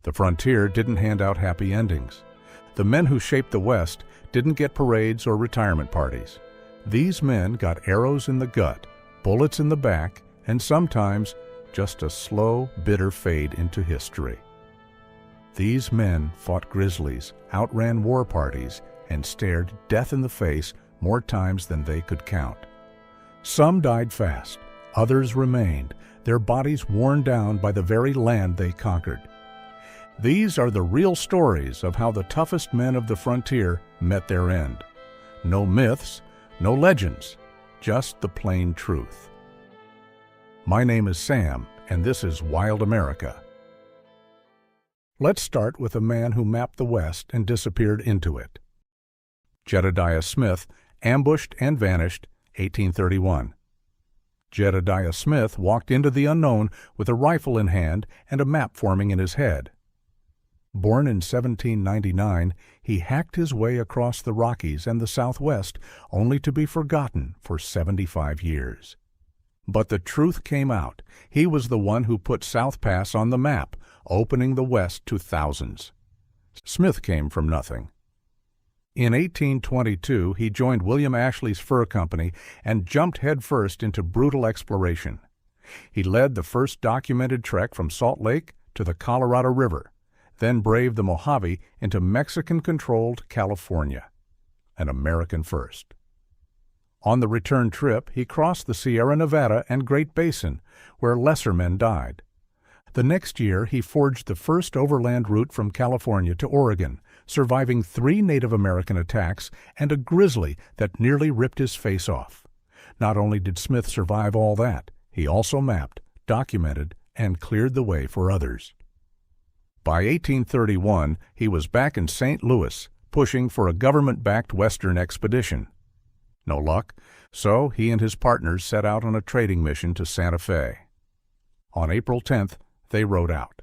The frontier didn't hand out happy endings. The men who shaped the West didn't get parades or retirement parties. These men got arrows in the gut, bullets in the back, and sometimes just a slow, bitter fade into history. These men fought grizzlies, outran war parties, and stared death in the face more times than they could count. Some died fast, others remained, their bodies worn down by the very land they conquered. These are the real stories of how the toughest men of the frontier met their end. No myths, no legends, just the plain truth. My name is Sam, and this is Wild America. Let's start with a man who mapped the West and disappeared into it. Jedediah Smith, ambushed and vanished, 1831. Jedediah Smith walked into the unknown with a rifle in hand and a map forming in his head. Born in 1799, he hacked his way across the Rockies and the Southwest, only to be forgotten for 75 years. But the truth came out. He was the one who put South Pass on the map, opening the West to thousands. Smith came from nothing. In 1822, he joined William Ashley's Fur Company and jumped headfirst into brutal exploration. He led the first documented trek from Salt Lake to the Colorado River, then braved the Mojave into Mexican-controlled California, an American first. On the return trip, he crossed the Sierra Nevada and Great Basin, where lesser men died. The next year, he forged the first overland route from California to Oregon, surviving 3 Native American attacks and a grizzly that nearly ripped his face off. Not only did Smith survive all that, he also mapped, documented, and cleared the way for others. By 1831, he was back in St. Louis, pushing for a government-backed Western expedition. No luck, so he and his partners set out on a trading mission to Santa Fe. On April 10th, they rode out.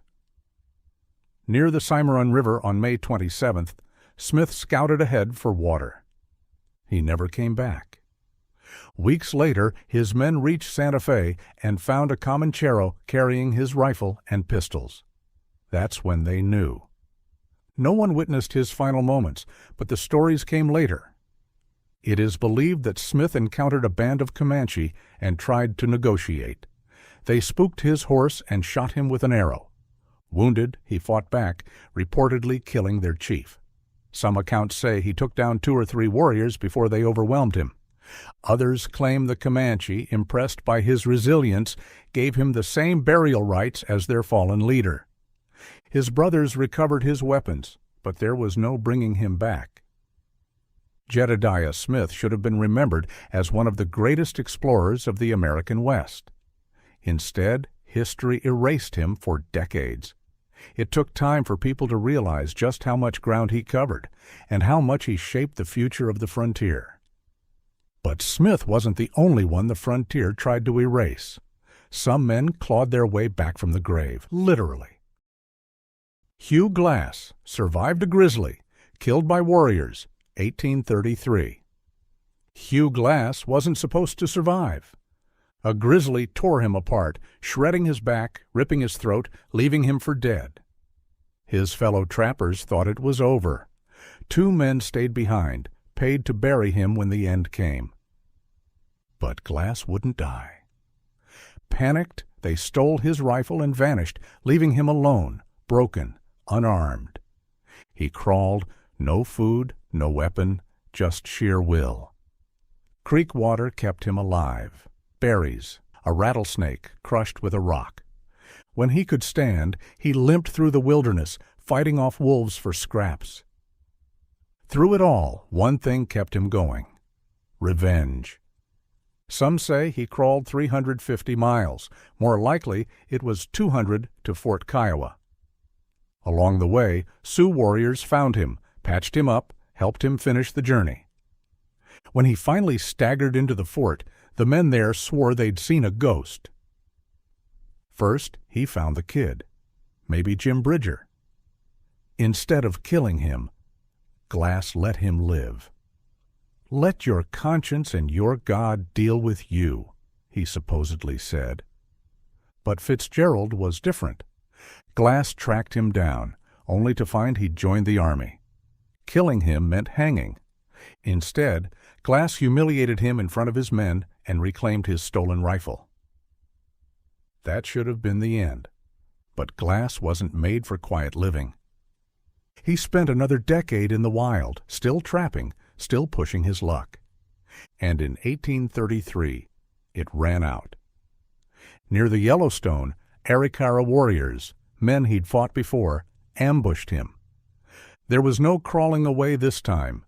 Near the Cimarron River on May 27th, Smith scouted ahead for water. He never came back. Weeks later, his men reached Santa Fe and found a Comanchero carrying his rifle and pistols. That's when they knew. No one witnessed his final moments, but the stories came later. It is believed that Smith encountered a band of Comanche and tried to negotiate. They spooked his horse and shot him with an arrow. Wounded, he fought back, reportedly killing their chief. Some accounts say he took down 2 or 3 warriors before they overwhelmed him. Others claim the Comanche, impressed by his resilience, gave him the same burial rites as their fallen leader. His brothers recovered his weapons, but there was no bringing him back. Jedediah Smith should have been remembered as one of the greatest explorers of the American West. Instead, history erased him for decades. It took time for people to realize just how much ground he covered and how much he shaped the future of the frontier. But Smith wasn't the only one the frontier tried to erase. Some men clawed their way back from the grave, literally. Hugh Glass survived a grizzly, killed by warriors, 1833. Hugh Glass wasn't supposed to survive. A grizzly tore him apart, shredding his back, ripping his throat, leaving him for dead. His fellow trappers thought it was over. 2 men stayed behind, paid to bury him when the end came. But Glass wouldn't die. Panicked, they stole his rifle and vanished, leaving him alone, broken, unarmed. He crawled, no food, no weapon, just sheer will. Creek water kept him alive. Berries, a rattlesnake crushed with a rock. When he could stand, he limped through the wilderness, fighting off wolves for scraps. Through it all, one thing kept him going: revenge. Some say he crawled 350 miles. More likely, it was 200 to Fort Kiowa. Along the way, Sioux warriors found him, patched him up, helped him finish the journey. When he finally staggered into the fort, the men there swore they'd seen a ghost. First, he found the kid, maybe Jim Bridger. Instead of killing him, Glass let him live. "Let your conscience and your God deal with you," he supposedly said. But Fitzgerald was different. Glass tracked him down, only to find he'd joined the army. Killing him meant hanging. Instead, Glass humiliated him in front of his men and reclaimed his stolen rifle. That should have been the end. But Glass wasn't made for quiet living. He spent another decade in the wild, still trapping, still pushing his luck. And in 1833, it ran out. Near the Yellowstone, Arikara warriors, men he'd fought before, ambushed him. There was no crawling away this time.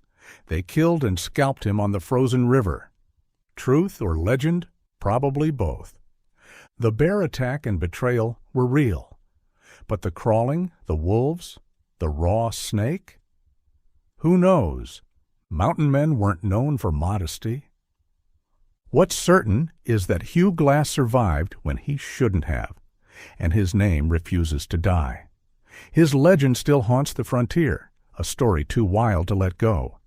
They killed and scalped him on the frozen river. Truth or legend? Probably both. The bear attack and betrayal were real. But the crawling, the wolves, the raw snake? Who knows? Mountain men weren't known for modesty. What's certain is that Hugh Glass survived when he shouldn't have, and his name refuses to die. His legend still haunts the frontier, a story too wild to let go.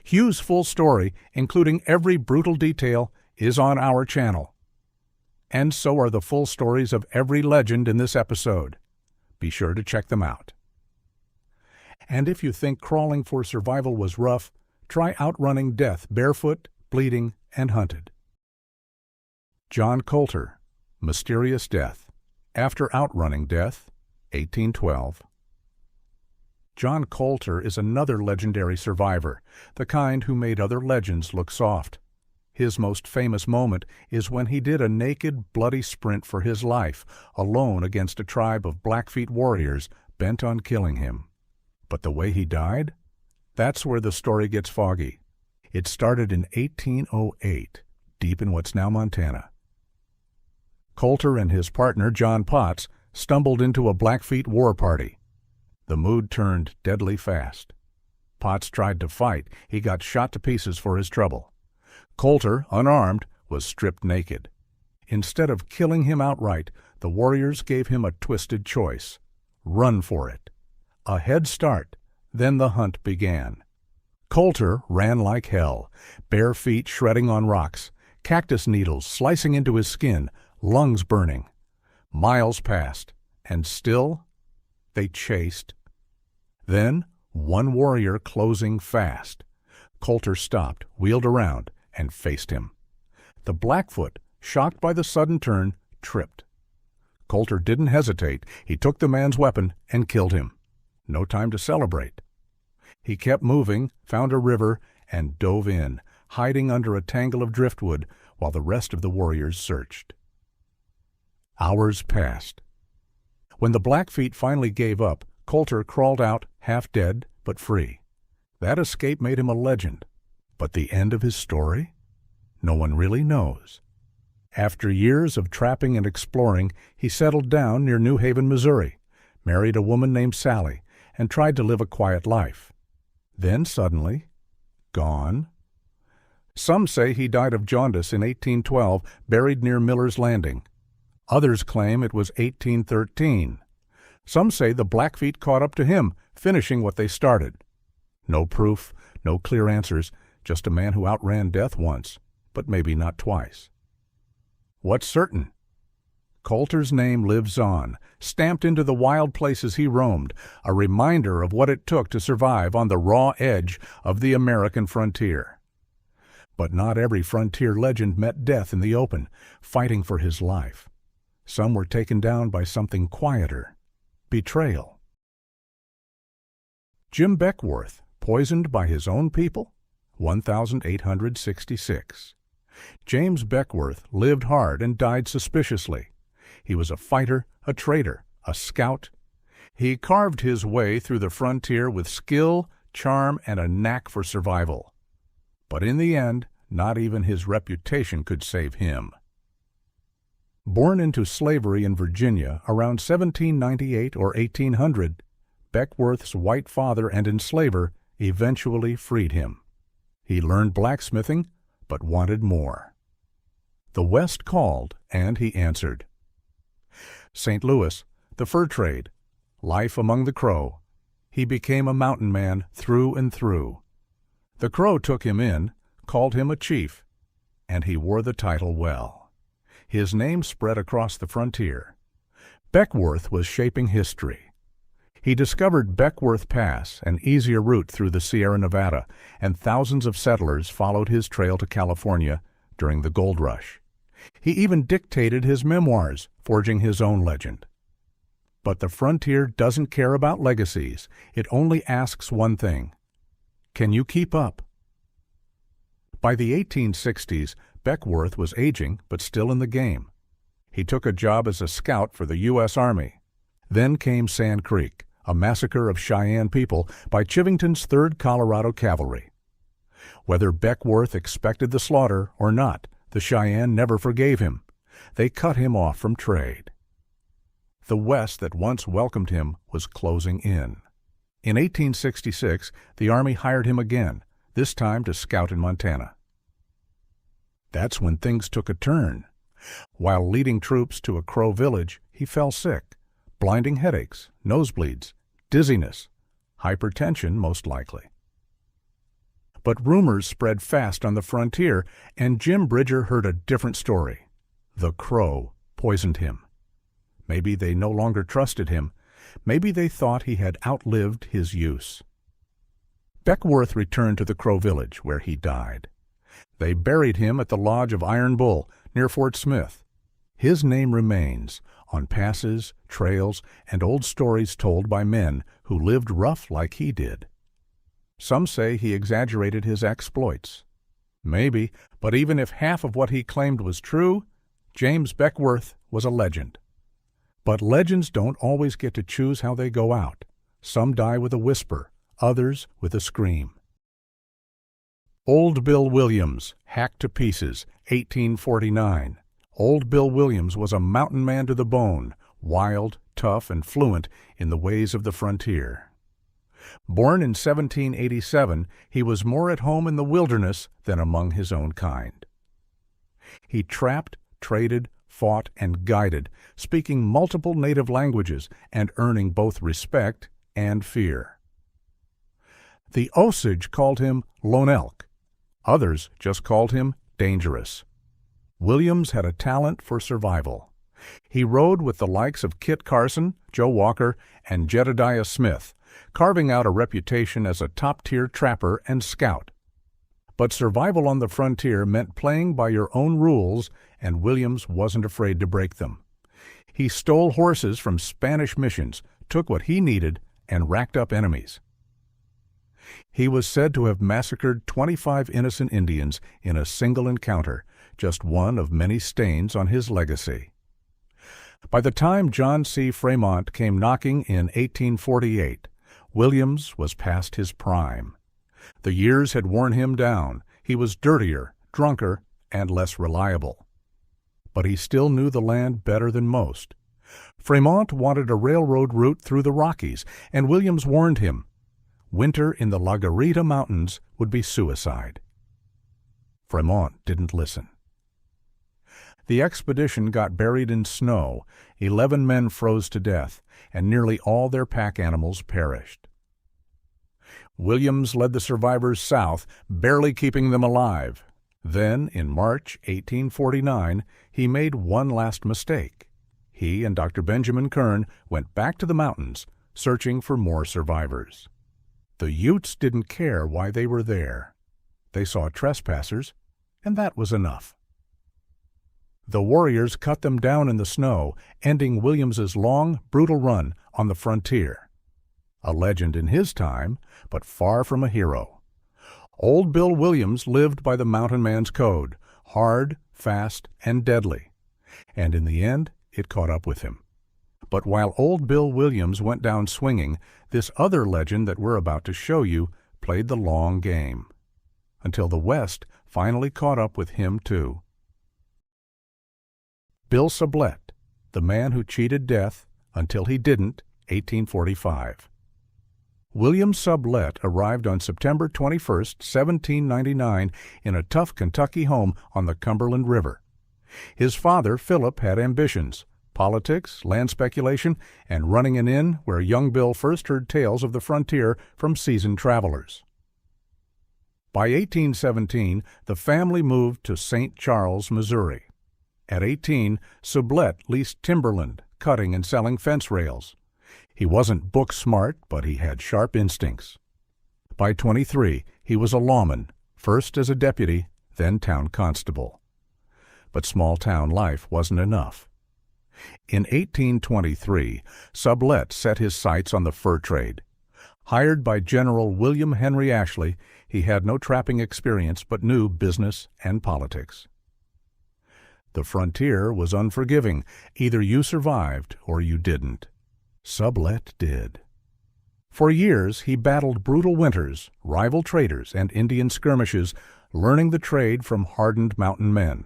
Hugh's full story, including every brutal detail, is on our channel. And so are the full stories of every legend in this episode. Be sure to check them out. And if you think crawling for survival was rough, try outrunning death barefoot, bleeding, and hunted. John Coulter, Mysterious Death. After outrunning death, 1812. John Coulter is another legendary survivor, the kind who made other legends look soft. His most famous moment is when he did a naked, bloody sprint for his life, alone against a tribe of Blackfeet warriors bent on killing him. But the way he died? That's where the story gets foggy. It started in 1808, deep in what's now Montana. Coulter and his partner, John Potts, stumbled into a Blackfeet war party. The mood turned deadly fast. Potts tried to fight. He got shot to pieces for his trouble. Coulter, unarmed, was stripped naked. Instead of killing him outright, the warriors gave him a twisted choice. Run for it. A head start, then the hunt began. Coulter ran like hell, bare feet shredding on rocks, cactus needles slicing into his skin, lungs burning. Miles passed, and still they chased. Then, one warrior closing fast. Coulter stopped, wheeled around, and faced him. The Blackfoot, shocked by the sudden turn, tripped. Coulter didn't hesitate. He took the man's weapon and killed him. No time to celebrate. He kept moving, found a river, and dove in, hiding under a tangle of driftwood while the rest of the warriors searched. Hours passed. When the Blackfeet finally gave up, Coulter crawled out, half dead, but free. That escape made him a legend. But the end of his story? No one really knows. After years of trapping and exploring, he settled down near New Haven, Missouri, married a woman named Sally, and tried to live a quiet life. Then suddenly, gone. Some say he died of jaundice in 1812, buried near Miller's Landing. Others claim it was 1813. Some say the Blackfeet caught up to him, finishing what they started. No proof, no clear answers, just a man who outran death once, but maybe not twice. What's certain? Coulter's name lives on, stamped into the wild places he roamed, a reminder of what it took to survive on the raw edge of the American frontier. But not every frontier legend met death in the open, fighting for his life. Some were taken down by something quieter, betrayal. Jim Beckwourth, poisoned by his own people? 1866. James Beckwourth lived hard and died suspiciously. He was a fighter, a trader, a scout. He carved his way through the frontier with skill, charm, and a knack for survival. But in the end, not even his reputation could save him. Born into slavery in Virginia around 1798 or 1800, Beckwourth's white father and enslaver eventually freed him. He learned blacksmithing, but wanted more. The West called, and he answered. St. Louis, the fur trade, life among the Crow. He became a mountain man through and through. The Crow took him in, called him a chief, and he wore the title well. His name spread across the frontier. Beckwourth was shaping history. He discovered Beckwourth Pass, an easier route through the Sierra Nevada, and thousands of settlers followed his trail to California during the gold rush. He even dictated his memoirs, forging his own legend. But the frontier doesn't care about legacies. It only asks one thing: can you keep up? By the 1860s, Beckwourth was aging but still in the game. He took a job as a scout for the U.S. Army. Then came Sand Creek, a massacre of Cheyenne people by Chivington's 3rd Colorado Cavalry. Whether Beckwourth expected the slaughter or not, the Cheyenne never forgave him. They cut him off from trade. The West that once welcomed him was closing in. In 1866, the Army hired him again, this time to scout in Montana. That's when things took a turn. While leading troops to a Crow village, he fell sick. Blinding headaches, nosebleeds, dizziness, hypertension most likely. But rumors spread fast on the frontier, and Jim Bridger heard a different story. The Crow poisoned him. Maybe they no longer trusted him. Maybe they thought he had outlived his use. Beckwourth returned to the Crow village, where he died. They buried him at the lodge of Iron Bull, near Fort Smith. His name remains on passes, trails, and old stories told by men who lived rough like he did. Some say he exaggerated his exploits. Maybe, but even if half of what he claimed was true, James Beckwourth was a legend. But legends don't always get to choose how they go out. Some die with a whisper, others with a scream. Old Bill Williams, hacked to pieces, 1849. Old Bill Williams was a mountain man to the bone, wild, tough, and fluent in the ways of the frontier. Born in 1787, he was more at home in the wilderness than among his own kind. He trapped, traded, fought, and guided, speaking multiple native languages and earning both respect and fear. The Osage called him Lone Elk. Others just called him Dangerous. Williams had a talent for survival. He rode with the likes of Kit Carson, Joe Walker, and Jedediah Smith, carving out a reputation as a top-tier trapper and scout. But survival on the frontier meant playing by your own rules, and Williams wasn't afraid to break them. He stole horses from Spanish missions, took what he needed, and racked up enemies. He was said to have massacred 25 innocent Indians in a single encounter, just one of many stains on his legacy. By the time John C. Fremont came knocking in 1848, Williams was past his prime. The years had worn him down. He was dirtier, drunker, and less reliable. But he still knew the land better than most. Fremont wanted a railroad route through the Rockies, and Williams warned him. Winter in the La Garita Mountains would be suicide. Fremont didn't listen. The expedition got buried in snow, 11 men froze to death, and nearly all their pack animals perished. Williams led the survivors south, barely keeping them alive. Then, in March 1849, he made one last mistake. He and Dr. Benjamin Kern went back to the mountains, searching for more survivors. The Utes didn't care why they were there. They saw trespassers, and that was enough. The warriors cut them down in the snow, ending Williams's long, brutal run on the frontier. A legend in his time, but far from a hero. Old Bill Williams lived by the mountain man's code, hard, fast, and deadly. And in the end, it caught up with him. But while Old Bill Williams went down swinging, this other legend that we're about to show you played the long game. Until the West finally caught up with him too. Bill Sublette, the man who cheated death until he didn't, 1845. William Sublette arrived on September 21, 1799, in a tough Kentucky home on the Cumberland River. His father, Philip, had ambitions: politics, land speculation, and running an inn where young Bill first heard tales of the frontier from seasoned travelers. By 1817, the family moved to St. Charles, Missouri. At 18, Sublette leased timberland, cutting and selling fence rails. He wasn't book smart, but he had sharp instincts. By 23, he was a lawman, first as a deputy, then town constable. But small-town life wasn't enough. In 1823, Sublette set his sights on the fur trade. Hired by General William Henry Ashley, he had no trapping experience but knew business and politics. The frontier was unforgiving. Either you survived or you didn't. Sublette did. For years, he battled brutal winters, rival traders, and Indian skirmishes, learning the trade from hardened mountain men.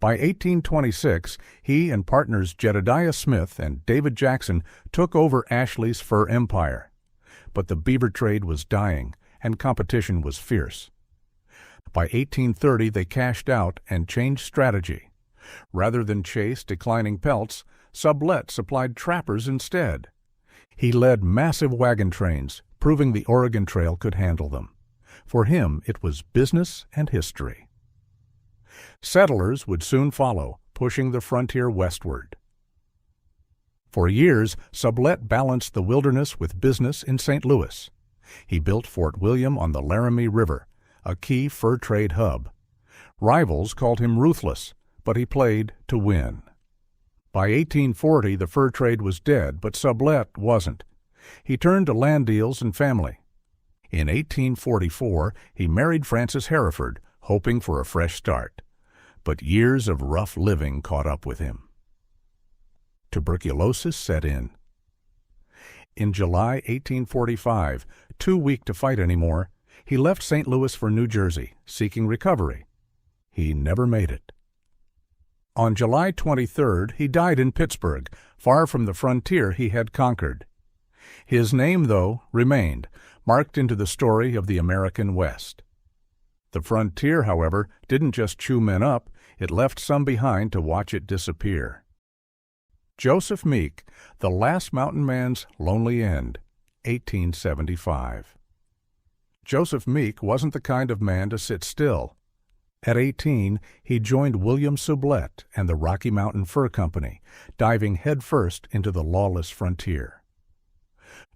By 1826, he and partners Jedediah Smith and David Jackson took over Ashley's fur empire. But the beaver trade was dying, and competition was fierce. By 1830, they cashed out and changed strategy. Rather than chase declining pelts, Sublette supplied trappers instead. He led massive wagon trains, proving the Oregon Trail could handle them. For him, it was business and history. Settlers would soon follow, pushing the frontier westward. For years, Sublette balanced the wilderness with business in St. Louis. He built Fort William on the Laramie River, a key fur trade hub. Rivals called him ruthless, but he played to win. By 1840, the fur trade was dead, but Sublette wasn't. He turned to land deals and family. In 1844, he married Frances Hereford, hoping for a fresh start. But years of rough living caught up with him. Tuberculosis set in. In July 1845, too weak to fight anymore, he left St. Louis for New Jersey, seeking recovery. He never made it. On July 23rd, he died in Pittsburgh, far from the frontier he had conquered. His name, though, remained, marked into the story of the American West. The frontier, however, didn't just chew men up, it left some behind to watch it disappear. Joseph Meek, The Last Mountain Man's Lonely End, 1875. Joseph Meek wasn't the kind of man to sit still. At 18, he joined William Sublette and the Rocky Mountain Fur Company, diving headfirst into the lawless frontier.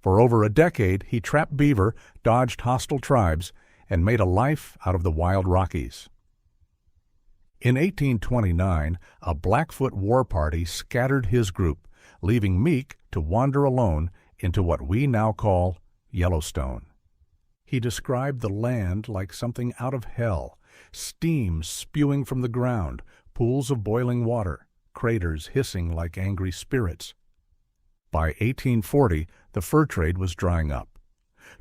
For over a decade, he trapped beaver, dodged hostile tribes, and made a life out of the wild Rockies. In 1829, a Blackfoot war party scattered his group, leaving Meek to wander alone into what we now call Yellowstone. He described the land like something out of hell, steam spewing from the ground, pools of boiling water, craters hissing like angry spirits. By 1840, the fur trade was drying up.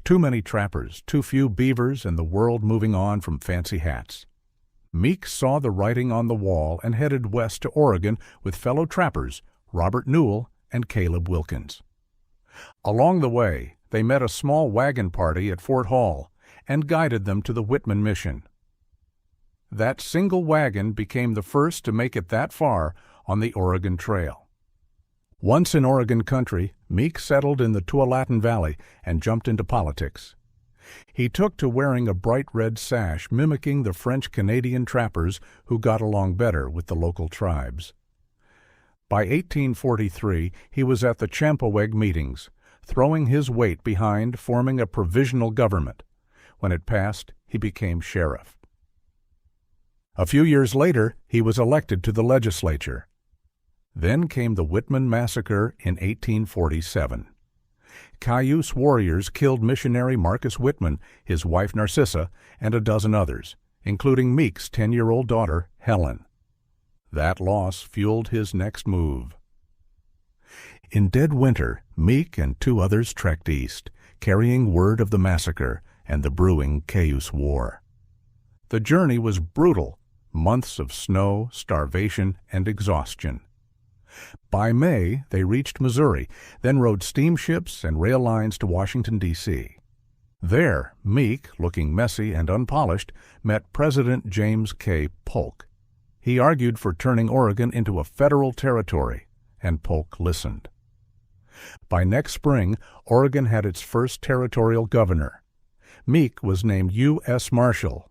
Too many trappers, too few beavers, and the world moving on from fancy hats. Meek saw the writing on the wall and headed west to Oregon with fellow trappers Robert Newell and Caleb Wilkins. Along the way, they met a small wagon party at Fort Hall and guided them to the Whitman Mission. That single wagon became the first to make it that far on the Oregon Trail. Once in Oregon country, Meek settled in the Tualatin Valley and jumped into politics. He took to wearing a bright red sash mimicking the French-Canadian trappers who got along better with the local tribes. By 1843, he was at the Champaweg meetings, throwing his weight behind forming a provisional government. When it passed, he became sheriff. A few years later, he was elected to the legislature. Then came the Whitman Massacre in 1847. Cayuse warriors killed missionary Marcus Whitman, his wife Narcissa, and a dozen others, including Meek's 10-year-old daughter, Helen. That loss fueled his next move. In dead winter, Meek and 2 others trekked east, carrying word of the massacre and the brewing Cayuse War. The journey was brutal, months of snow, starvation, and exhaustion. By May, they reached Missouri, then rode steamships and rail lines to Washington, D.C. There, Meek, looking messy and unpolished, met President James K. Polk. He argued for turning Oregon into a federal territory, and Polk listened. By next spring, Oregon had its first territorial governor. Meek was named U.S. Marshal.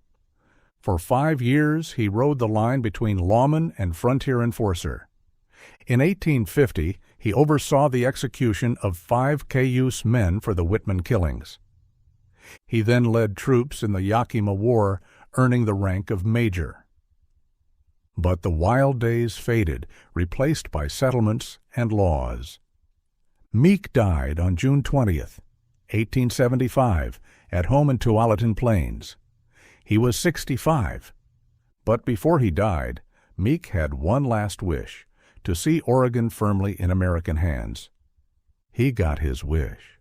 For 5 years, he rode the line between lawman and frontier enforcer. In 1850, He oversaw the execution of 5 Cayuse men for the Whitman killings. He then led troops in the Yakima War, earning the rank of major. But the wild days faded, replaced by settlements and laws. Meek died on June 20th, 1875, at home in Tualatin Plains. He was 65. But before he died, Meek had one last wish, to see Oregon firmly in American hands. He got his wish.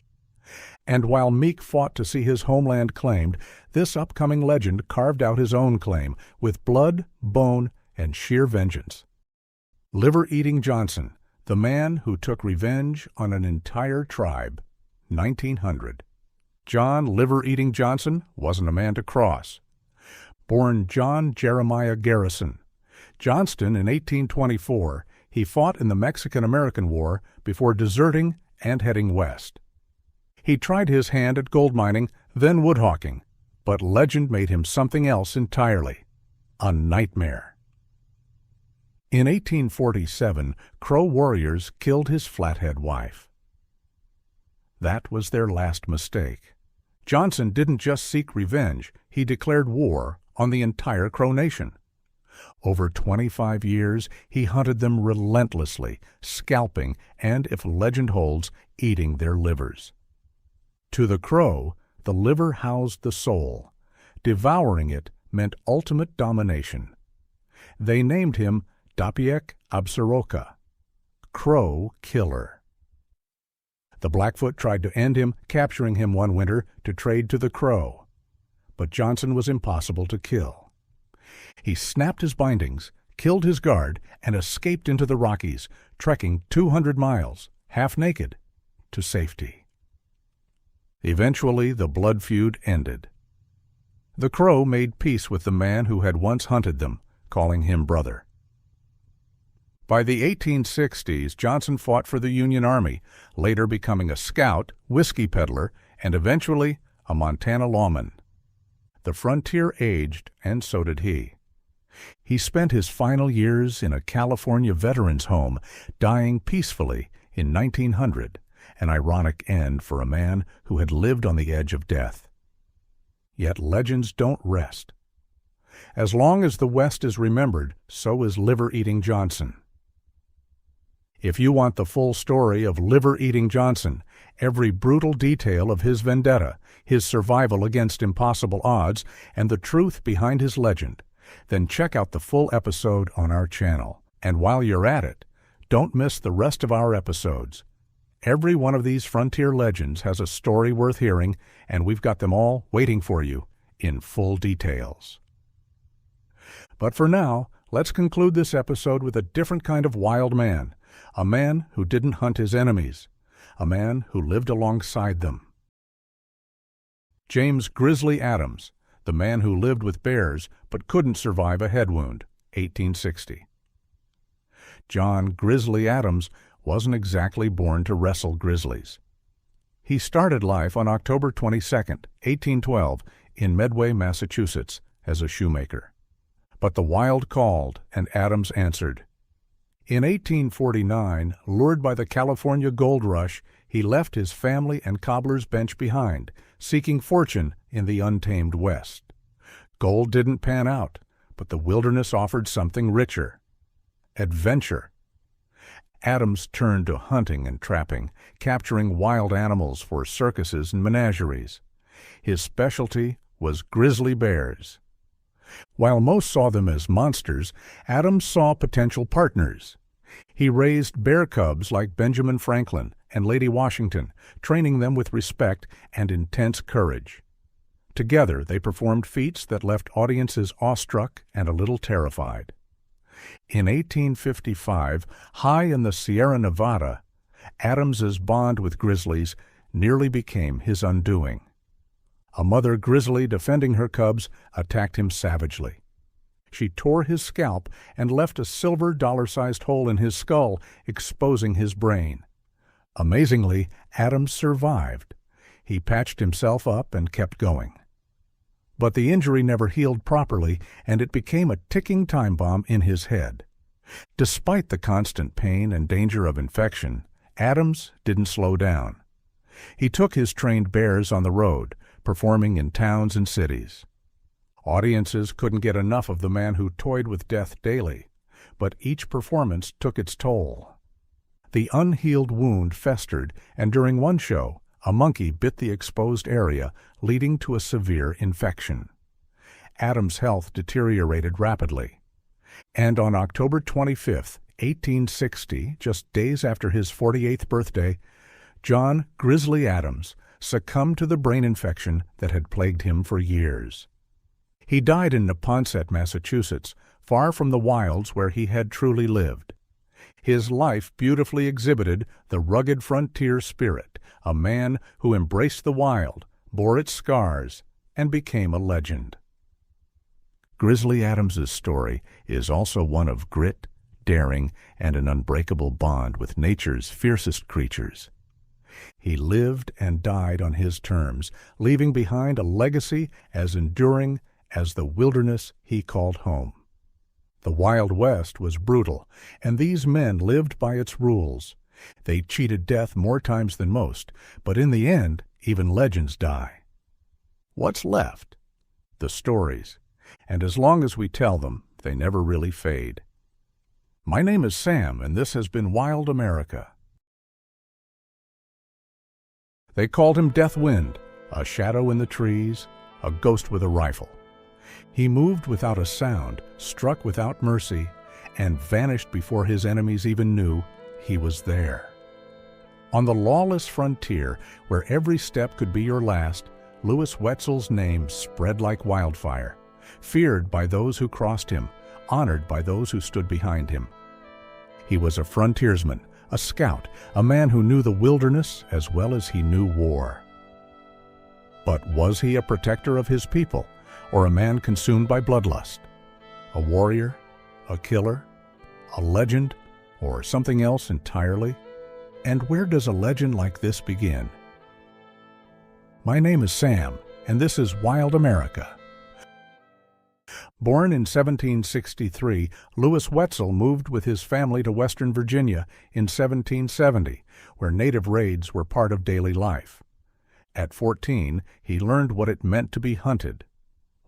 And while Meek fought to see his homeland claimed, this upcoming legend carved out his own claim with blood, bone, and sheer vengeance. Liver-Eating Johnson, the man who took revenge on an entire tribe, 1900. John Liver-Eating Johnson wasn't a man to cross. Born John Jeremiah Garrison, Johnston in 1824, he fought in the Mexican-American War before deserting and heading west. He tried his hand at gold mining, then woodhawking, but legend made him something else entirely, a nightmare. In 1847, Crow warriors killed his Flathead wife. That was their last mistake. Johnson didn't just seek revenge, he declared war on the entire Crow Nation. Over 25 years, he hunted them relentlessly, scalping and, if legend holds, eating their livers. To the Crow, the liver housed the soul. Devouring it meant ultimate domination. They named him Dapiek Absaroka, Crow Killer. The Blackfoot tried to end him, capturing him one winter to trade to the Crow. But Johnson was impossible to kill. He snapped his bindings, killed his guard, and escaped into the Rockies, trekking 200 miles, half naked, to safety. Eventually, the blood feud ended. The Crow made peace with the man who had once hunted them, calling him brother. By the 1860s, Johnson fought for the Union Army, later becoming a scout, whiskey peddler, and eventually a Montana lawman. The frontier aged, and so did he. He spent his final years in a California veterans' home, dying peacefully in 1900, an ironic end for a man who had lived on the edge of death. Yet legends don't rest. As long as the West is remembered, so is Liver-Eating Johnson. If you want the full story of Liver-Eating Johnson, every brutal detail of his vendetta, his survival against impossible odds, and the truth behind his legend, then check out the full episode on our channel. And while you're at it, don't miss the rest of our episodes. Every one of these frontier legends has a story worth hearing, and we've got them all waiting for you in full details. But for now, let's conclude this episode with a different kind of wild man, a man who didn't hunt his enemies, a man who lived alongside them. James Grizzly Adams, the man who lived with bears but couldn't survive a head wound, 1860. John Grizzly Adams wasn't exactly born to wrestle grizzlies. He started life on October 22, 1812, in Medway, Massachusetts, as a shoemaker. But the wild called, and Adams answered. In 1849, lured by the California gold rush, he left his family and cobbler's bench behind, seeking fortune in the untamed West. Gold didn't pan out, but the wilderness offered something richer: adventure. Adams turned to hunting and trapping, capturing wild animals for circuses and menageries. His specialty was grizzly bears. While most saw them as monsters, Adams saw potential partners. He raised bear cubs like Benjamin Franklin and Lady Washington, training them with respect and intense courage. Together, they performed feats that left audiences awestruck and a little terrified. In 1855, high in the Sierra Nevada, Adams's bond with grizzlies nearly became his undoing. A mother grizzly defending her cubs attacked him savagely. She tore his scalp and left a silver dollar-sized hole in his skull, exposing his brain. Amazingly, Adams survived. He patched himself up and kept going. But the injury never healed properly, and it became a ticking time bomb in his head. Despite the constant pain and danger of infection, Adams didn't slow down. He took his trained bears on the road, performing in towns and cities. Audiences couldn't get enough of the man who toyed with death daily, but each performance took its toll. The unhealed wound festered, and during one show, a monkey bit the exposed area, leading to a severe infection. Adams' health deteriorated rapidly, and on October 25, 1860, just days after his 48th birthday, John Grizzly Adams succumbed to the brain infection that had plagued him for years. He died in Neponset, Massachusetts, far from the wilds where he had truly lived. His life beautifully exhibited the rugged frontier spirit, a man who embraced the wild, bore its scars, and became a legend. Grizzly Adams's story is also one of grit, daring, and an unbreakable bond with nature's fiercest creatures. He lived and died on his terms, leaving behind a legacy as enduring as the wilderness he called home. The Wild West was brutal, and these men lived by its rules. They cheated death more times than most, but in the end, even legends die. What's left? The stories. And as long as we tell them, they never really fade. My name is Sam, and this has been Wild America. They called him Death Wind, a shadow in the trees, a ghost with a rifle. He moved without a sound, struck without mercy, and vanished before his enemies even knew he was there. On the lawless frontier, where every step could be your last, Louis Wetzel's name spread like wildfire, feared by those who crossed him, honored by those who stood behind him. He was a frontiersman, a scout, a man who knew the wilderness as well as he knew war. But was he a protector of his people, or a man consumed by bloodlust? A warrior? A killer? A legend? Or something else entirely? And where does a legend like this begin? My name is Sam, and this is Wild America. Born in 1763, Louis Wetzel moved with his family to Western Virginia in 1770, where native raids were part of daily life. At 14, he learned what it meant to be hunted.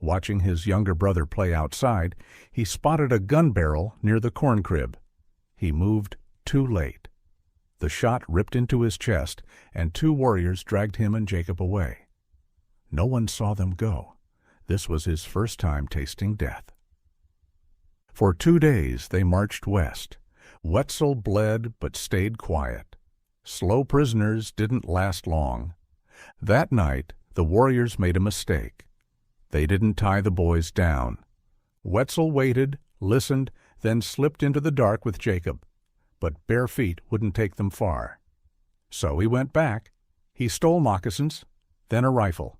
Watching his younger brother play outside, he spotted a gun barrel near the corn crib. He moved too late. The shot ripped into his chest, and two warriors dragged him and Jacob away. No one saw them go. This was his first time tasting death. For 2 days they marched west. Wetzel bled but stayed quiet. Slow prisoners didn't last long. That night the warriors made a mistake. They didn't tie the boys down. Wetzel waited, listened, then slipped into the dark with Jacob. But bare feet wouldn't take them far. So he went back. He stole moccasins, then a rifle.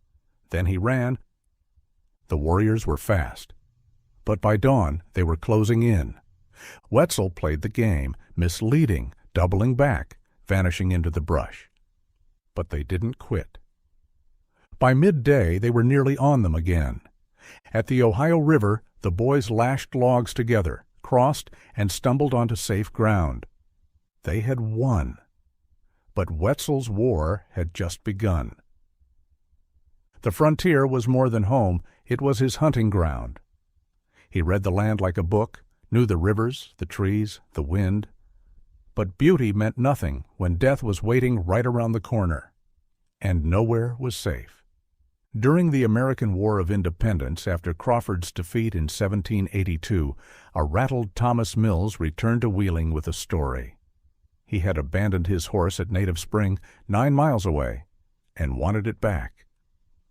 Then he ran. The warriors were fast. But by dawn they were closing in. Wetzel played the game, misleading, doubling back, vanishing into the brush. But they didn't quit. By midday they were nearly on them again. At the Ohio River, the boys lashed logs together, crossed, and stumbled onto safe ground. They had won. But Wetzel's war had just begun. The frontier was more than home, it was his hunting ground. He read the land like a book, knew the rivers, the trees, the wind. But beauty meant nothing when death was waiting right around the corner, and nowhere was safe. During the American War of Independence, after Crawford's defeat in 1782, a rattled Thomas Mills returned to Wheeling with a story. He had abandoned his horse at Native Spring, 9 miles away, and wanted it back.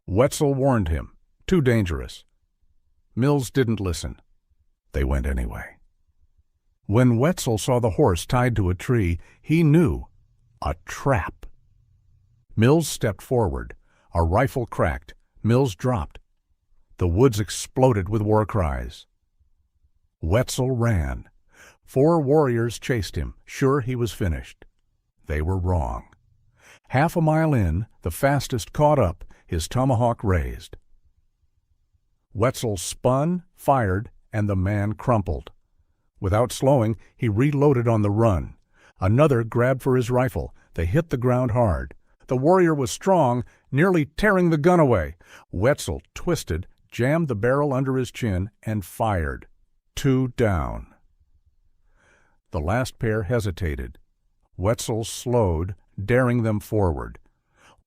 Wetzel warned him, too dangerous. Mills didn't listen. They went anyway. When Wetzel saw the horse tied to a tree, he knew. A trap. Mills stepped forward. A rifle cracked. Mills dropped. The woods exploded with war cries. Wetzel ran. 4 warriors chased him, sure he was finished. They were wrong. Half a mile in, the fastest caught up, his tomahawk raised. Wetzel spun, fired, and the man crumpled. Without slowing, he reloaded on the run. Another grabbed for his rifle. They hit the ground hard. The warrior was strong, nearly tearing the gun away. Wetzel twisted, jammed the barrel under his chin, and fired. 2 down. The last pair hesitated. Wetzel slowed, daring them forward.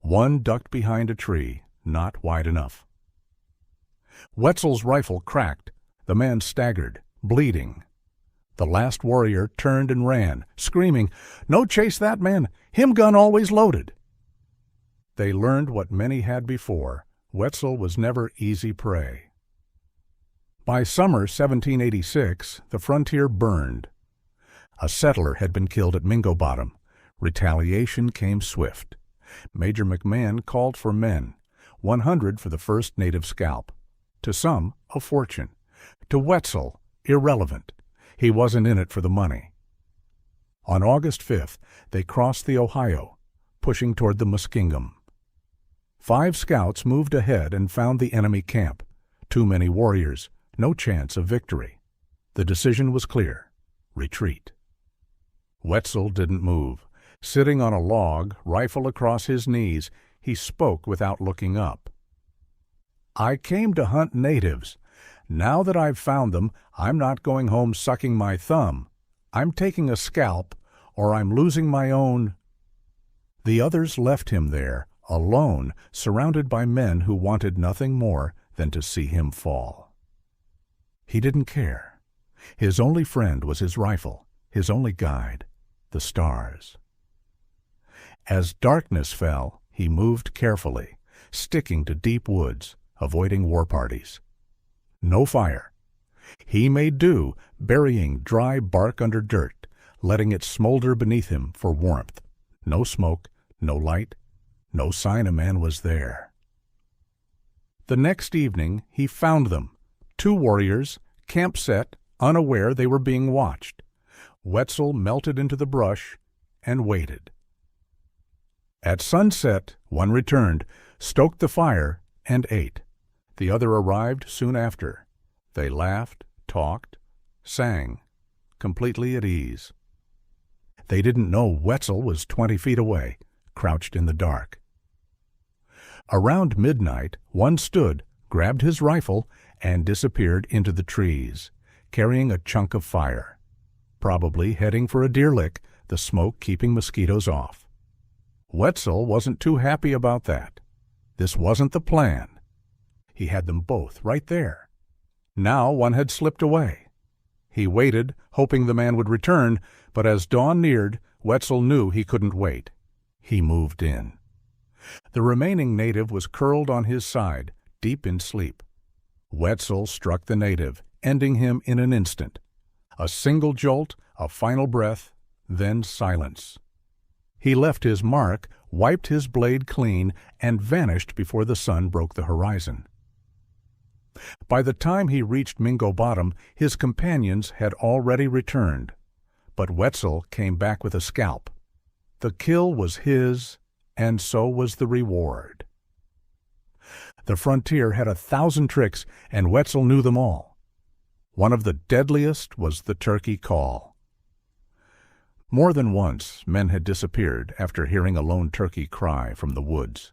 One ducked behind a tree, not wide enough. Wetzel's rifle cracked. The man staggered, bleeding. The last warrior turned and ran, screaming, "No chase that man! Him gun always loaded!" They learned what many had before. Wetzel was never easy prey. By summer 1786, the frontier burned. A settler had been killed at Mingo Bottom. Retaliation came swift. Major McMahon called for men, 100 for the first native scalp. To some, a fortune. To Wetzel, irrelevant. He wasn't in it for the money. On August 5th, they crossed the Ohio, pushing toward the Muskingum. 5 scouts moved ahead and found the enemy camp. Too many warriors, no chance of victory. The decision was clear: retreat. Wetzel didn't move. Sitting on a log, rifle across his knees, he spoke without looking up. "I came to hunt natives. Now that I've found them, I'm not going home sucking my thumb. I'm taking a scalp, or I'm losing my own." The others left him there, alone, surrounded by men who wanted nothing more than to see him fall. He didn't care. His only friend was his rifle, his only guide, the stars. As darkness fell, he moved carefully, sticking to deep woods, avoiding war parties. No fire. He made do, burying dry bark under dirt, letting it smolder beneath him for warmth. No smoke, no light, no sign a man was there. The next evening he found them, 2 warriors, camp set, unaware they were being watched. Wetzel melted into the brush and waited. At sunset, one returned, stoked the fire, and ate. The other arrived soon after. They laughed, talked, sang, completely at ease. They didn't know Wetzel was 20 feet away, crouched in the dark. Around midnight, one stood, grabbed his rifle, and disappeared into the trees, carrying a chunk of fire, probably heading for a deer lick, the smoke keeping mosquitoes off. Wetzel wasn't too happy about that. This wasn't the plan. He had them both right there. Now one had slipped away. He waited, hoping the man would return, but as dawn neared, Wetzel knew he couldn't wait. He moved in. The remaining native was curled on his side, deep in sleep. Wetzel struck the native, ending him in an instant. A single jolt, a final breath, then silence. He left his mark, wiped his blade clean, and vanished before the sun broke the horizon. By the time he reached Mingo Bottom, his companions had already returned. But Wetzel came back with a scalp. The kill was his, and so was the reward. The frontier had 1,000 tricks, and Wetzel knew them all. One of the deadliest was the turkey call. More than once, men had disappeared after hearing a lone turkey cry from the woods.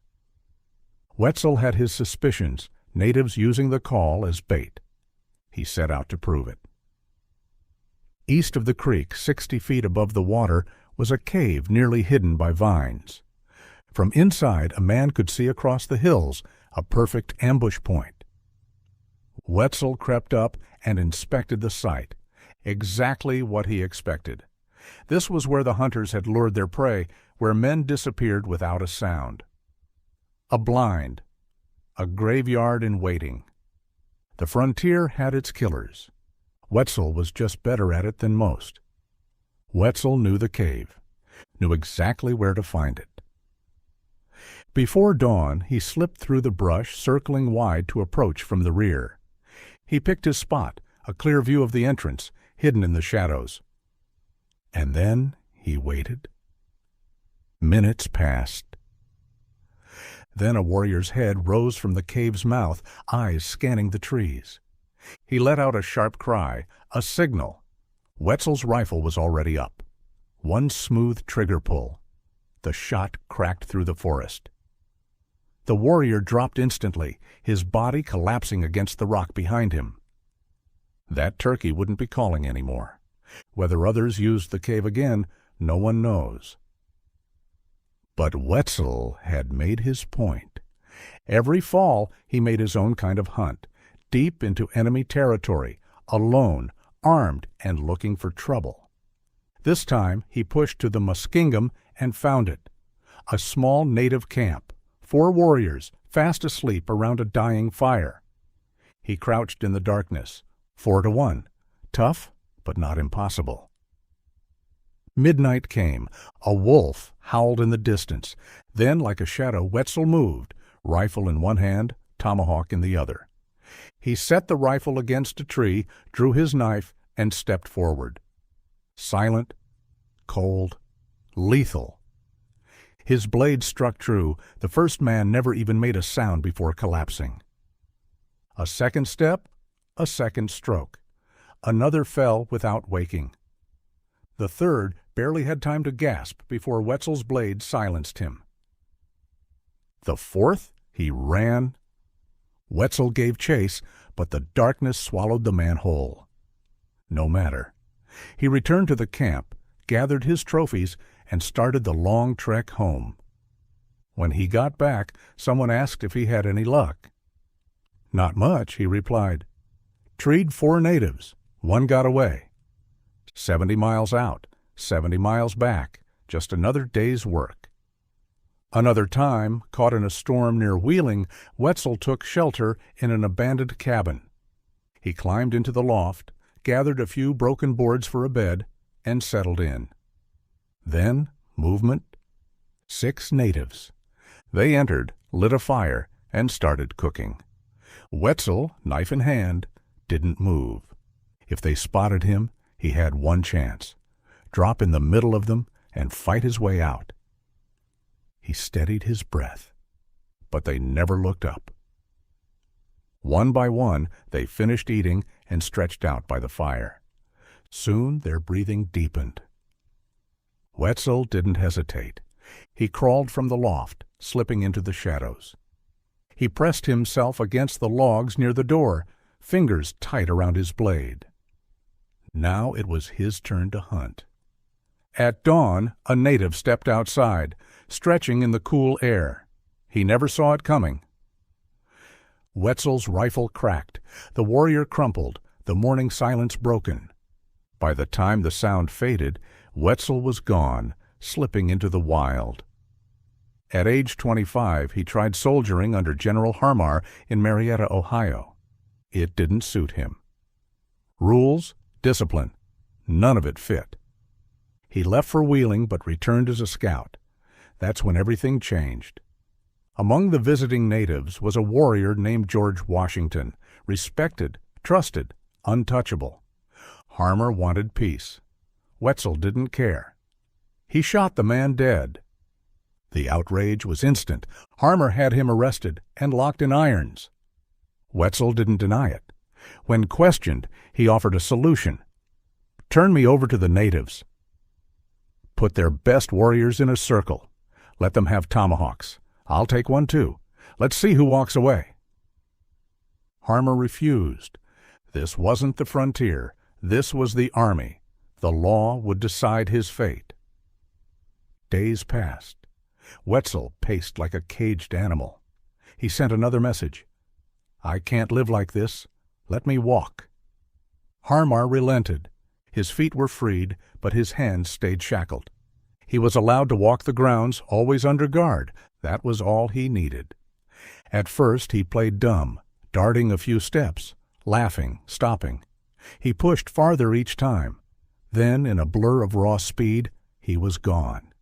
Wetzel had his suspicions, natives using the call as bait. He set out to prove it. East of the creek, 60 feet above the water, was a cave nearly hidden by vines. From inside, a man could see across the hills, a perfect ambush point. Wetzel crept up and inspected the site. Exactly what he expected. This was where the hunters had lured their prey, where men disappeared without a sound. A blind. A graveyard in waiting. The frontier had its killers. Wetzel was just better at it than most. Wetzel knew the cave, knew exactly where to find it. Before dawn, he slipped through the brush, circling wide to approach from the rear. He picked his spot, a clear view of the entrance, hidden in the shadows. And then he waited. Minutes passed. Then a warrior's head rose from the cave's mouth, eyes scanning the trees. He let out a sharp cry, a signal. Wetzel's rifle was already up. One smooth trigger pull. The shot cracked through the forest. The warrior dropped instantly, his body collapsing against the rock behind him. That turkey wouldn't be calling anymore. Whether others used the cave again, no one knows. But Wetzel had made his point. Every fall he made his own kind of hunt, deep into enemy territory, alone, armed, and looking for trouble. This time he pushed to the Muskingum and found it. A small native camp, 4 warriors fast asleep around a dying fire. He crouched in the darkness, 4 to 1, tough but not impossible. Midnight came. A wolf howled in the distance. Then, like a shadow, Wetzel moved, rifle in one hand, tomahawk in the other. He set the rifle against a tree, drew his knife, and stepped forward. Silent, cold, lethal. His blade struck true. The first man never even made a sound before collapsing. A second step, a second stroke. Another fell without waking. The third barely had time to gasp before Wetzel's blade silenced him. The fourth, he ran. Wetzel gave chase, but the darkness swallowed the man whole. No matter. He returned to the camp, gathered his trophies, and started the long trek home. When he got back, someone asked if he had any luck. Not much, he replied. Treed 4 natives. 1 got away. 70 miles out, 70 miles back, just another day's work. Another time, caught in a storm near Wheeling, Wetzel took shelter in an abandoned cabin. He climbed into the loft, gathered a few broken boards for a bed, and settled in. Then, movement. 6 natives. They entered, lit a fire, and started cooking. Wetzel, knife in hand, didn't move. If they spotted him, he had one chance. Drop in the middle of them and fight his way out. He steadied his breath, but they never looked up. One by one, they finished eating and stretched out by the fire. Soon their breathing deepened. Wetzel didn't hesitate. He crawled from the loft, slipping into the shadows. He pressed himself against the logs near the door, fingers tight around his blade. Now it was his turn to hunt. At dawn, a native stepped outside, stretching in the cool air. He never saw it coming. Wetzel's rifle cracked. The warrior crumpled, the morning silence broken. By the time the sound faded, Wetzel was gone, slipping into the wild. At age 25, he tried soldiering under General Harmar in Marietta, Ohio. It didn't suit him. Rules, discipline, none of it fit. He left for Wheeling but returned as a scout. That's when everything changed. Among the visiting natives was a warrior named George Washington, respected, trusted, untouchable. Harmar wanted peace. Wetzel didn't care. He shot the man dead. The outrage was instant. Harmar had him arrested and locked in irons. Wetzel didn't deny it. When questioned, he offered a solution. Turn me over to the natives. Put their best warriors in a circle. Let them have tomahawks. I'll take one too. Let's see who walks away. Harmar refused. This wasn't the frontier. This was the army. The law would decide his fate. Days passed. Wetzel paced like a caged animal. He sent another message. I can't live like this. Let me walk. Harmar relented. His feet were freed, but his hands stayed shackled. He was allowed to walk the grounds, always under guard. That was all he needed. At first he played dumb, darting a few steps, laughing, stopping. He pushed farther each time. Then, in a blur of raw speed, he was gone.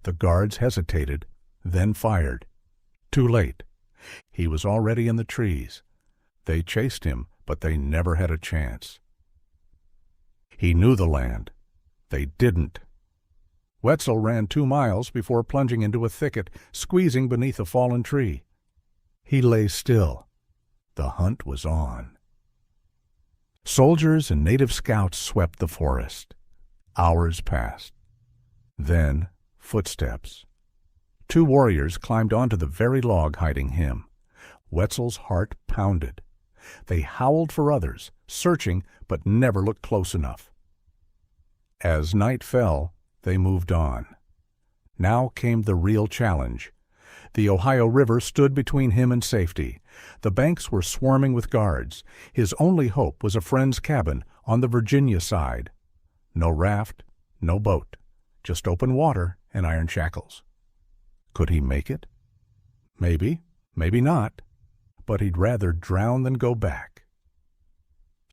The guards hesitated, then fired. Too late. He was already in the trees. They chased him, but they never had a chance. He knew the land. They didn't. Wetzel ran 2 miles before plunging into a thicket, squeezing beneath a fallen tree. He lay still. The hunt was on. Soldiers and native scouts swept the forest. Hours passed. Then, footsteps. 2 warriors climbed onto the very log hiding him. Wetzel's heart pounded. They howled for others, searching but never looked close enough. As night fell, they moved on. Now came the real challenge. The Ohio River stood between him and safety. The banks were swarming with guards. His only hope was a friend's cabin on the Virginia side. No raft, no boat, just open water and iron shackles. Could he make it? Maybe, maybe not, but he'd rather drown than go back.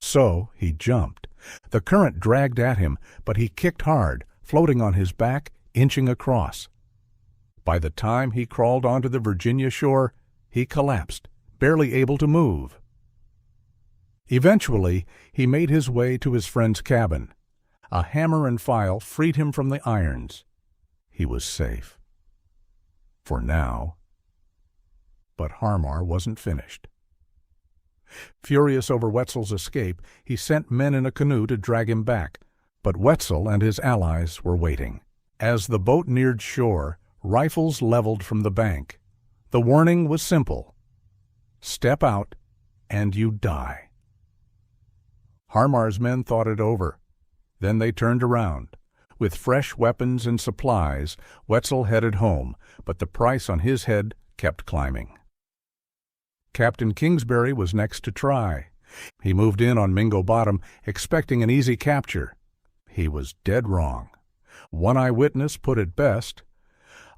So he jumped. The current dragged at him, but he kicked hard, floating on his back, inching across. By the time he crawled onto the Virginia shore, he collapsed, barely able to move. Eventually, he made his way to his friend's cabin. A hammer and file freed him from the irons. He was safe. For now. But Harmar wasn't finished. Furious over Wetzel's escape, he sent men in a canoe to drag him back, but Wetzel and his allies were waiting. As the boat neared shore, rifles leveled from the bank. The warning was simple. Step out, and you die. Harmar's men thought it over. Then they turned around. With fresh weapons and supplies, Wetzel headed home, but the price on his head kept climbing. Captain Kingsbury was next to try. He moved in on Mingo Bottom, expecting an easy capture. He was dead wrong. One eyewitness put it best.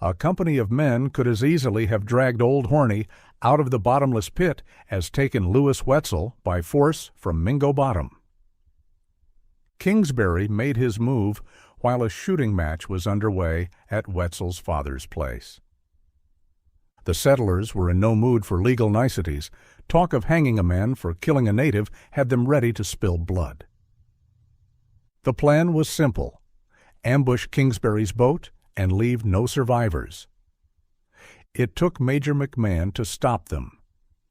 A company of men could as easily have dragged Old Horny out of the bottomless pit as taken Lewis Wetzel by force from Mingo Bottom. Kingsbury made his move while a shooting match was underway at Wetzel's father's place. The settlers were in no mood for legal niceties. Talk of hanging a man for killing a native had them ready to spill blood. The plan was simple: ambush Kingsbury's boat and leave no survivors. It took Major McMahon to stop them.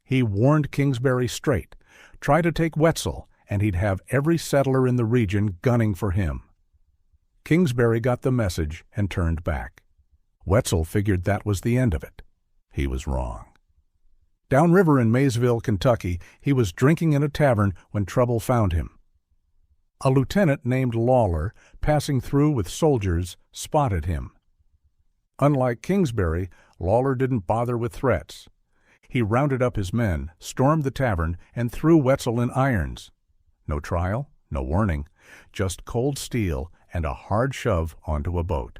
He warned Kingsbury straight, try to take Wetzel, and he'd have every settler in the region gunning for him. Kingsbury got the message and turned back. Wetzel figured that was the end of it. He was wrong. Downriver in Maysville, Kentucky, he was drinking in a tavern when trouble found him. A lieutenant named Lawler, passing through with soldiers, spotted him. Unlike Kingsbury, Lawler didn't bother with threats. He rounded up his men, stormed the tavern, and threw Wetzel in irons. No trial, no warning, just cold steel and a hard shove onto a boat.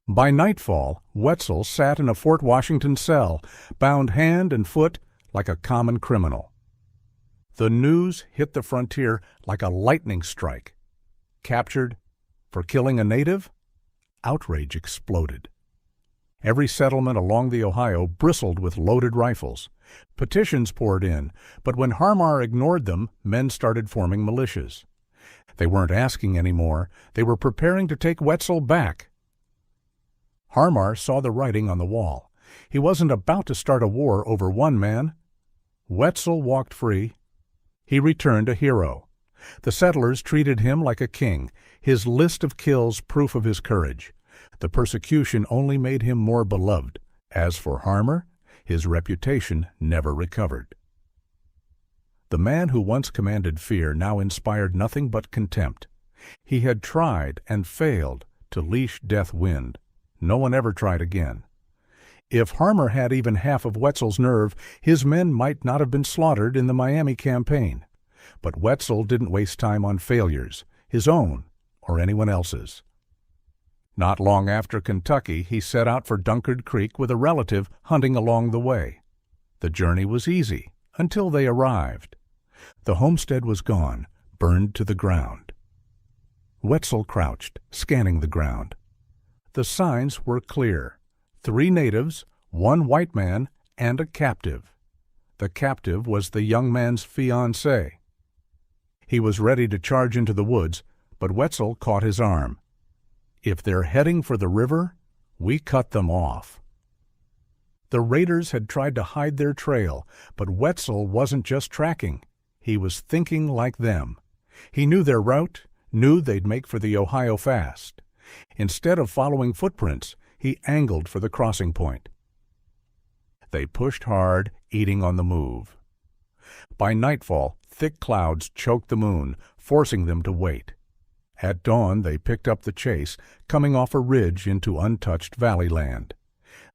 By nightfall, Wetzel sat in a Fort Washington cell, bound hand and foot like a common criminal. The news hit the frontier like a lightning strike. Captured for killing a native? Outrage exploded. Every settlement along the Ohio bristled with loaded rifles. Petitions poured in, but when Harmar ignored them, men started forming militias. They weren't asking anymore. They were preparing to take Wetzel back. Harmar saw the writing on the wall. He wasn't about to start a war over one man. Wetzel walked free. He returned a hero. The settlers treated him like a king, his list of kills proof of his courage. The persecution only made him more beloved. As for Harmar, his reputation never recovered. The man who once commanded fear now inspired nothing but contempt. He had tried and failed to leash death wind. No one ever tried again. If Harmar had even half of Wetzel's nerve, his men might not have been slaughtered in the Miami campaign. But Wetzel didn't waste time on failures, his own or anyone else's. Not long after Kentucky, he set out for Dunkard Creek with a relative hunting along the way. The journey was easy until they arrived. The homestead was gone, burned to the ground. Wetzel crouched, scanning the ground. The signs were clear: 3 natives, 1 white man, and a captive. The captive was the young man's fiancée. He was ready to charge into the woods, but Wetzel caught his arm. If they're heading for the river, we cut them off. The raiders had tried to hide their trail, but Wetzel wasn't just tracking. He was thinking like them. He knew their route, knew they'd make for the Ohio fast. Instead of following footprints, he angled for the crossing point. They pushed hard, eating on the move. By nightfall, thick clouds choked the moon, forcing them to wait. At dawn, they picked up the chase, coming off a ridge into untouched valley land.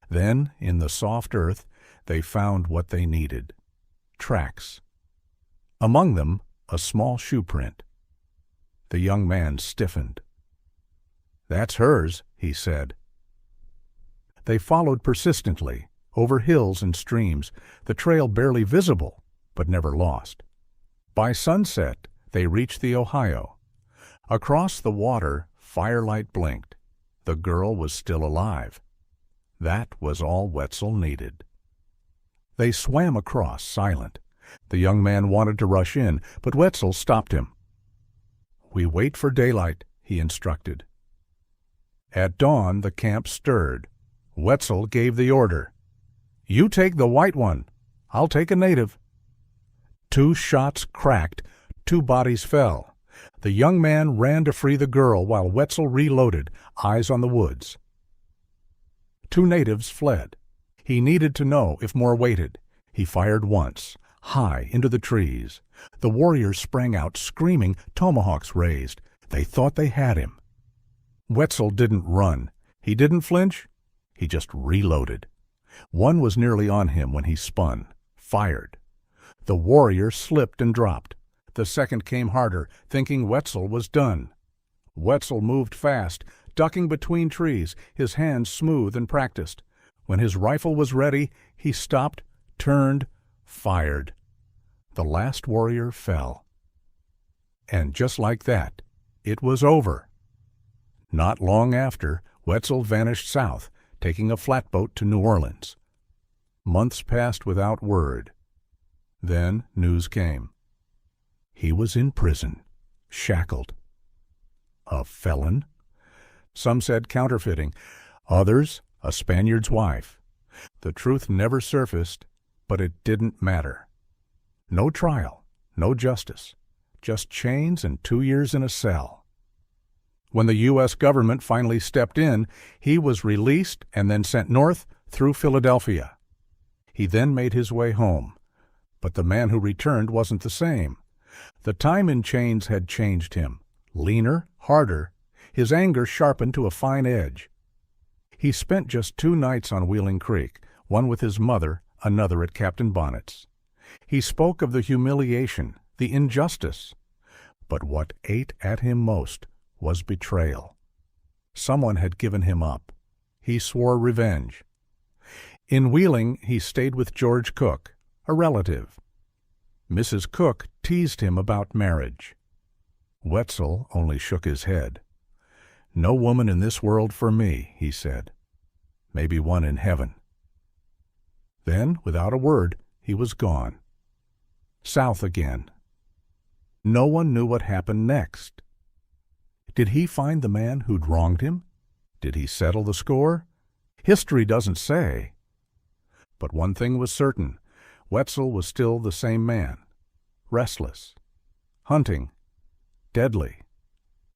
Then, in the soft earth, they found what they needed: tracks. Among them, a small shoe print. The young man stiffened. "That's hers," he said. They followed persistently, over hills and streams, the trail barely visible, but never lost. By sunset, they reached the Ohio. Across the water, firelight blinked. The girl was still alive. That was all Wetzel needed. They swam across, silent. The young man wanted to rush in, but Wetzel stopped him. "We wait for daylight," he instructed. At dawn, the camp stirred. Wetzel gave the order. "You take the white one. I'll take a native." 2 shots cracked. 2 bodies fell. The young man ran to free the girl while Wetzel reloaded, eyes on the woods. 2 natives fled. He needed to know if more waited. He fired once, high into the trees. The warriors sprang out, screaming, tomahawks raised. They thought they had him. Wetzel didn't run. He didn't flinch. He just reloaded. One was nearly on him when he spun, fired. The warrior slipped and dropped. The second came harder, thinking Wetzel was done. Wetzel moved fast, ducking between trees, his hands smooth and practiced. When his rifle was ready, he stopped, turned, fired. The last warrior fell. And just like that, it was over. Not long after, Wetzel vanished south, taking a flatboat to New Orleans. Months passed without word. Then news came. He was in prison, shackled. A felon? Some said counterfeiting, others a Spaniard's wife. The truth never surfaced, but it didn't matter. No trial, no justice, just chains and 2 years in a cell. When the U.S. government finally stepped in, he was released and then sent north through Philadelphia. He then made his way home, but the man who returned wasn't the same. The time in chains had changed him. Leaner, harder, his anger sharpened to a fine edge. He spent just 2 nights on Wheeling Creek, one with his mother, another at Captain Bonnet's. He spoke of the humiliation, the injustice. But what ate at him most was betrayal. Someone had given him up. He swore revenge. In Wheeling, he stayed with George Cook, a relative. Mrs. Cook teased him about marriage. Wetzel only shook his head. "No woman in this world for me," he said. "Maybe one in heaven." Then, without a word, he was gone. South again. No one knew what happened next. Did he find the man who'd wronged him? Did he settle the score? History doesn't say. But one thing was certain. Wetzel was still the same man. Restless. Hunting. Deadly.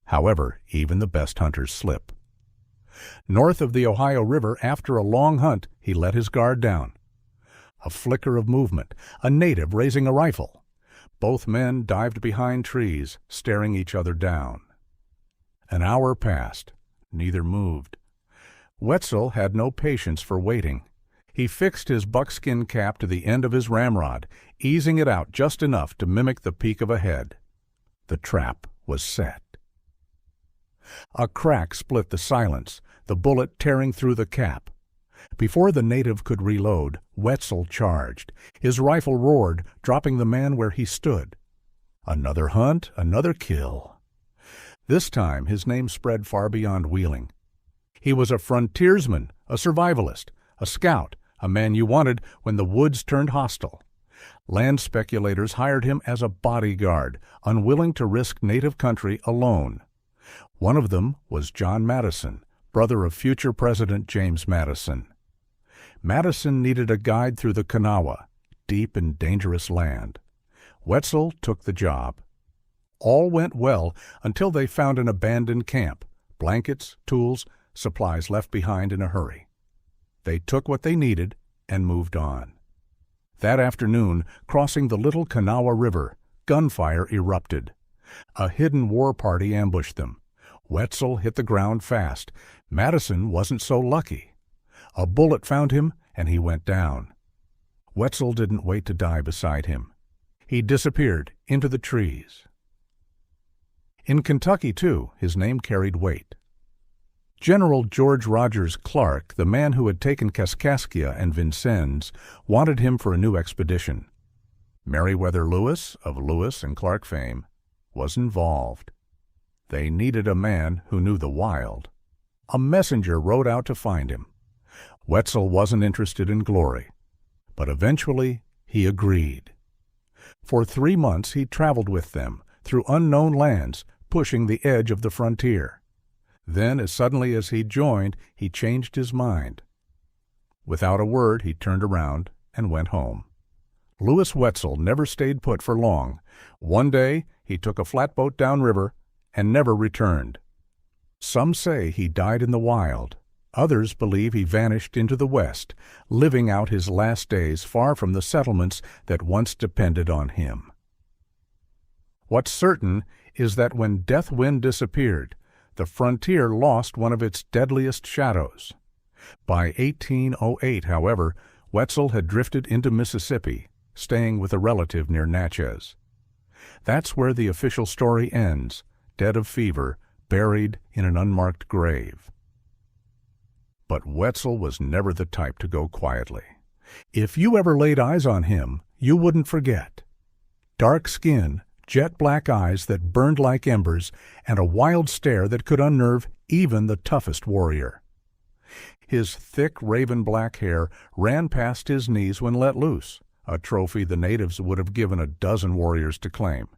However, even the best hunters slip. North of the Ohio River, after a long hunt, he let his guard down. A flicker of movement, a native raising a rifle. Both men dived behind trees, staring each other down. An hour passed. Neither moved. Wetzel had no patience for waiting. He fixed his buckskin cap to the end of his ramrod, easing it out just enough to mimic the peak of a head. The trap was set. A crack split the silence, the bullet tearing through the cap. Before the native could reload, Wetzel charged. His rifle roared, dropping the man where he stood. Another hunt, another kill. This time his name spread far beyond Wheeling. He was a frontiersman, a survivalist, a scout, a man you wanted when the woods turned hostile. Land speculators hired him as a bodyguard, unwilling to risk native country alone. One of them was John Madison, brother of future President James Madison. Madison needed a guide through the Kanawha, deep and dangerous land. Wetzel took the job. All went well until they found an abandoned camp, blankets, tools, supplies left behind in a hurry. They took what they needed and moved on. That afternoon, crossing the Little Kanawha River, gunfire erupted. A hidden war party ambushed them. Wetzel hit the ground fast. Madison wasn't so lucky. A bullet found him, and he went down. Wetzel didn't wait to die beside him. He disappeared into the trees. In Kentucky, too, his name carried weight. General George Rogers Clark, the man who had taken Kaskaskia and Vincennes, wanted him for a new expedition. Meriwether Lewis, of Lewis and Clark fame, was involved. They needed a man who knew the wild. A messenger rode out to find him. Wetzel wasn't interested in glory, but eventually he agreed. For 3 months he traveled with them through unknown lands, pushing the edge of the frontier. Then, as suddenly as he joined, he changed his mind. Without a word, he turned around and went home. Louis Wetzel never stayed put for long. One day, he took a flatboat downriver and never returned. Some say he died in the wild. Others believe he vanished into the west, living out his last days far from the settlements that once depended on him. What's certain is that when Death Wind disappeared, the frontier lost one of its deadliest shadows. By 1808, however, Wetzel had drifted into Mississippi, staying with a relative near Natchez. That's where the official story ends, dead of fever, buried in an unmarked grave. But Wetzel was never the type to go quietly. If you ever laid eyes on him, you wouldn't forget. Dark skin, jet-black eyes that burned like embers, and a wild stare that could unnerve even the toughest warrior. His thick raven-black hair ran past his knees when let loose, a trophy the natives would have given a dozen warriors to claim.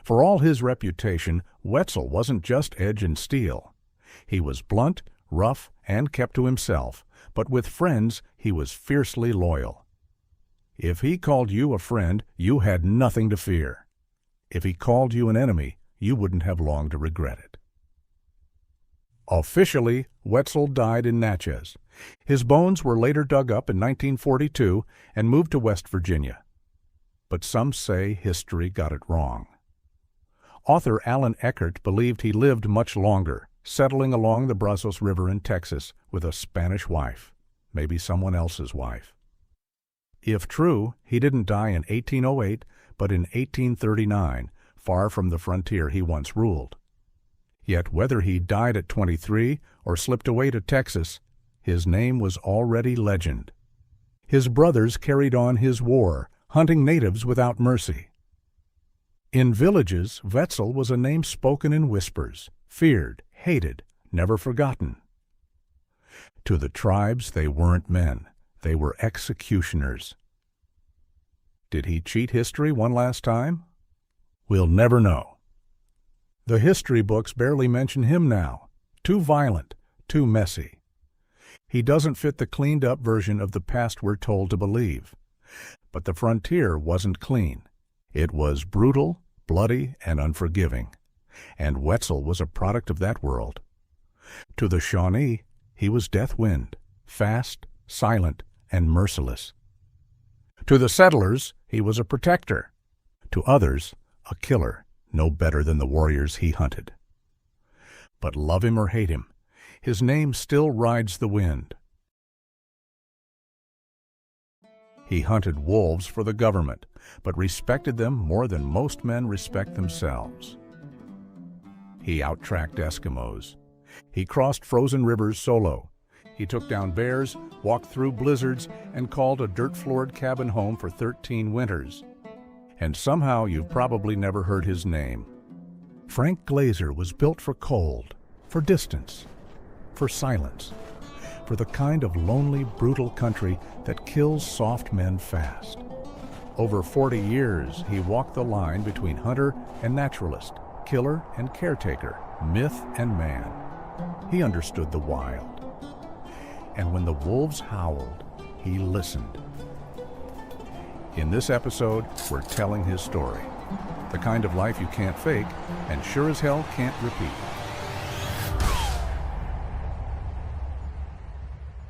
For all his reputation, Wetzel wasn't just edge and steel. He was blunt, rough, and kept to himself, but with friends he was fiercely loyal. If he called you a friend, you had nothing to fear. If he called you an enemy, you wouldn't have long to regret it. Officially, Wetzel died in Natchez. His bones were later dug up in 1942 and moved to West Virginia. But some say history got it wrong. Author Alan Eckert believed he lived much longer, settling along the Brazos River in Texas with a Spanish wife, maybe someone else's wife. If true, he didn't die in 1808, but in 1839, far from the frontier he once ruled. Yet whether he died at 23 or slipped away to Texas, his name was already legend. His brothers carried on his war, hunting natives without mercy. In villages, Wetzel was a name spoken in whispers, feared, hated, never forgotten. To the tribes, they weren't men. They were executioners. Did he cheat history one last time? We'll never know. The history books barely mention him now. Too violent, too messy. He doesn't fit the cleaned-up version of the past we're told to believe. But the frontier wasn't clean. It was brutal, bloody, and unforgiving. And Wetzel was a product of that world. To the Shawnee, he was Death Wind, fast, silent, and merciless. To the settlers, he was a protector. To others, a killer, no better than the warriors he hunted. But love him or hate him, his name still rides the wind. He hunted wolves for the government, but respected them more than most men respect themselves. He out-tracked Eskimos. He crossed frozen rivers solo. He took down bears, walked through blizzards, and called a dirt-floored cabin home for 13 winters. And somehow you've probably never heard his name. Frank Glazer was built for cold, for distance, for silence, for the kind of lonely, brutal country that kills soft men fast. Over 40 years, he walked the line between hunter and naturalist, killer and caretaker, myth and man. He understood the wild. And when the wolves howled, he listened. In this episode, we're telling his story. The kind of life you can't fake and sure as hell can't repeat.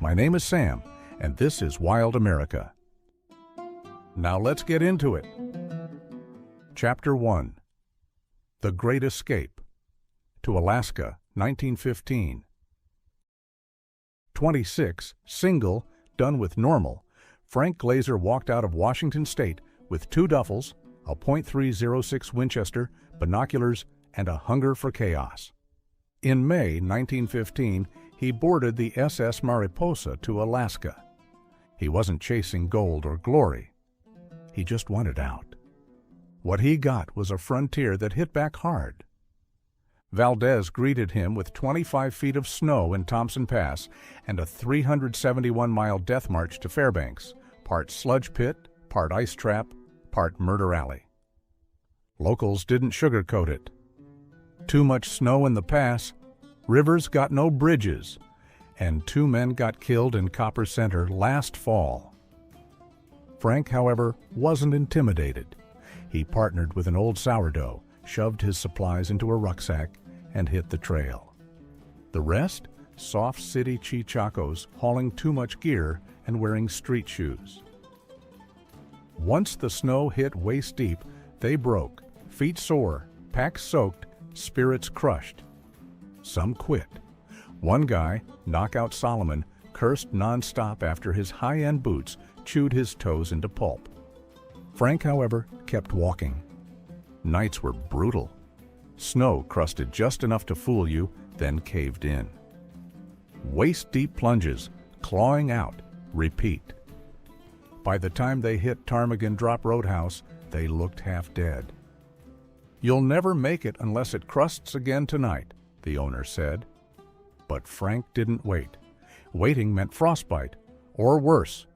My name is Sam, and this is Wild America. Now let's get into it. Chapter 1. The Great Escape. To Alaska, 1915. 26, single, done with normal, Frank Glazer walked out of Washington State with 2 duffels, a .306 Winchester, binoculars, and a hunger for chaos. In May 1915, he boarded the SS Mariposa to Alaska. He wasn't chasing gold or glory. He just wanted out. What he got was a frontier that hit back hard. Valdez greeted him with 25 feet of snow in Thompson Pass and a 371-mile death march to Fairbanks, part sludge pit, part ice trap, part murder alley. Locals didn't sugarcoat it. Too much snow in the pass, rivers got no bridges, and 2 men got killed in Copper Center last fall. Frank, however, wasn't intimidated. He partnered with an old sourdough, shoved his supplies into a rucksack, and hit the trail. The rest? Soft city chichacos hauling too much gear and wearing street shoes. Once the snow hit waist deep, they broke, feet sore, packs soaked, spirits crushed. Some quit. One guy, Knockout Solomon, cursed nonstop after his high-end boots chewed his toes into pulp. Frank, however, kept walking. Nights were brutal. Snow crusted just enough to fool you, then caved in. Waist-deep plunges, clawing out, repeat. By the time they hit Ptarmigan Drop Roadhouse, they looked half dead. "You'll never make it unless it crusts again tonight," the owner said. But Frank didn't wait. Waiting meant frostbite, or worse.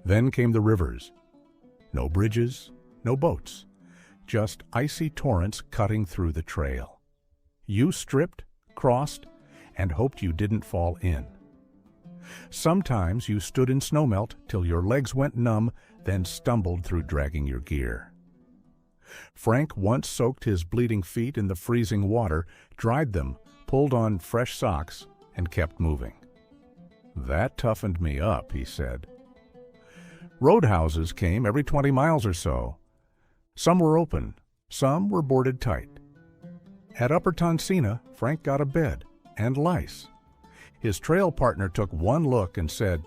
Then came the rivers. No bridges, no boats, just icy torrents cutting through the trail. You stripped, crossed, and hoped you didn't fall in. Sometimes you stood in snowmelt till your legs went numb, then stumbled through dragging your gear. Frank once soaked his bleeding feet in the freezing water, dried them, pulled on fresh socks, and kept moving. "That toughened me up," he said. Roadhouses came every 20 miles or so. Some were open, some were boarded tight. At Upper Tonsina, Frank got a bed and lice. His trail partner took one look and said,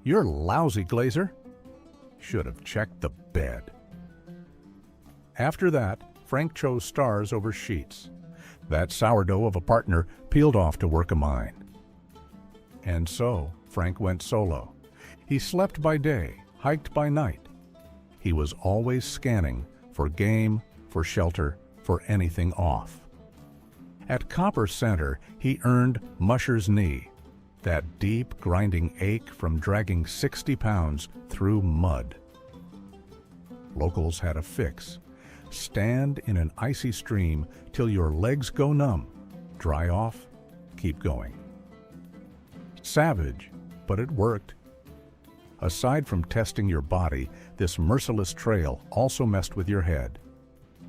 "You're lousy, Glazer." Should have checked the bed. After that, Frank chose stars over sheets. That sourdough of a partner peeled off to work a mine. And so, Frank went solo. He slept by day, hiked by night. He was always scanning for game, for shelter, for anything off. At Copper Center, he earned Musher's Knee, that deep, grinding ache from dragging 60 pounds through mud. Locals had a fix. Stand in an icy stream till your legs go numb. Dry off, keep going. Savage, but it worked. Aside from testing your body, this merciless trail also messed with your head.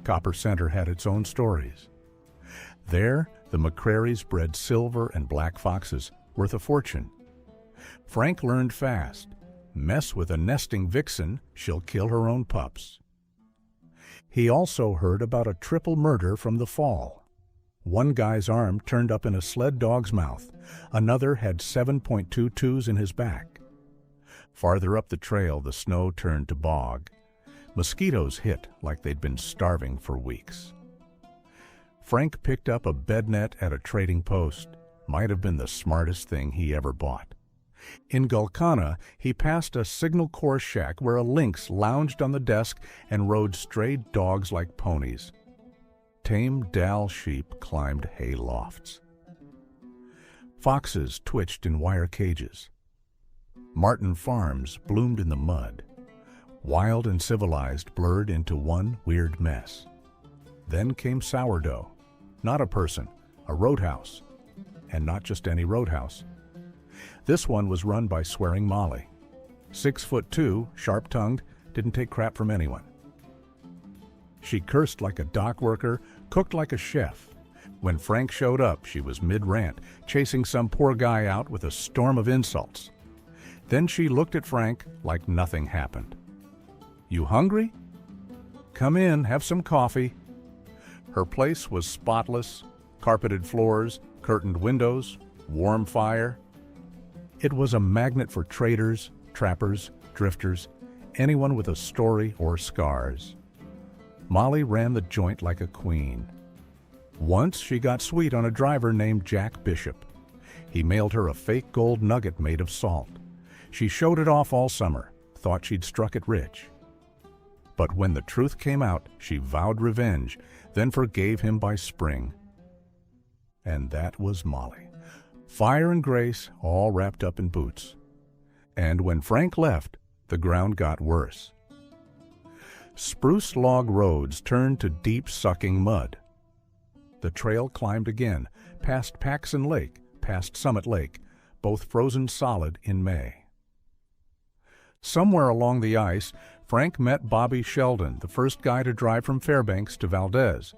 Copper Center had its own stories. There, the McCrarys bred silver and black foxes, worth a fortune. Frank learned fast. Mess with a nesting vixen, she'll kill her own pups. He also heard about a triple murder from the fall. One guy's arm turned up in a sled dog's mouth. Another had 7.22s in his back. Farther up the trail, the snow turned to bog. Mosquitoes hit like they'd been starving for weeks. Frank picked up a bed net at a trading post. Might have been the smartest thing he ever bought. In Gulkana, he passed a Signal Corps shack where a lynx lounged on the desk and rode stray dogs like ponies. Tame Dall sheep climbed hay lofts. Foxes twitched in wire cages. Martin farms bloomed in the mud. Wild and civilized blurred into one weird mess. Then came sourdough. Not a person, a roadhouse. And not just any roadhouse. This one was run by Swearing Molly. 6'2", sharp-tongued, didn't take crap from anyone. She cursed like a dock worker, cooked like a chef. When Frank showed up, she was mid-rant, chasing some poor guy out with a storm of insults. Then she looked at Frank like nothing happened. "You hungry? Come in, have some coffee." Her place was spotless, carpeted floors, curtained windows, warm fire. It was a magnet for traders, trappers, drifters, anyone with a story or scars. Molly ran the joint like a queen. Once she got sweet on a driver named Jack Bishop. He mailed her a fake gold nugget made of salt. She showed it off all summer, thought she'd struck it rich. But when the truth came out, she vowed revenge, then forgave him by spring. And that was Molly. Fire and grace, all wrapped up in boots. And when Frank left, the ground got worse. Spruce log roads turned to deep sucking mud. The trail climbed again, past Paxson Lake, past Summit Lake, both frozen solid in May. Somewhere along the ice, Frank met Bobby Sheldon, the first guy to drive from Fairbanks to Valdez.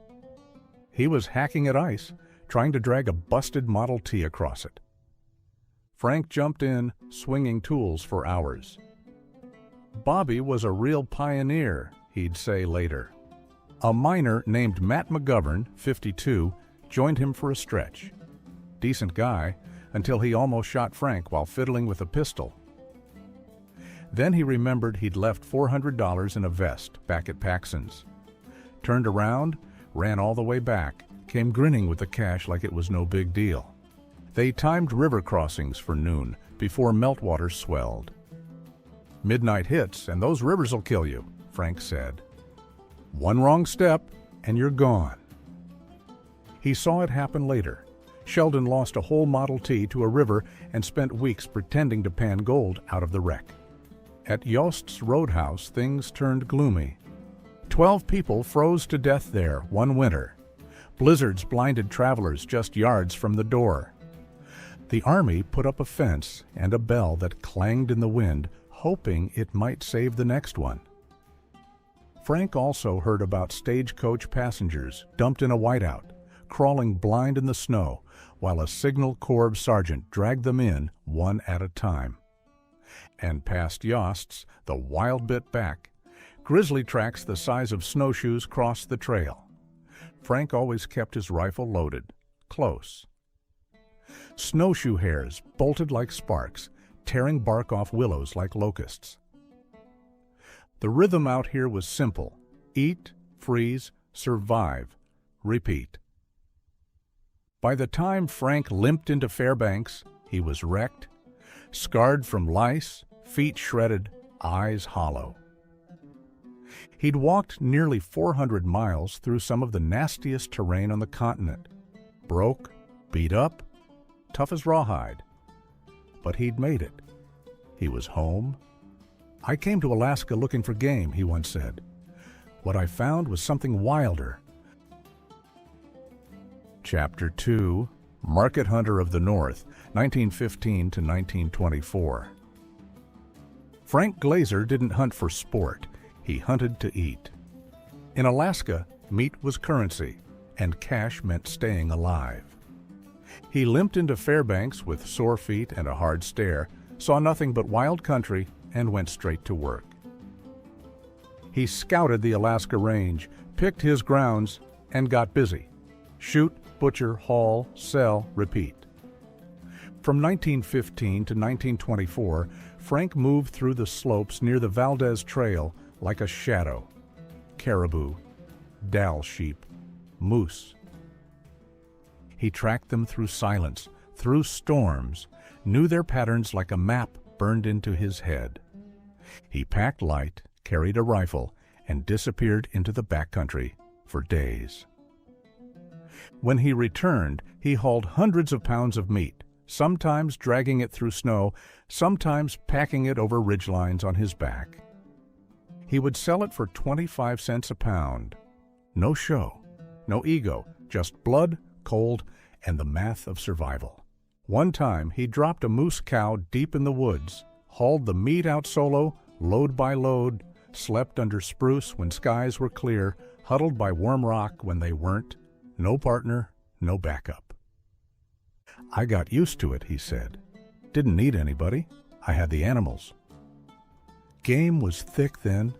He was hacking at ice, trying to drag a busted Model T across it. Frank jumped in, swinging tools for hours. Bobby was a real pioneer, he'd say later. A miner named Matt McGovern, 52, joined him for a stretch. Decent guy, until he almost shot Frank while fiddling with a pistol. Then he remembered he'd left $400 in a vest back at Paxson's. Turned around, ran all the way back, came grinning with the cash like it was no big deal. They timed river crossings for noon before meltwater swelled. "Midnight hits, and those rivers'll kill you," Frank said. "One wrong step, and you're gone." He saw it happen later. Sheldon lost a whole Model T to a river and spent weeks pretending to pan gold out of the wreck. At Yost's Roadhouse, things turned gloomy. 12 people froze to death there one winter. Blizzards blinded travelers just yards from the door. The Army put up a fence and a bell that clanged in the wind, hoping it might save the next one. Frank also heard about stagecoach passengers dumped in a whiteout, crawling blind in the snow, while a Signal Corps sergeant dragged them in one at a time. And past Yost's, the wild bit back, grizzly tracks the size of snowshoes crossed the trail. Frank always kept his rifle loaded, close. Snowshoe hares bolted like sparks, tearing bark off willows like locusts. The rhythm out here was simple: eat, freeze, survive, repeat. By the time Frank limped into Fairbanks, he was wrecked, scarred from lice, feet shredded, eyes hollow. He'd walked nearly 400 miles through some of the nastiest terrain on the continent. Broke, beat up, tough as rawhide. But he'd made it. He was home. "I came to Alaska looking for game," he once said. "What I found was something wilder." Chapter 2, Market Hunter of the North, 1915 to 1924. Frank Glazer didn't hunt for sport. He hunted to eat. In Alaska, meat was currency, and cash meant staying alive. He limped into Fairbanks with sore feet and a hard stare, saw nothing but wild country, and went straight to work. He scouted the Alaska range, picked his grounds, and got busy. Shoot, butcher, haul, sell, repeat. From 1915 to 1924, Frank moved through the slopes near the Valdez Trail like a shadow. Caribou, Dall sheep, moose. He tracked them through silence, through storms, knew their patterns like a map burned into his head. He packed light, carried a rifle, and disappeared into the backcountry for days. When he returned, he hauled hundreds of pounds of meat, sometimes dragging it through snow, sometimes packing it over ridgelines on his back. He would sell it for 25 cents a pound. No show, no ego, just blood, cold, and the math of survival. One time, he dropped a moose cow deep in the woods, hauled the meat out solo, load by load, slept under spruce when skies were clear, huddled by warm rock when they weren't, no partner, no backup. I got used to it, he said. Didn't need anybody. I had the animals. Game was thick then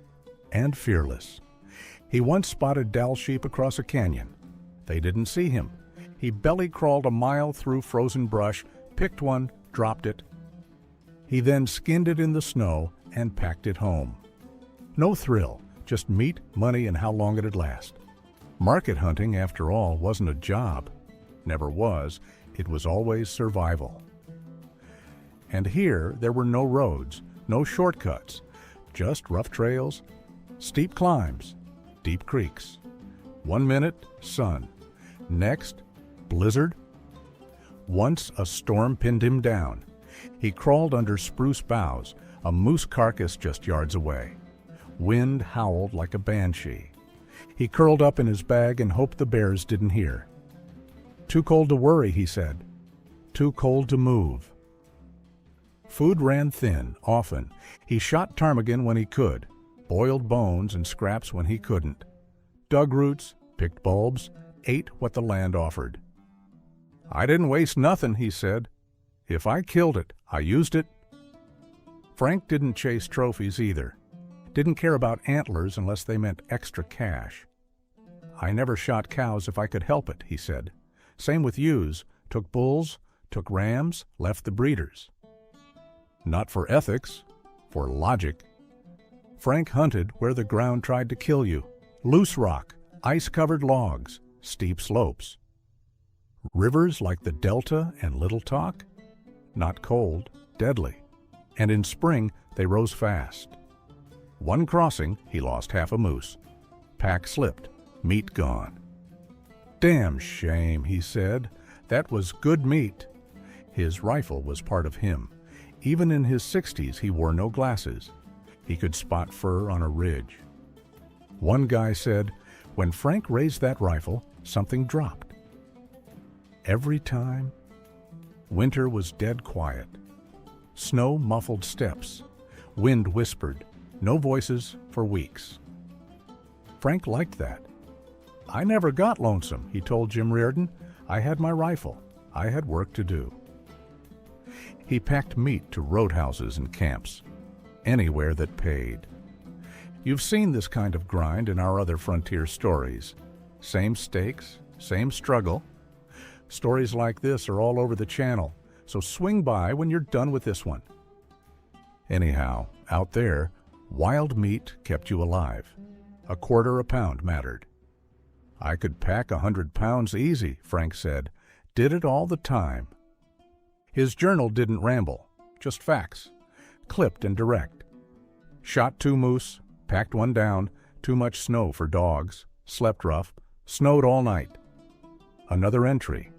and fearless. He once spotted Dall sheep across a canyon. They didn't see him. He belly crawled a mile through frozen brush, picked one, dropped it. He then skinned it in the snow and packed it home. No thrill, just meat, money, and how long it'd last. Market hunting, after all, wasn't a job. Never was. It was always survival. And here there were no roads, no shortcuts, just rough trails, steep climbs, deep creeks. 1 minute, sun. Next, blizzard. Once a storm pinned him down. He crawled under spruce boughs, a moose carcass just yards away. Wind howled like a banshee. He curled up in his bag and hoped the bears didn't hear. Too cold to worry, he said. Too cold to move. Food ran thin, often. He shot ptarmigan when he could, boiled bones and scraps when he couldn't. Dug roots, picked bulbs, ate what the land offered. I didn't waste nothing, he said. If I killed it, I used it. Frank didn't chase trophies either. Didn't care about antlers unless they meant extra cash. I never shot cows if I could help it, he said. Same with ewes. Took bulls, took rams, left the breeders. Not for ethics, for logic. Frank hunted where the ground tried to kill you. Loose rock, ice-covered logs, steep slopes. Rivers like the Delta and Little Talk? Not cold, deadly. And in spring, they rose fast. One crossing, he lost half a moose. Pack slipped, meat gone. Damn shame, he said. That was good meat. His rifle was part of him. Even in his 60s, he wore no glasses. He could spot fur on a ridge. One guy said, when Frank raised that rifle, something dropped. Every time, winter was dead quiet. Snow muffled steps. Wind whispered. No voices for weeks. Frank liked that. I never got lonesome, he told Jim Reardon. I had my rifle. I had work to do. He packed meat to roadhouses and camps, anywhere that paid. You've seen this kind of grind in our other frontier stories. Same stakes, same struggle. Stories like this are all over the channel, so swing by when you're done with this one. Anyhow, out there, wild meat kept you alive. A quarter a pound mattered. I could pack 100 pounds easy, Frank said. Did it all the time. His journal didn't ramble, just facts, clipped and direct. Shot 2 moose, packed 1 down, too much snow for dogs, slept rough, snowed all night. Another entry.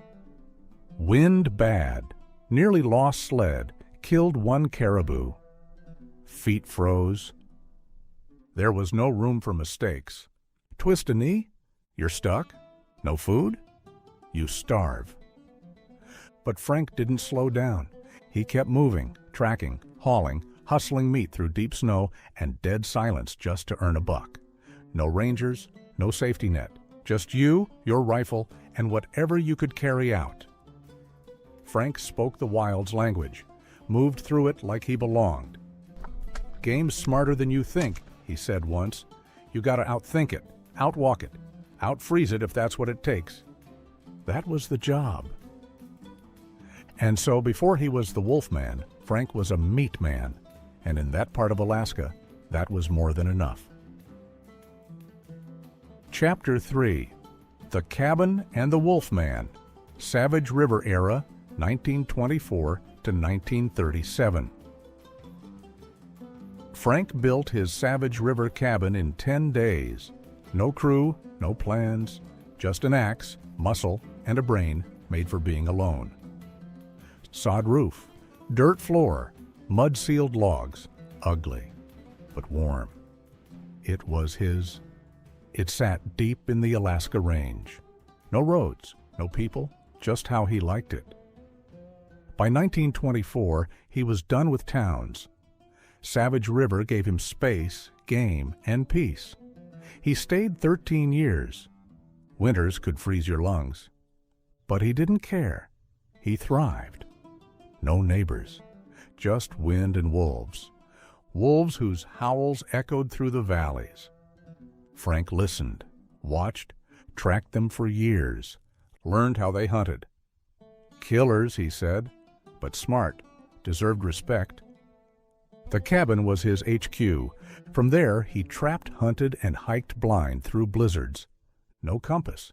Wind bad, nearly lost sled, killed 1 caribou. Feet froze. There was no room for mistakes. Twist a knee? You're stuck? No food? You starve. But Frank didn't slow down. He kept moving, tracking, hauling, hustling meat through deep snow and dead silence just to earn a buck. No rangers, no safety net. Just you, your rifle, and whatever you could carry out. Frank spoke the wild's language, moved through it like he belonged. Game's smarter than you think, he said once. You gotta outthink it, outwalk it, outfreeze it if that's what it takes. That was the job. And so before he was the wolf man, Frank was a meat man, and in that part of Alaska, that was more than enough. Chapter 3. The Cabin and the Wolf Man, Savage River Era, 1924 to 1937. Frank built his Savage River cabin in 10 days. No crew, no plans, just an axe, muscle, and a brain made for being alone. Sod roof, dirt floor, mud-sealed logs, ugly, but warm. It was his. It sat deep in the Alaska range. No roads, no people, just how he liked it. By 1924, he was done with towns. Savage River gave him space, game, and peace. He stayed 13 years. Winters could freeze your lungs. But he didn't care. He thrived. No neighbors, just wind and wolves. Wolves whose howls echoed through the valleys. Frank listened, watched, tracked them for years, learned how they hunted. Killers, he said, but smart, deserved respect. The cabin was his HQ. From there, he trapped, hunted, and hiked blind through blizzards. No compass,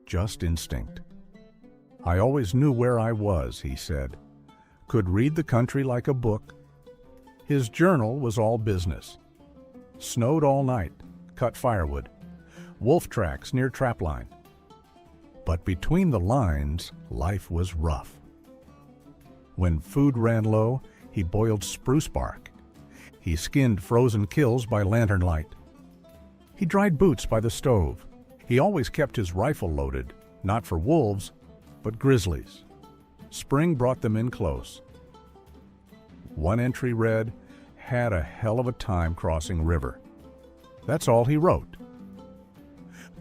just instinct. I always knew where I was, he said. Could read the country like a book. His journal was all business. Snowed all night, cut firewood. Wolf tracks near trapline. But between the lines, life was rough. When food ran low, he boiled spruce bark. He skinned frozen kills by lantern light. He dried boots by the stove. He always kept his rifle loaded, not for wolves, but grizzlies. Spring brought them in close. One entry read, "Had a hell of a time crossing river." That's all he wrote.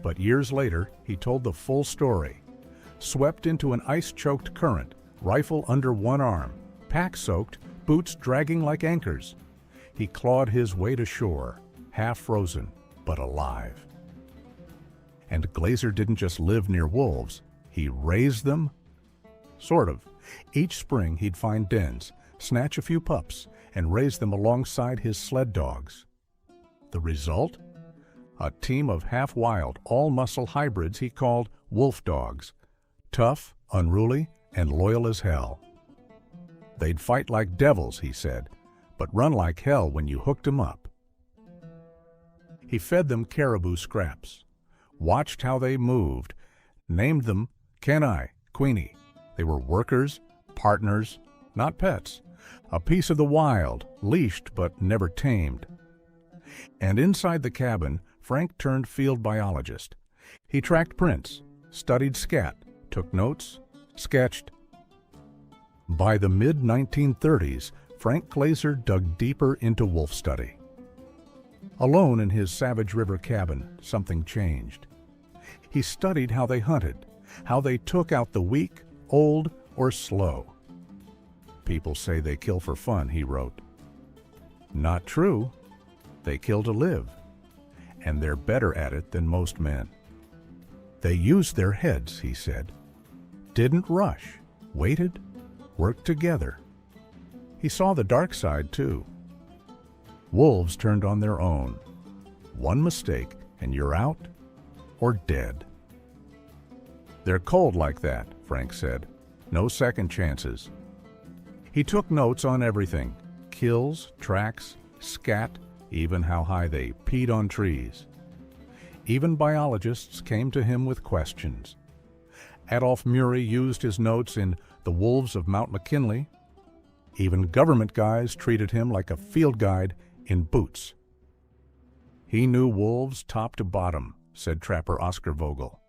But years later, he told the full story. Swept into an ice-choked current, rifle under one arm, pack soaked, boots dragging like anchors. He clawed his way to shore, half frozen, but alive. And Glazer didn't just live near wolves, he raised them. Sort of. Each spring he'd find dens, snatch a few pups, and raise them alongside his sled dogs. The result? A team of half-wild, all-muscle hybrids he called wolf dogs. Tough, unruly, and loyal as hell. They'd fight like devils, he said, but run like hell when you hooked 'em up. He fed them caribou scraps, watched how they moved, named them Kenai, Queenie. They were workers, partners, not pets, a piece of the wild, leashed but never tamed. And inside the cabin, Frank turned field biologist. He tracked prints, studied scat, took notes, sketched. By the mid-1930s, Frank Glazer dug deeper into wolf study. Alone in his Savage River cabin, something changed. He studied how they hunted, how they took out the weak, old, or slow. People say they kill for fun, he wrote. Not true. They kill to live, and they're better at it than most men. They used their heads, he said. Didn't rush, waited, worked together. He saw the dark side, too. Wolves turned on their own. One mistake, and you're out or dead. They're cold like that, Frank said. No second chances. He took notes on everything. Kills, tracks, scat, even how high they peed on trees. Even biologists came to him with questions. Adolph Murray used his notes in The Wolves of Mount McKinley. Even government guys treated him like a field guide in boots. He knew wolves top to bottom, said trapper Oscar Vogel.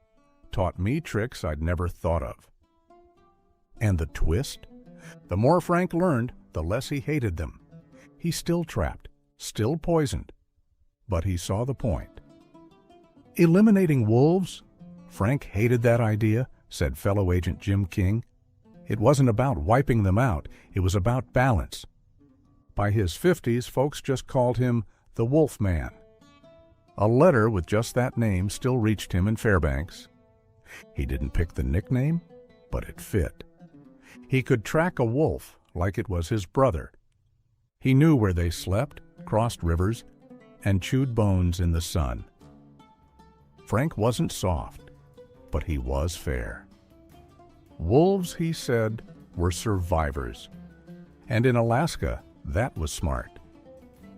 Taught me tricks I'd never thought of. And the twist? The more Frank learned, the less he hated them. He still trapped, still poisoned, but he saw the point. Eliminating wolves? Frank hated that idea, said fellow agent Jim King. It wasn't about wiping them out, it was about balance. By his 50s, folks just called him the Wolf Man. A letter with just that name still reached him in Fairbanks. He didn't pick the nickname, but it fit. He could track a wolf like it was his brother. He knew where they slept, crossed rivers, and chewed bones in the sun. Frank wasn't soft, but he was fair. Wolves, he said, were survivors. And in Alaska, that was smart.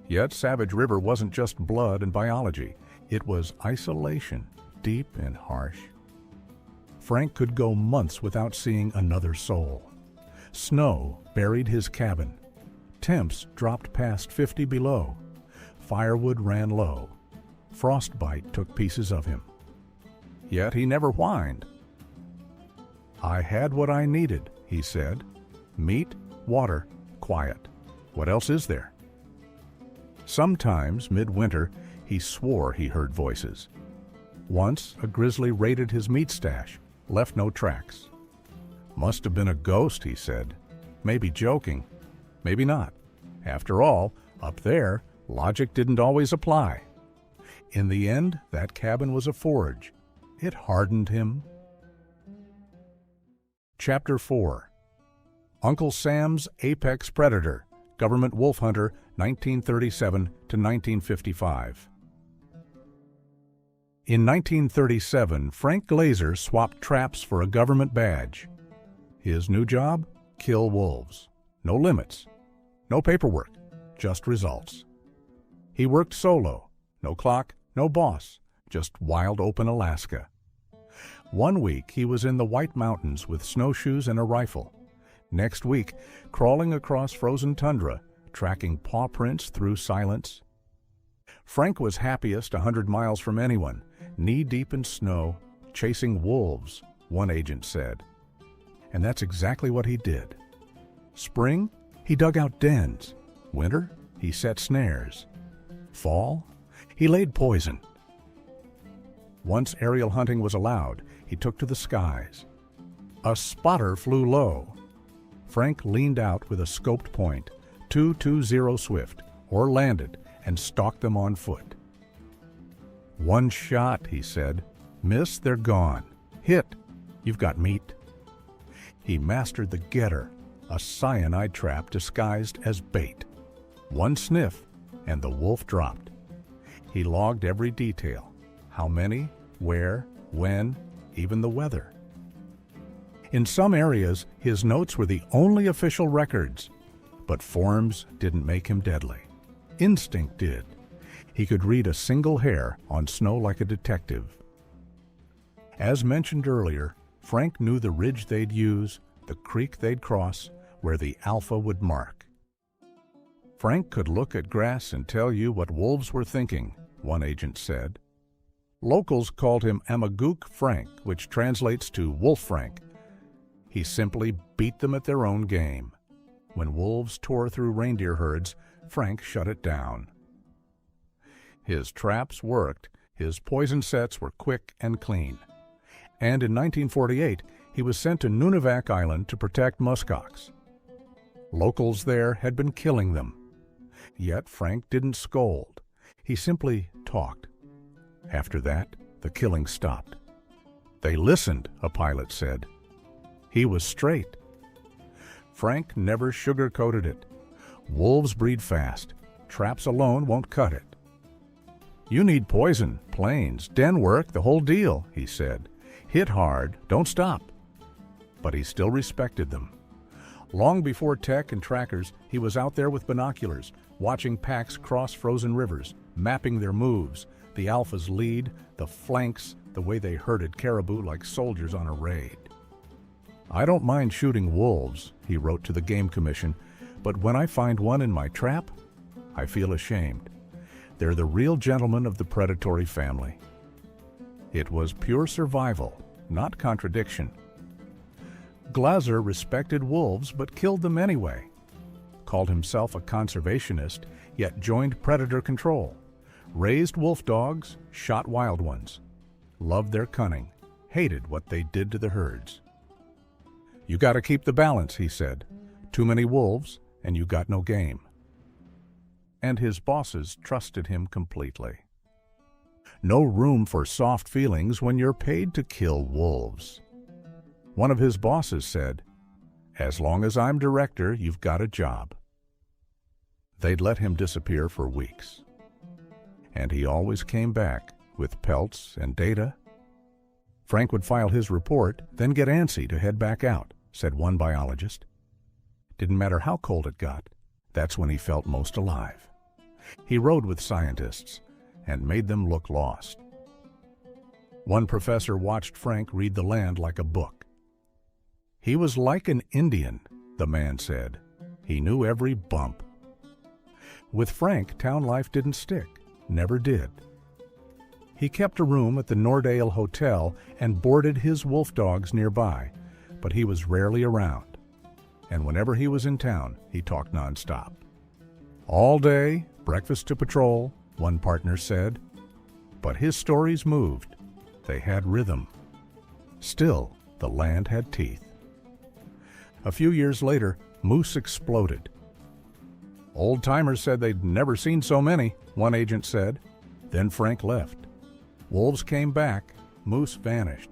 Yet Savage River wasn't just blood and biology. It was isolation, deep and harsh. Frank could go months without seeing another soul. Snow buried his cabin. Temps dropped past 50 below. Firewood ran low. Frostbite took pieces of him. Yet he never whined. I had what I needed, he said. Meat, water, quiet. What else is there? Sometimes, midwinter, he swore he heard voices. Once, a grizzly raided his meat stash, left no tracks. "Must have been a ghost," he said. Maybe joking, maybe not. After all, up there, logic didn't always apply. In the end, that cabin was a forge. It hardened him. Chapter 4. Uncle Sam's Apex Predator, Government Wolf Hunter, 1937 to 1955. In 1937, Frank Glazer swapped traps for a government badge. His new job? Kill wolves. No limits. No paperwork. Just results. He worked solo. No clock, no boss. Just wild open Alaska. One week he was in the White Mountains with snowshoes and a rifle. Next week, crawling across frozen tundra, tracking paw prints through silence. Frank was happiest 100 miles from anyone, knee-deep in snow, chasing wolves, one agent said. And that's exactly what he did. Spring, he dug out dens. Winter, he set snares. Fall, he laid poison. Once aerial hunting was allowed, he took to the skies. A spotter flew low. Frank leaned out with a scoped point, 220 Swift, or landed, and stalked them on foot. "One shot," he said. "Miss, they're gone. Hit, you've got meat." He mastered the getter, a cyanide trap disguised as bait. One sniff, and the wolf dropped. He logged every detail: how many, where, when, even the weather. In some areas, his notes were the only official records, but forms didn't make him deadly. Instinct did. He could read a single hair on snow like a detective. As mentioned earlier, Frank knew the ridge they'd use, the creek they'd cross, where the alpha would mark. Frank could look at grass and tell you what wolves were thinking, one agent said. Locals called him Amagook Frank, which translates to Wolf Frank. He simply beat them at their own game. When wolves tore through reindeer herds, Frank shut it down. His traps worked, his poison sets were quick and clean. And in 1948, he was sent to Nunivak Island to protect muskox. Locals there had been killing them. Yet Frank didn't scold. He simply talked. After that, the killing stopped. They listened, a pilot said. He was straight. Frank never sugar-coated it. Wolves breed fast. Traps alone won't cut it. "You need poison, planes, den work, the whole deal," he said. "Hit hard, don't stop." But he still respected them. Long before tech and trackers, he was out there with binoculars, watching packs cross frozen rivers, mapping their moves, the alphas lead, the flanks, the way they herded caribou like soldiers on a raid. "I don't mind shooting wolves," he wrote to the Game Commission, "but when I find one in my trap, I feel ashamed. They're the real gentlemen of the predatory family." It was pure survival, not contradiction. Glazer respected wolves but killed them anyway. Called himself a conservationist, yet joined predator control. Raised wolf dogs, shot wild ones. Loved their cunning, hated what they did to the herds. "You gotta keep the balance," he said. "Too many wolves, and you got no game." And his bosses trusted him completely. No room for soft feelings when you're paid to kill wolves. One of his bosses said, "As long as I'm director, you've got a job." They'd let him disappear for weeks. And he always came back with pelts and data. Frank would file his report, then get antsy to head back out, said one biologist. Didn't matter how cold it got, that's when he felt most alive. He rode with scientists and made them look lost. One professor watched Frank read the land like a book. He was like an Indian, the man said. He knew every bump. With Frank, town life didn't stick, never did. He kept a room at the Nordale Hotel and boarded his wolf dogs nearby, but he was rarely around. And whenever he was in town, he talked nonstop. All day, breakfast to patrol, one partner said. But his stories moved. They had rhythm. Still, the land had teeth. A few years later, moose exploded. Old-timers said they'd never seen so many, one agent said. Then Frank left. Wolves came back, moose vanished.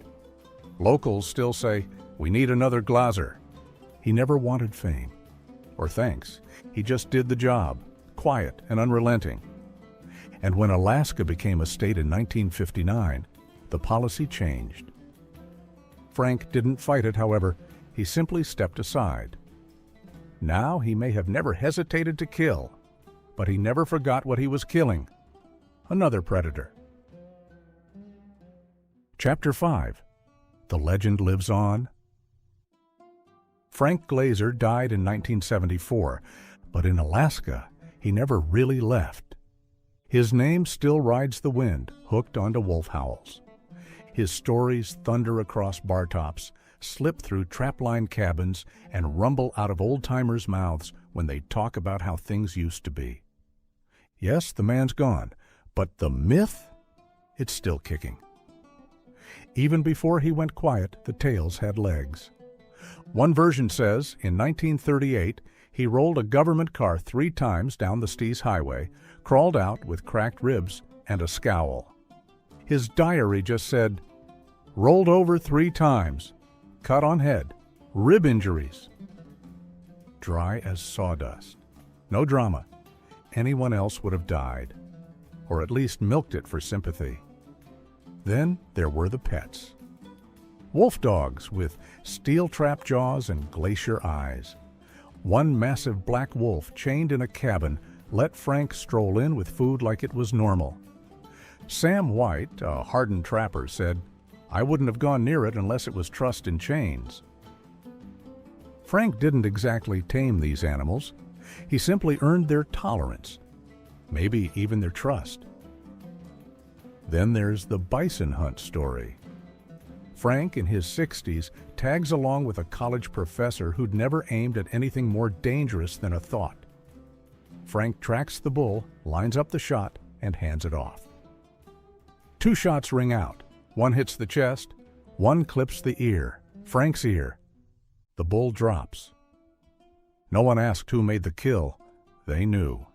Locals still say, "We need another Glaser." He never wanted fame or thanks. He just did the job, quiet and unrelenting. And when Alaska became a state in 1959, the policy changed. Frank didn't fight it, however. He simply stepped aside. Now he may have never hesitated to kill, but he never forgot what he was killing. Another predator. Chapter 5. The Legend Lives On. Frank Glaser died in 1974, but in Alaska, he never really left. His name still rides the wind, hooked onto wolf howls. His stories thunder across bar tops, slip through trapline cabins, and rumble out of old-timers' mouths when they talk about how things used to be. Yes, the man's gone, but the myth? It's still kicking. Even before he went quiet, the tales had legs. One version says, in 1938, he rolled a government car 3 times down the Stees Highway, crawled out with cracked ribs and a scowl. His diary just said, "Rolled over 3 times. Cut on head. Rib injuries." Dry as sawdust. No drama. Anyone else would have died, or at least milked it for sympathy. Then there were the pets. Wolf dogs with steel-trap jaws and glacier eyes. One massive black wolf chained in a cabin let Frank stroll in with food like it was normal. Sam White, a hardened trapper, said, "I wouldn't have gone near it unless it was trussed in chains." Frank didn't exactly tame these animals. He simply earned their tolerance, maybe even their trust. Then there's the bison hunt story. Frank, in his 60s, tags along with a college professor who'd never aimed at anything more dangerous than a thought. Frank tracks the bull, lines up the shot, and hands it off. 2 shots ring out. One hits the chest, one clips the ear, Frank's ear. The bull drops. No one asked who made the kill. They knew.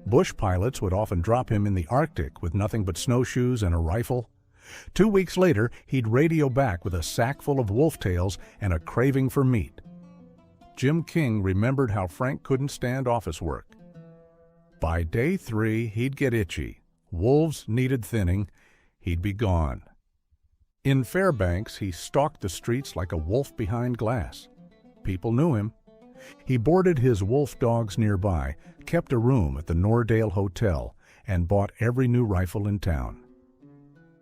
Bush pilots would often drop him in the Arctic with nothing but snowshoes and a rifle. 2 weeks later, he'd radio back with a sack full of wolf tails and a craving for meat. Jim King remembered how Frank couldn't stand office work. By day 3, he'd get itchy. Wolves needed thinning. He'd be gone. In Fairbanks, he stalked the streets like a wolf behind glass. People knew him. He boarded his wolf dogs nearby, kept a room at the Nordale Hotel, and bought every new rifle in town.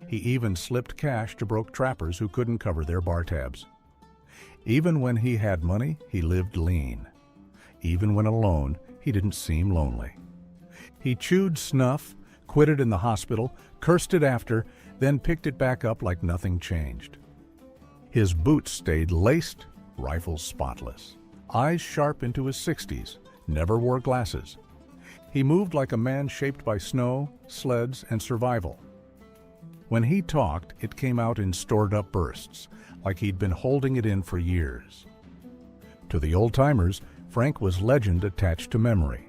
He even slipped cash to broke trappers who couldn't cover their bar tabs. Even when he had money, he lived lean. Even when alone, he didn't seem lonely. He chewed snuff, quit it in the hospital, cursed it after, then picked it back up like nothing changed. His boots stayed laced, rifles spotless. Eyes sharp into his 60s, never wore glasses. He moved like a man shaped by snow, sleds, and survival. When he talked, it came out in stored-up bursts, like he'd been holding it in for years. To the old-timers, Frank was legend attached to memory.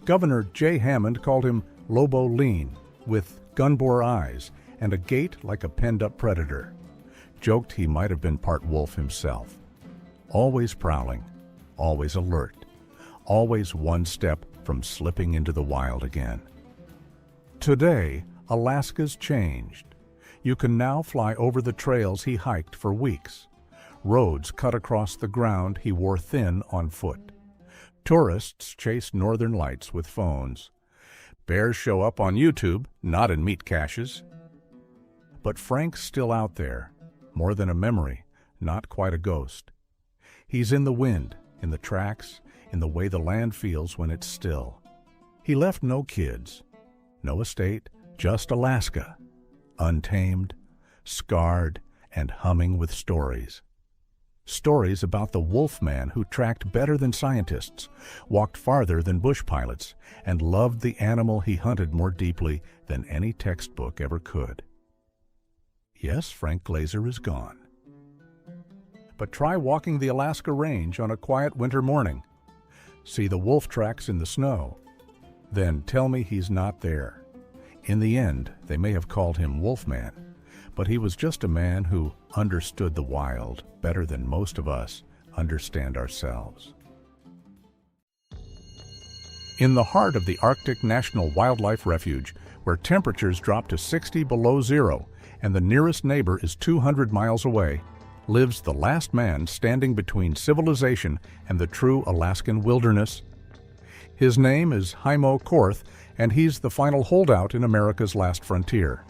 Governor J. Hammond called him Lobo Lean, with gun-bore eyes and a gait like a penned-up predator. Joked he might have been part wolf himself. Always prowling, always alert, always one step from slipping into the wild again. Today, Alaska's changed. You can now fly over the trails he hiked for weeks. Roads cut across the ground he wore thin on foot. Tourists chase northern lights with phones. Bears show up on YouTube, not in meat caches. But Frank's still out there, more than a memory, not quite a ghost. He's in the wind, in the tracks, in the way the land feels when it's still. He left no kids, no estate, just Alaska, untamed, scarred, and humming with stories. Stories about the wolf man who tracked better than scientists, walked farther than bush pilots, and loved the animal he hunted more deeply than any textbook ever could. Yes, Frank Glazer is gone. But try walking the Alaska Range on a quiet winter morning. See the wolf tracks in the snow. Then tell me he's not there. In the end, they may have called him Wolfman, but he was just a man who understood the wild better than most of us understand ourselves. In the heart of the Arctic National Wildlife Refuge, where temperatures drop to 60 below zero and the nearest neighbor is 200 miles away, lives the last man standing between civilization and the true Alaskan wilderness. His name is Heimo Korth, and he's the final holdout in America's last frontier.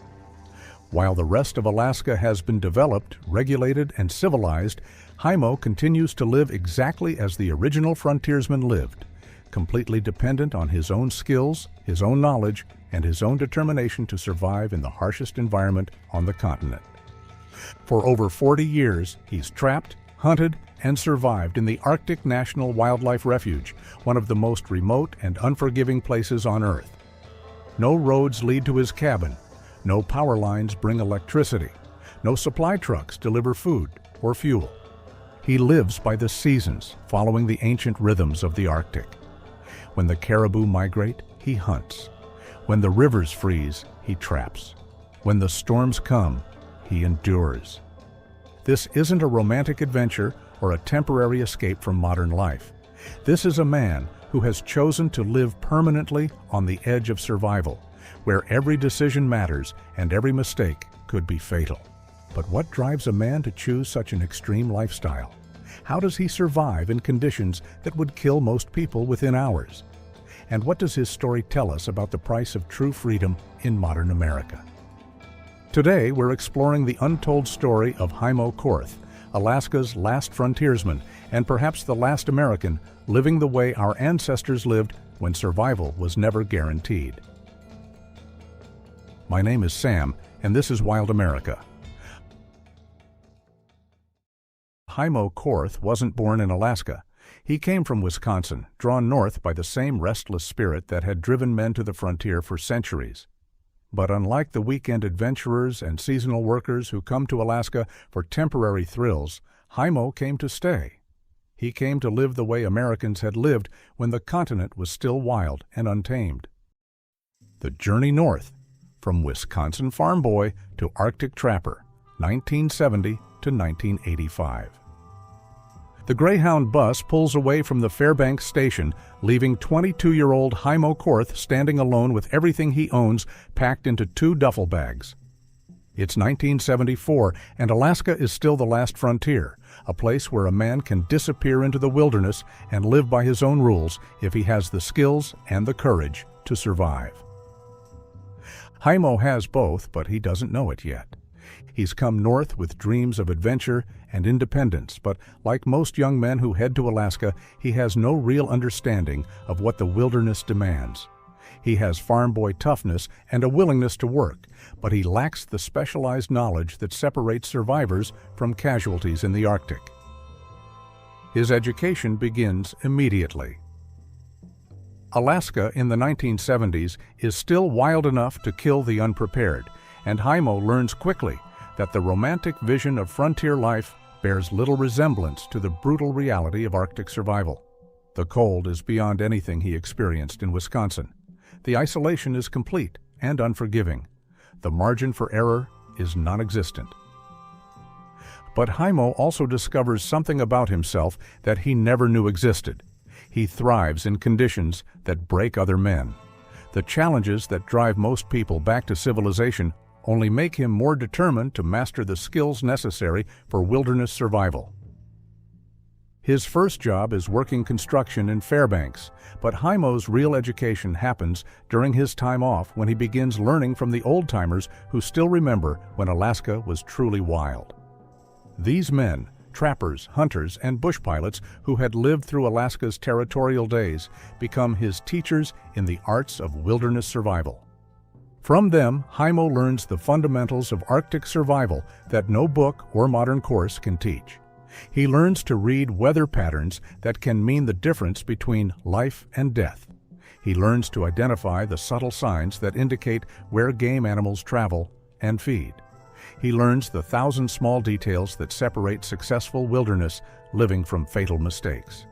While the rest of Alaska has been developed, regulated, and civilized, Heimo continues to live exactly as the original frontiersman lived, completely dependent on his own skills, his own knowledge, and his own determination to survive in the harshest environment on the continent. For over 40 years, he's trapped, hunted, and survived in the Arctic National Wildlife Refuge, one of the most remote and unforgiving places on Earth. No roads lead to his cabin. No power lines bring electricity. No supply trucks deliver food or fuel. He lives by the seasons, following the ancient rhythms of the Arctic. When the caribou migrate, he hunts. When the rivers freeze, he traps. When the storms come, he endures. This isn't a romantic adventure or a temporary escape from modern life. This is a man who has chosen to live permanently on the edge of survival, where every decision matters and every mistake could be fatal. But what drives a man to choose such an extreme lifestyle? How does he survive in conditions that would kill most people within hours? And what does his story tell us about the price of true freedom in modern America? Today, we're exploring the untold story of Heimo Korth, Alaska's last frontiersman, and perhaps the last American living the way our ancestors lived when survival was never guaranteed. My name is Sam, and this is Wild America. Heimo Korth wasn't born in Alaska. He came from Wisconsin, drawn north by the same restless spirit that had driven men to the frontier for centuries. But unlike the weekend adventurers and seasonal workers who come to Alaska for temporary thrills, Heimo came to stay. He came to live the way Americans had lived when the continent was still wild and untamed. The journey north, from Wisconsin farm boy to Arctic trapper, 1970 to 1985. The Greyhound bus pulls away from the Fairbanks station, leaving 22-year-old Heimo Korth standing alone with everything he owns packed into 2 duffel bags. It's 1974, and Alaska is still the last frontier, a place where a man can disappear into the wilderness and live by his own rules if he has the skills and the courage to survive. Heimo has both, but he doesn't know it yet. He's come north with dreams of adventure and independence, but like most young men who head to Alaska, he has no real understanding of what the wilderness demands. He has farm boy toughness and a willingness to work, but he lacks the specialized knowledge that separates survivors from casualties in the Arctic. His education begins immediately. Alaska in the 1970s is still wild enough to kill the unprepared, and Heimo learns quickly that the romantic vision of frontier life bears little resemblance to the brutal reality of Arctic survival. The cold is beyond anything he experienced in Wisconsin. The isolation is complete and unforgiving. The margin for error is non-existent. But Heimo also discovers something about himself that he never knew existed. He thrives in conditions that break other men. The challenges that drive most people back to civilization only make him more determined to master the skills necessary for wilderness survival. His first job is working construction in Fairbanks, but Heimo's real education happens during his time off when he begins learning from the old-timers who still remember when Alaska was truly wild. These men, trappers, hunters, and bush pilots who had lived through Alaska's territorial days, become his teachers in the arts of wilderness survival. From them, Heimo learns the fundamentals of Arctic survival that no book or modern course can teach. He learns to read weather patterns that can mean the difference between life and death. He learns to identify the subtle signs that indicate where game animals travel and feed. He learns the 1,000 small details that separate successful wilderness living from fatal mistakes.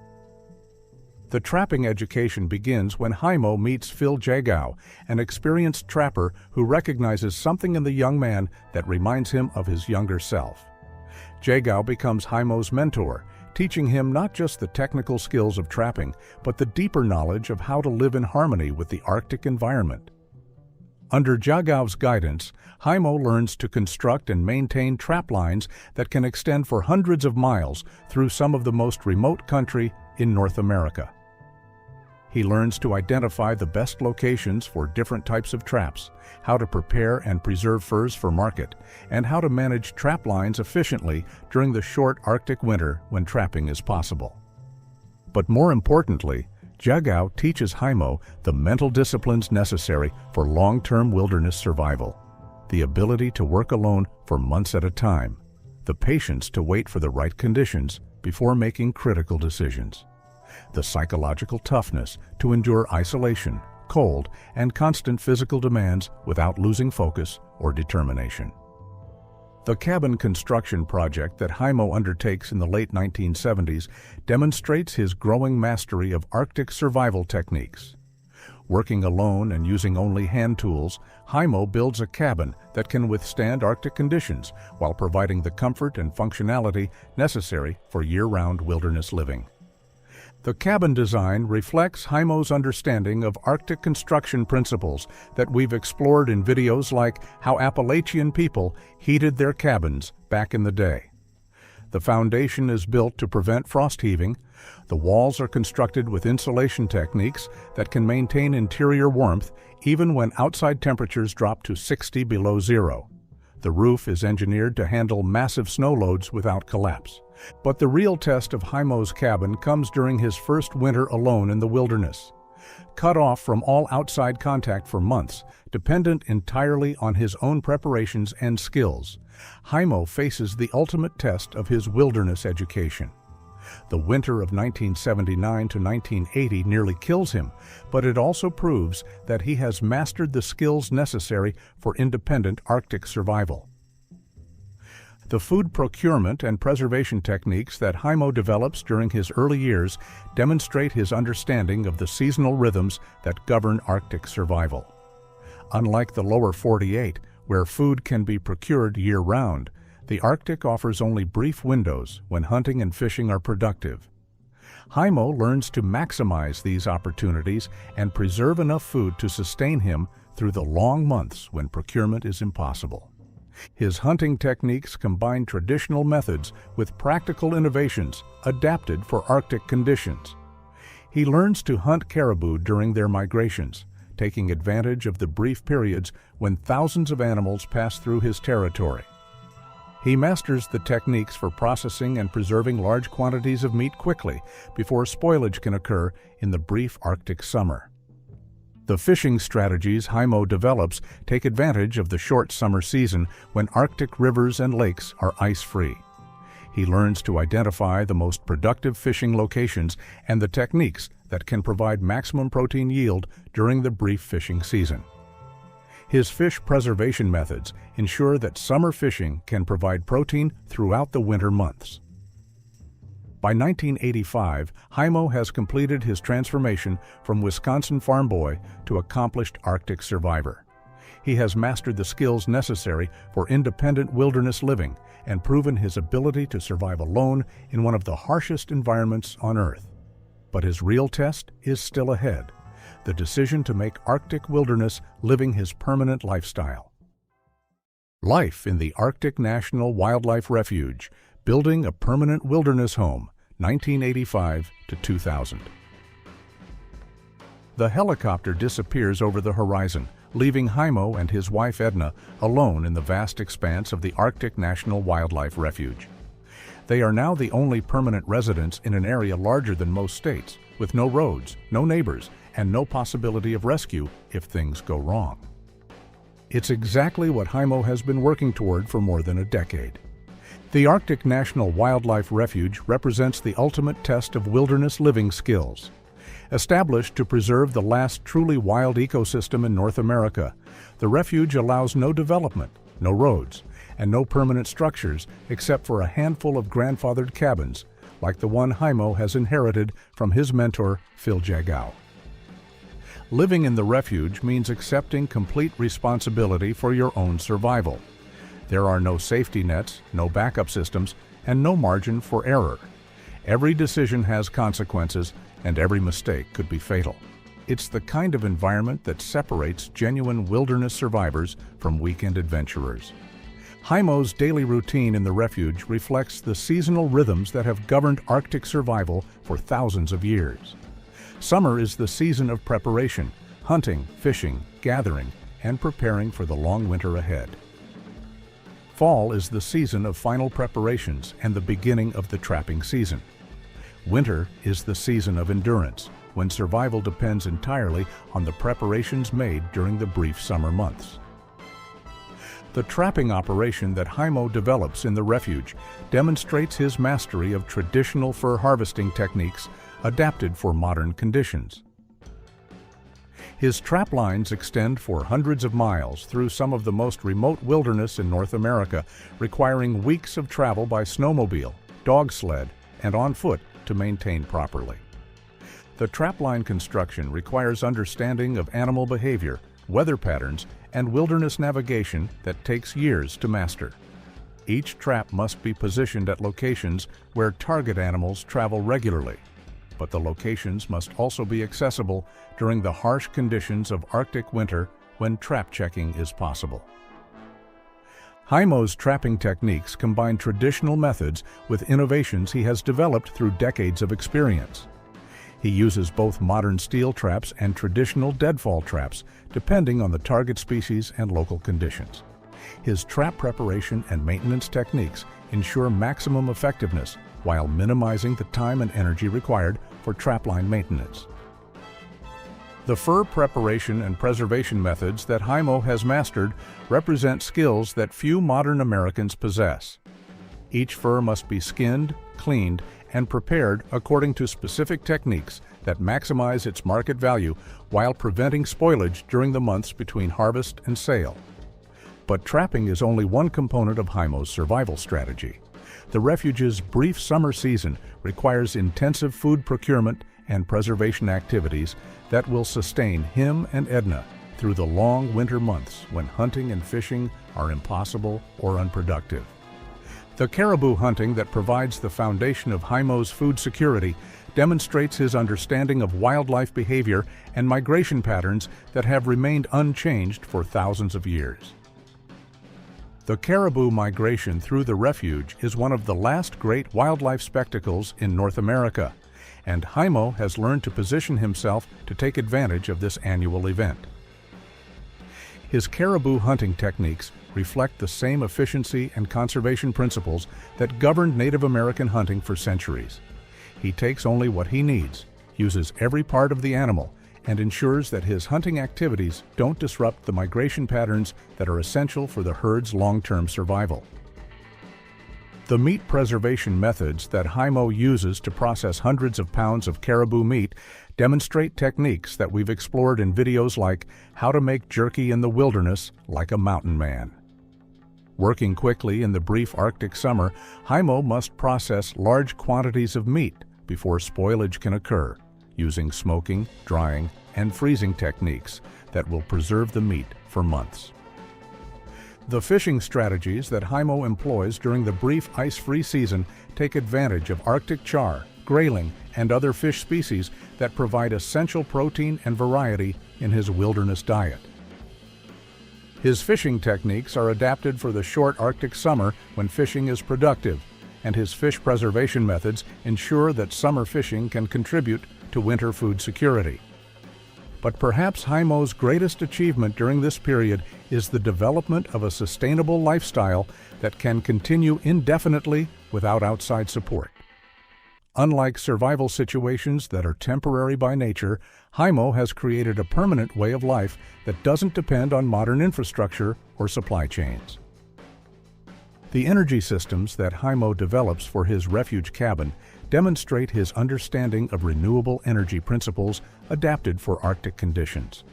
The trapping education begins when Heimo meets Phil Jagow, an experienced trapper who recognizes something in the young man that reminds him of his younger self. Jagow becomes Heimo's mentor, teaching him not just the technical skills of trapping, but the deeper knowledge of how to live in harmony with the Arctic environment. Under Jagow's guidance, Heimo learns to construct and maintain trap lines that can extend for hundreds of miles through some of the most remote country in North America. He learns to identify the best locations for different types of traps, how to prepare and preserve furs for market, and how to manage trap lines efficiently during the short Arctic winter when trapping is possible. But more importantly, Jagow teaches Heimo the mental disciplines necessary for long-term wilderness survival, the ability to work alone for months at a time, the patience to wait for the right conditions before making critical decisions, the psychological toughness to endure isolation, cold, and constant physical demands without losing focus or determination. The cabin construction project that Heimo undertakes in the late 1970s demonstrates his growing mastery of Arctic survival techniques. Working alone and using only hand tools, Heimo builds a cabin that can withstand Arctic conditions while providing the comfort and functionality necessary for year-round wilderness living. The cabin design reflects Heimo's understanding of Arctic construction principles that we've explored in videos like How Appalachian People Heated Their Cabins Back in the Day. The foundation is built to prevent frost heaving. The walls are constructed with insulation techniques that can maintain interior warmth even when outside temperatures drop to 60 below zero. The roof is engineered to handle massive snow loads without collapse. But the real test of Heimo's cabin comes during his first winter alone in the wilderness. Cut off from all outside contact for months, dependent entirely on his own preparations and skills, Heimo faces the ultimate test of his wilderness education. The winter of 1979 to 1980 nearly kills him, but it also proves that he has mastered the skills necessary for independent Arctic survival. The food procurement and preservation techniques that Heimo develops during his early years demonstrate his understanding of the seasonal rhythms that govern Arctic survival. Unlike the lower 48, where food can be procured year-round, the Arctic offers only brief windows when hunting and fishing are productive. Heimo learns to maximize these opportunities and preserve enough food to sustain him through the long months when procurement is impossible. His hunting techniques combine traditional methods with practical innovations adapted for Arctic conditions. He learns to hunt caribou during their migrations, taking advantage of the brief periods when thousands of animals pass through his territory. He masters the techniques for processing and preserving large quantities of meat quickly before spoilage can occur in the brief Arctic summer. The fishing strategies Heimo develops take advantage of the short summer season when Arctic rivers and lakes are ice-free. He learns to identify the most productive fishing locations and the techniques that can provide maximum protein yield during the brief fishing season. His fish preservation methods ensure that summer fishing can provide protein throughout the winter months. By 1985, Heimo has completed his transformation from Wisconsin farm boy to accomplished Arctic survivor. He has mastered the skills necessary for independent wilderness living and proven his ability to survive alone in one of the harshest environments on Earth. But his real test is still ahead: the decision to make Arctic wilderness living his permanent lifestyle. Life in the Arctic National Wildlife Refuge, Building a Permanent Wilderness Home, 1985 to 2000. The helicopter disappears over the horizon, leaving Heimo and his wife Edna alone in the vast expanse of the Arctic National Wildlife Refuge. They are now the only permanent residents in an area larger than most states, with no roads, no neighbors, and no possibility of rescue if things go wrong. It's exactly what Heimo has been working toward for more than a decade. The Arctic National Wildlife Refuge represents the ultimate test of wilderness living skills. Established to preserve the last truly wild ecosystem in North America, the refuge allows no development, no roads, and no permanent structures except for a handful of grandfathered cabins, like the one Heimo has inherited from his mentor, Phil Jagow. Living in the refuge means accepting complete responsibility for your own survival. There are no safety nets, no backup systems, and no margin for error. Every decision has consequences, and every mistake could be fatal. It's the kind of environment that separates genuine wilderness survivors from weekend adventurers. Heimo's daily routine in the refuge reflects the seasonal rhythms that have governed Arctic survival for thousands of years. Summer is the season of preparation, hunting, fishing, gathering, and preparing for the long winter ahead. Fall is the season of final preparations and the beginning of the trapping season. Winter is the season of endurance, when survival depends entirely on the preparations made during the brief summer months. The trapping operation that Heimo develops in the refuge demonstrates his mastery of traditional fur harvesting techniques adapted for modern conditions. His trap lines extend for hundreds of miles through some of the most remote wilderness in North America, requiring weeks of travel by snowmobile, dog sled, and on foot to maintain properly. The trapline construction requires understanding of animal behavior, weather patterns, and wilderness navigation that takes years to master. Each trap must be positioned at locations where target animals travel regularly, but the locations must also be accessible during the harsh conditions of Arctic winter when trap checking is possible. Heimo's trapping techniques combine traditional methods with innovations he has developed through decades of experience. He uses both modern steel traps and traditional deadfall traps, depending on the target species and local conditions. His trap preparation and maintenance techniques ensure maximum effectiveness while minimizing the time and energy required for trapline maintenance. The fur preparation and preservation methods that Heimo has mastered represent skills that few modern Americans possess. Each fur must be skinned, cleaned, and prepared according to specific techniques that maximize its market value while preventing spoilage during the months between harvest and sale. But trapping is only one component of Heimo's survival strategy. The refuge's brief summer season requires intensive food procurement and preservation activities that will sustain him and Edna through the long winter months when hunting and fishing are impossible or unproductive. The caribou hunting that provides the foundation of Heimo's food security demonstrates his understanding of wildlife behavior and migration patterns that have remained unchanged for thousands of years. The caribou migration through the refuge is one of the last great wildlife spectacles in North America, and Heimo has learned to position himself to take advantage of this annual event. His caribou hunting techniques reflect the same efficiency and conservation principles that governed Native American hunting for centuries. He takes only what he needs, uses every part of the animal, and ensures that his hunting activities don't disrupt the migration patterns that are essential for the herd's long-term survival. The meat preservation methods that Heimo uses to process hundreds of pounds of caribou meat demonstrate techniques that we've explored in videos like How to Make Jerky in the Wilderness Like a Mountain Man. Working quickly in the brief Arctic summer, Heimo must process large quantities of meat before spoilage can occur, using smoking, drying, and freezing techniques that will preserve the meat for months. The fishing strategies that Heimo employs during the brief ice-free season take advantage of Arctic char, grayling, and other fish species that provide essential protein and variety in his wilderness diet. His fishing techniques are adapted for the short Arctic summer when fishing is productive, and his fish preservation methods ensure that summer fishing can contribute to winter food security. But perhaps Heimo's greatest achievement during this period is the development of a sustainable lifestyle that can continue indefinitely without outside support. Unlike survival situations that are temporary by nature, Heimo has created a permanent way of life that doesn't depend on modern infrastructure or supply chains. The energy systems that Heimo develops for his refuge cabin demonstrate his understanding of renewable energy principles adapted for Arctic conditions.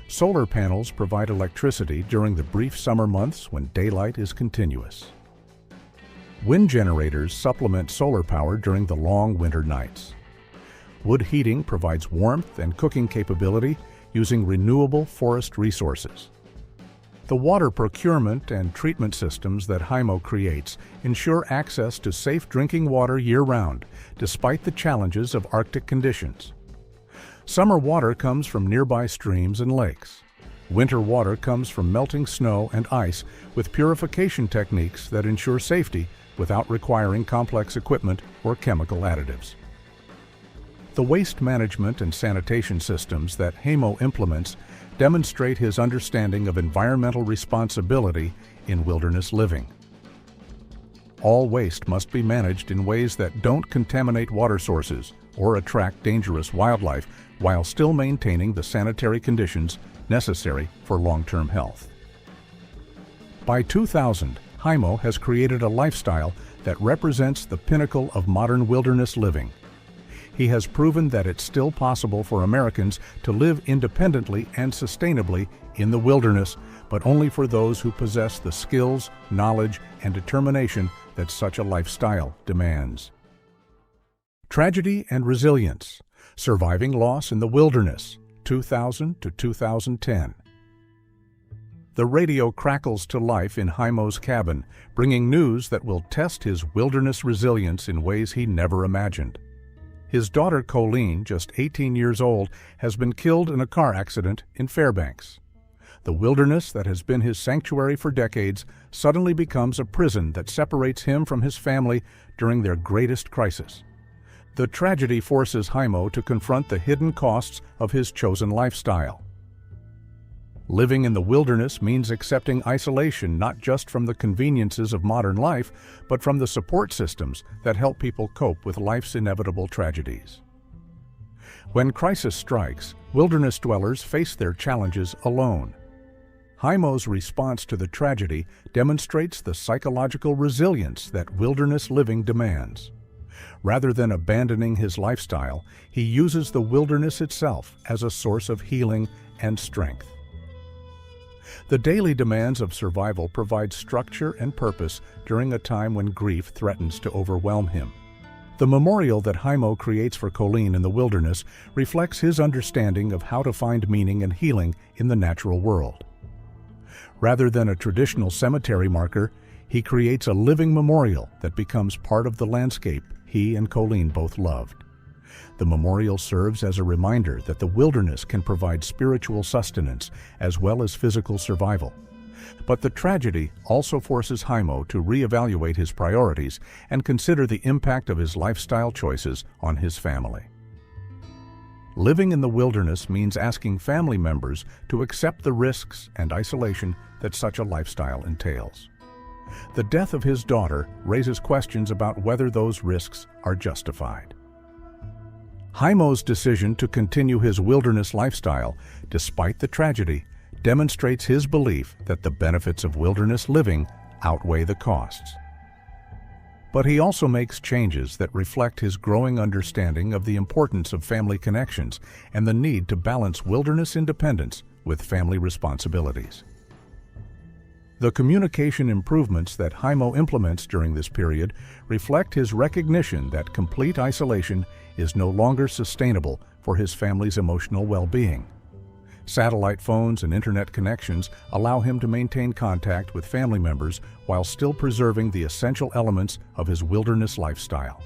Solar panels provide electricity during the brief summer months when daylight is continuous. Wind generators supplement solar power during the long winter nights. Wood heating provides warmth and cooking capability using renewable forest resources. The water procurement and treatment systems that Heimo creates ensure access to safe drinking water year-round, despite the challenges of Arctic conditions. Summer water comes from nearby streams and lakes. Winter water comes from melting snow and ice with purification techniques that ensure safety without requiring complex equipment or chemical additives. The waste management and sanitation systems that Heimo implements demonstrate his understanding of environmental responsibility in wilderness living. All waste must be managed in ways that don't contaminate water sources or attract dangerous wildlife while still maintaining the sanitary conditions necessary for long-term health. By 2000, Heimo has created a lifestyle that represents the pinnacle of modern wilderness living. He has proven that it's still possible for Americans to live independently and sustainably in the wilderness, but only for those who possess the skills, knowledge, and determination that such a lifestyle demands. Tragedy and Resilience: Surviving Loss in the Wilderness, 2000 to 2010. The radio crackles to life in Heimo's cabin, bringing news that will test his wilderness resilience in ways he never imagined. His daughter Colleen, just 18 years old, has been killed in a car accident in Fairbanks. The wilderness that has been his sanctuary for decades suddenly becomes a prison that separates him from his family during their greatest crisis. The tragedy forces Heimo to confront the hidden costs of his chosen lifestyle. Living in the wilderness means accepting isolation not just from the conveniences of modern life, but from the support systems that help people cope with life's inevitable tragedies. When crisis strikes, wilderness dwellers face their challenges alone. Heimo's response to the tragedy demonstrates the psychological resilience that wilderness living demands. Rather than abandoning his lifestyle, he uses the wilderness itself as a source of healing and strength. The daily demands of survival provide structure and purpose during a time when grief threatens to overwhelm him. The memorial that Heimo creates for Colleen in the wilderness reflects his understanding of how to find meaning and healing in the natural world. Rather than a traditional cemetery marker, he creates a living memorial that becomes part of the landscape he and Colleen both loved. The memorial serves as a reminder that the wilderness can provide spiritual sustenance as well as physical survival. But the tragedy also forces Heimo to reevaluate his priorities and consider the impact of his lifestyle choices on his family. Living in the wilderness means asking family members to accept the risks and isolation that such a lifestyle entails. The death of his daughter raises questions about whether those risks are justified. Heimo's decision to continue his wilderness lifestyle, despite the tragedy, demonstrates his belief that the benefits of wilderness living outweigh the costs. But he also makes changes that reflect his growing understanding of the importance of family connections and the need to balance wilderness independence with family responsibilities. The communication improvements that Heimo implements during this period reflect his recognition that complete isolation is no longer sustainable for his family's emotional well-being. Satellite phones and internet connections allow him to maintain contact with family members while still preserving the essential elements of his wilderness lifestyle.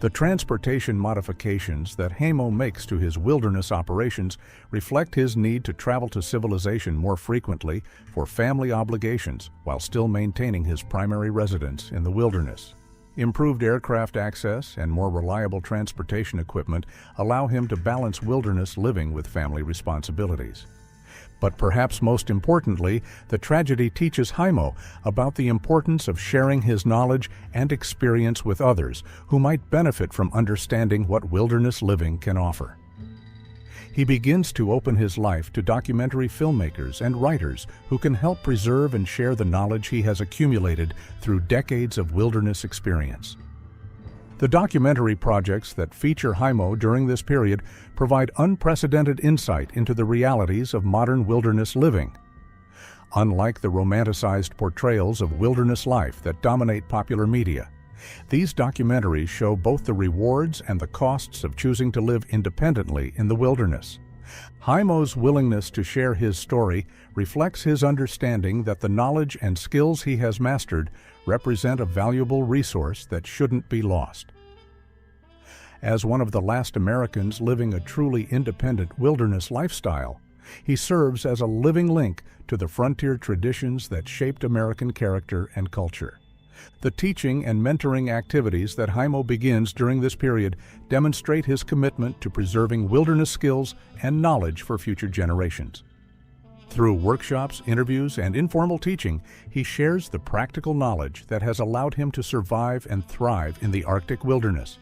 The transportation modifications that Heimo makes to his wilderness operations reflect his need to travel to civilization more frequently for family obligations while still maintaining his primary residence in the wilderness. Improved aircraft access and more reliable transportation equipment allow him to balance wilderness living with family responsibilities. But perhaps most importantly, the tragedy teaches Heimo about the importance of sharing his knowledge and experience with others who might benefit from understanding what wilderness living can offer. He begins to open his life to documentary filmmakers and writers who can help preserve and share the knowledge he has accumulated through decades of wilderness experience. The documentary projects that feature Heimo during this period provide unprecedented insight into the realities of modern wilderness living. Unlike the romanticized portrayals of wilderness life that dominate popular media, these documentaries show both the rewards and the costs of choosing to live independently in the wilderness. Heimo's willingness to share his story reflects his understanding that the knowledge and skills he has mastered represent a valuable resource that shouldn't be lost. As one of the last Americans living a truly independent wilderness lifestyle, he serves as a living link to the frontier traditions that shaped American character and culture. The teaching and mentoring activities that Heimo begins during this period demonstrate his commitment to preserving wilderness skills and knowledge for future generations. Through workshops, interviews, and informal teaching, he shares the practical knowledge that has allowed him to survive and thrive in the Arctic wilderness.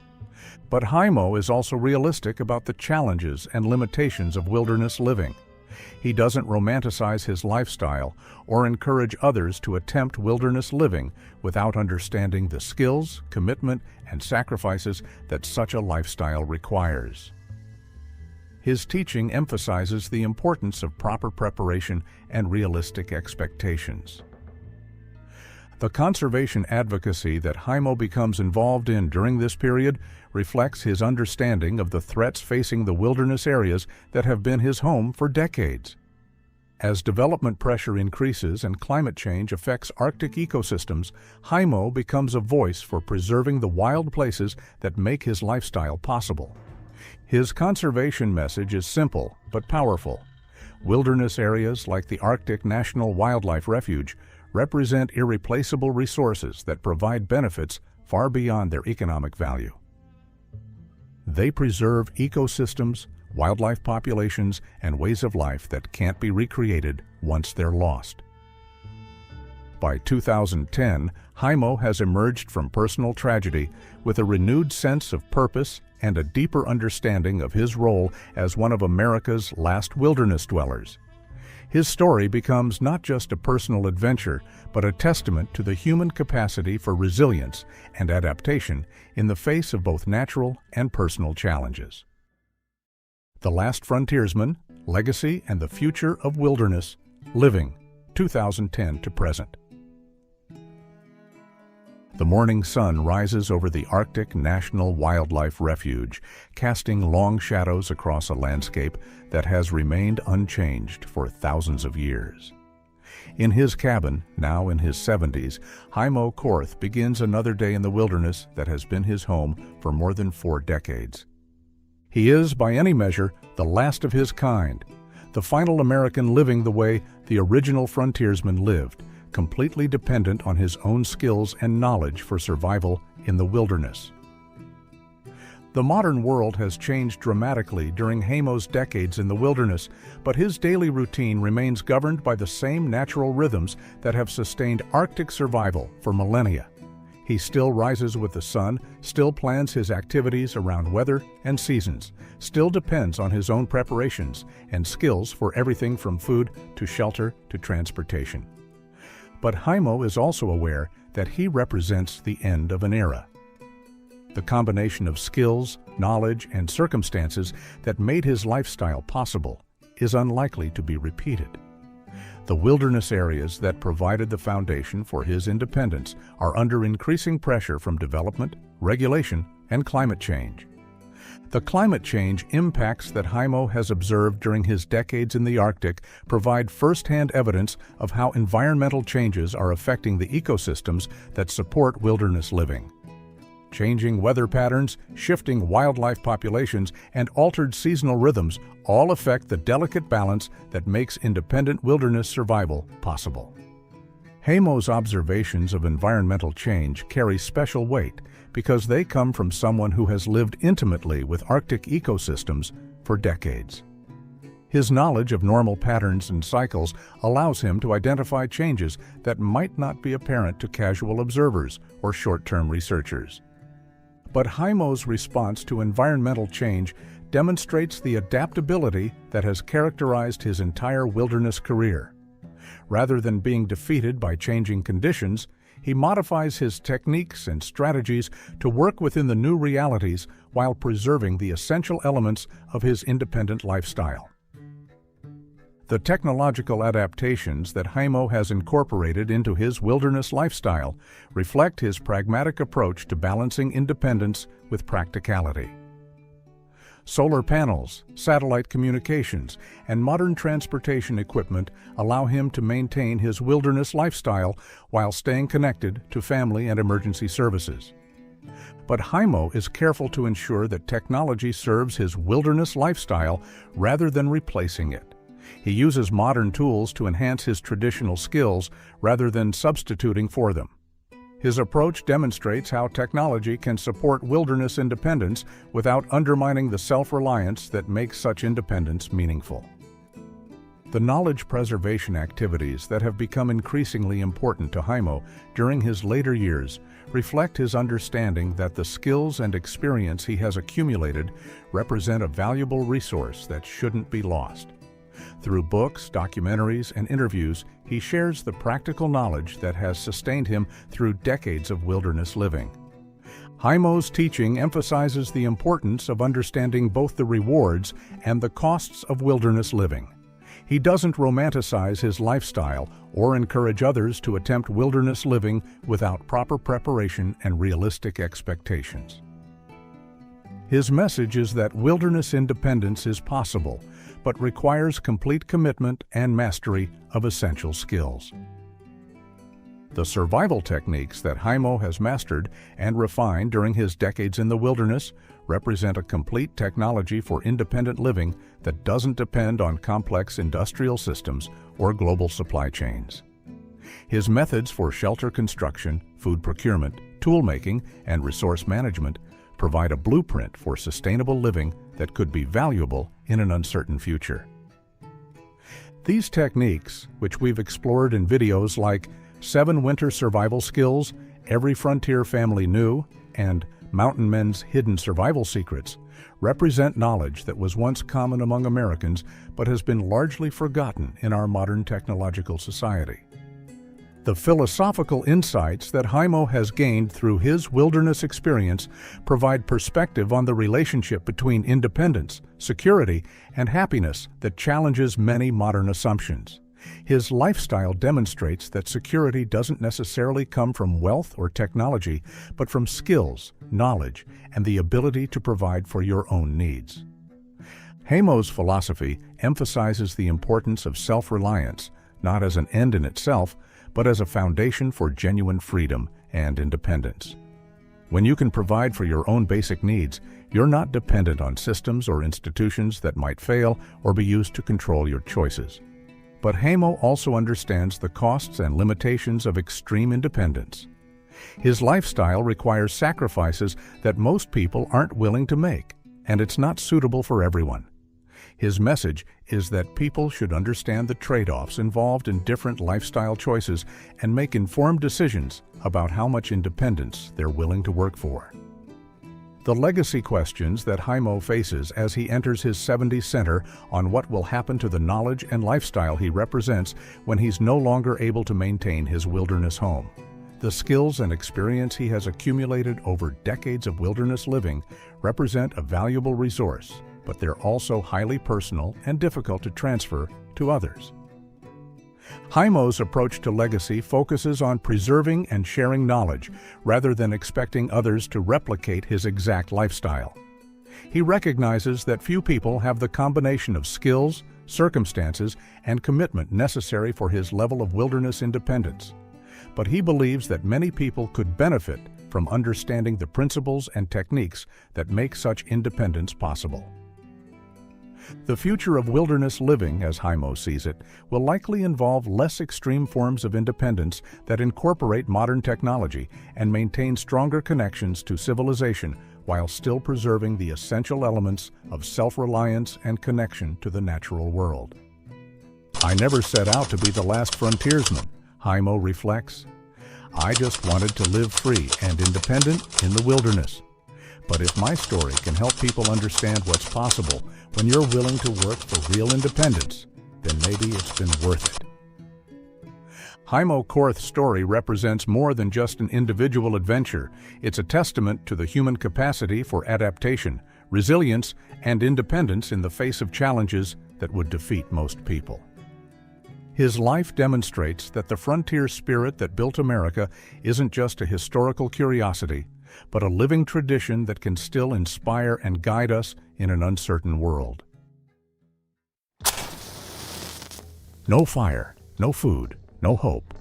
But Heimo is also realistic about the challenges and limitations of wilderness living. He doesn't romanticize his lifestyle or encourage others to attempt wilderness living without understanding the skills, commitment, and sacrifices that such a lifestyle requires. His teaching emphasizes the importance of proper preparation and realistic expectations. The conservation advocacy that Heimo becomes involved in during this period reflects his understanding of the threats facing the wilderness areas that have been his home for decades. As development pressure increases and climate change affects Arctic ecosystems, Heimo becomes a voice for preserving the wild places that make his lifestyle possible. His conservation message is simple but powerful. Wilderness areas like the Arctic National Wildlife Refuge represent irreplaceable resources that provide benefits far beyond their economic value. They preserve ecosystems, wildlife populations, and ways of life that can't be recreated once they're lost. By 2010, Heimo has emerged from personal tragedy with a renewed sense of purpose and a deeper understanding of his role as one of America's last wilderness dwellers. His story becomes not just a personal adventure, but a testament to the human capacity for resilience and adaptation in the face of both natural and personal challenges. The Last Frontiersman, Legacy and the Future of Wilderness, Living, 2010 to present. The morning sun rises over the Arctic National Wildlife Refuge, casting long shadows across a landscape that has remained unchanged for thousands of years. In his cabin, now in his 70s, Heimo Korth begins another day in the wilderness that has been his home for more than 4 decades. He is, by any measure, the last of his kind, the final American living the way the original frontiersman lived, completely dependent on his own skills and knowledge for survival in the wilderness. The modern world has changed dramatically during Heimo's decades in the wilderness, but his daily routine remains governed by the same natural rhythms that have sustained Arctic survival for millennia. He still rises with the sun, still plans his activities around weather and seasons, still depends on his own preparations and skills for everything from food to shelter to transportation. But Heimo is also aware that he represents the end of an era. The combination of skills, knowledge, and circumstances that made his lifestyle possible is unlikely to be repeated. The wilderness areas that provided the foundation for his independence are under increasing pressure from development, regulation, and climate change. The climate change impacts that Heimo has observed during his decades in the Arctic provide first-hand evidence of how environmental changes are affecting the ecosystems that support wilderness living. Changing weather patterns, shifting wildlife populations, and altered seasonal rhythms all affect the delicate balance that makes independent wilderness survival possible. Heimo's observations of environmental change carry special weight because they come from someone who has lived intimately with Arctic ecosystems for decades. His knowledge of normal patterns and cycles allows him to identify changes that might not be apparent to casual observers or short-term researchers. But Heimo's response to environmental change demonstrates the adaptability that has characterized his entire wilderness career. Rather than being defeated by changing conditions, he modifies his techniques and strategies to work within the new realities while preserving the essential elements of his independent lifestyle. The technological adaptations that Heimo has incorporated into his wilderness lifestyle reflect his pragmatic approach to balancing independence with practicality. Solar panels, satellite communications, and modern transportation equipment allow him to maintain his wilderness lifestyle while staying connected to family and emergency services. But Heimo is careful to ensure that technology serves his wilderness lifestyle rather than replacing it. He uses modern tools to enhance his traditional skills rather than substituting for them. His approach demonstrates how technology can support wilderness independence without undermining the self-reliance that makes such independence meaningful. The knowledge preservation activities that have become increasingly important to Heimo during his later years reflect his understanding that the skills and experience he has accumulated represent a valuable resource that shouldn't be lost. Through books, documentaries, and interviews, he shares the practical knowledge that has sustained him through decades of wilderness living. Heimo's teaching emphasizes the importance of understanding both the rewards and the costs of wilderness living. He doesn't romanticize his lifestyle or encourage others to attempt wilderness living without proper preparation and realistic expectations. His message is that wilderness independence is possible, but requires complete commitment and mastery of essential skills. The survival techniques that Heimo has mastered and refined during his decades in the wilderness represent a complete technology for independent living that doesn't depend on complex industrial systems or global supply chains. His methods for shelter construction, food procurement, tool making, and resource management provide a blueprint for sustainable living that could be valuable in an uncertain future. These techniques, which we've explored in videos like 7 Winter Survival Skills Every Frontier Family Knew and Mountain Men's Hidden Survival Secrets, represent knowledge that was once common among Americans but has been largely forgotten in our modern technological society. The philosophical insights that Heimo has gained through his wilderness experience provide perspective on the relationship between independence, security, and happiness that challenges many modern assumptions. His lifestyle demonstrates that security doesn't necessarily come from wealth or technology, but from skills, knowledge, and the ability to provide for your own needs. Heimo's philosophy emphasizes the importance of self-reliance, not as an end in itself, but as a foundation for genuine freedom and independence. When you can provide for your own basic needs, you're not dependent on systems or institutions that might fail or be used to control your choices. But Heimo also understands the costs and limitations of extreme independence. His lifestyle requires sacrifices that most people aren't willing to make, and it's not suitable for everyone. His message is that people should understand the trade-offs involved in different lifestyle choices and make informed decisions about how much independence they're willing to work for. The legacy questions that Heimo faces as he enters his 70s center on what will happen to the knowledge and lifestyle he represents when he's no longer able to maintain his wilderness home. The skills and experience he has accumulated over decades of wilderness living represent a valuable resource, but they're also highly personal and difficult to transfer to others. Heimo's approach to legacy focuses on preserving and sharing knowledge rather than expecting others to replicate his exact lifestyle. He recognizes that few people have the combination of skills, circumstances, and commitment necessary for his level of wilderness independence. But he believes that many people could benefit from understanding the principles and techniques that make such independence possible. The future of wilderness living, as Heimo sees it, will likely involve less extreme forms of independence that incorporate modern technology and maintain stronger connections to civilization while still preserving the essential elements of self-reliance and connection to the natural world. "I never set out to be the last frontiersman," Heimo reflects. "I just wanted to live free and independent in the wilderness. But if my story can help people understand what's possible when you're willing to work for real independence, then maybe it's been worth it. Heimo Korth's story represents more than just an individual adventure. It's a testament to the human capacity for adaptation, resilience, and independence in the face of challenges that would defeat most people. His life demonstrates that the frontier spirit that built America isn't just a historical curiosity, but a living tradition that can still inspire and guide us in an uncertain world. No fire, no food, no hope.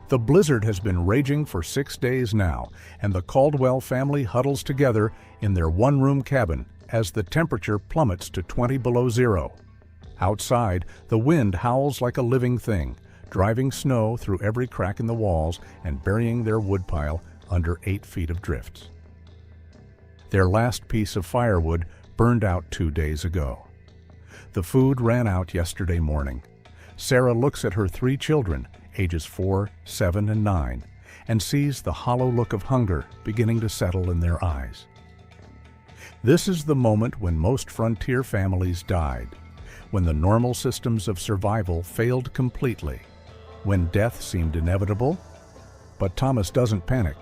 The blizzard has been raging for 6 days now, and the Caldwell family huddles together in their one-room cabin as the temperature plummets to 20 below zero. Outside, the wind howls like a living thing, driving snow through every crack in the walls and burying their woodpile under 8 feet of drifts. Their last piece of firewood burned out 2 days ago. The food ran out yesterday morning. Sarah looks at her 3 children, ages 4, 7, and 9, and sees the hollow look of hunger beginning to settle in their eyes. This is the moment when most frontier families died, when the normal systems of survival failed completely, when death seemed inevitable. But Thomas doesn't panic.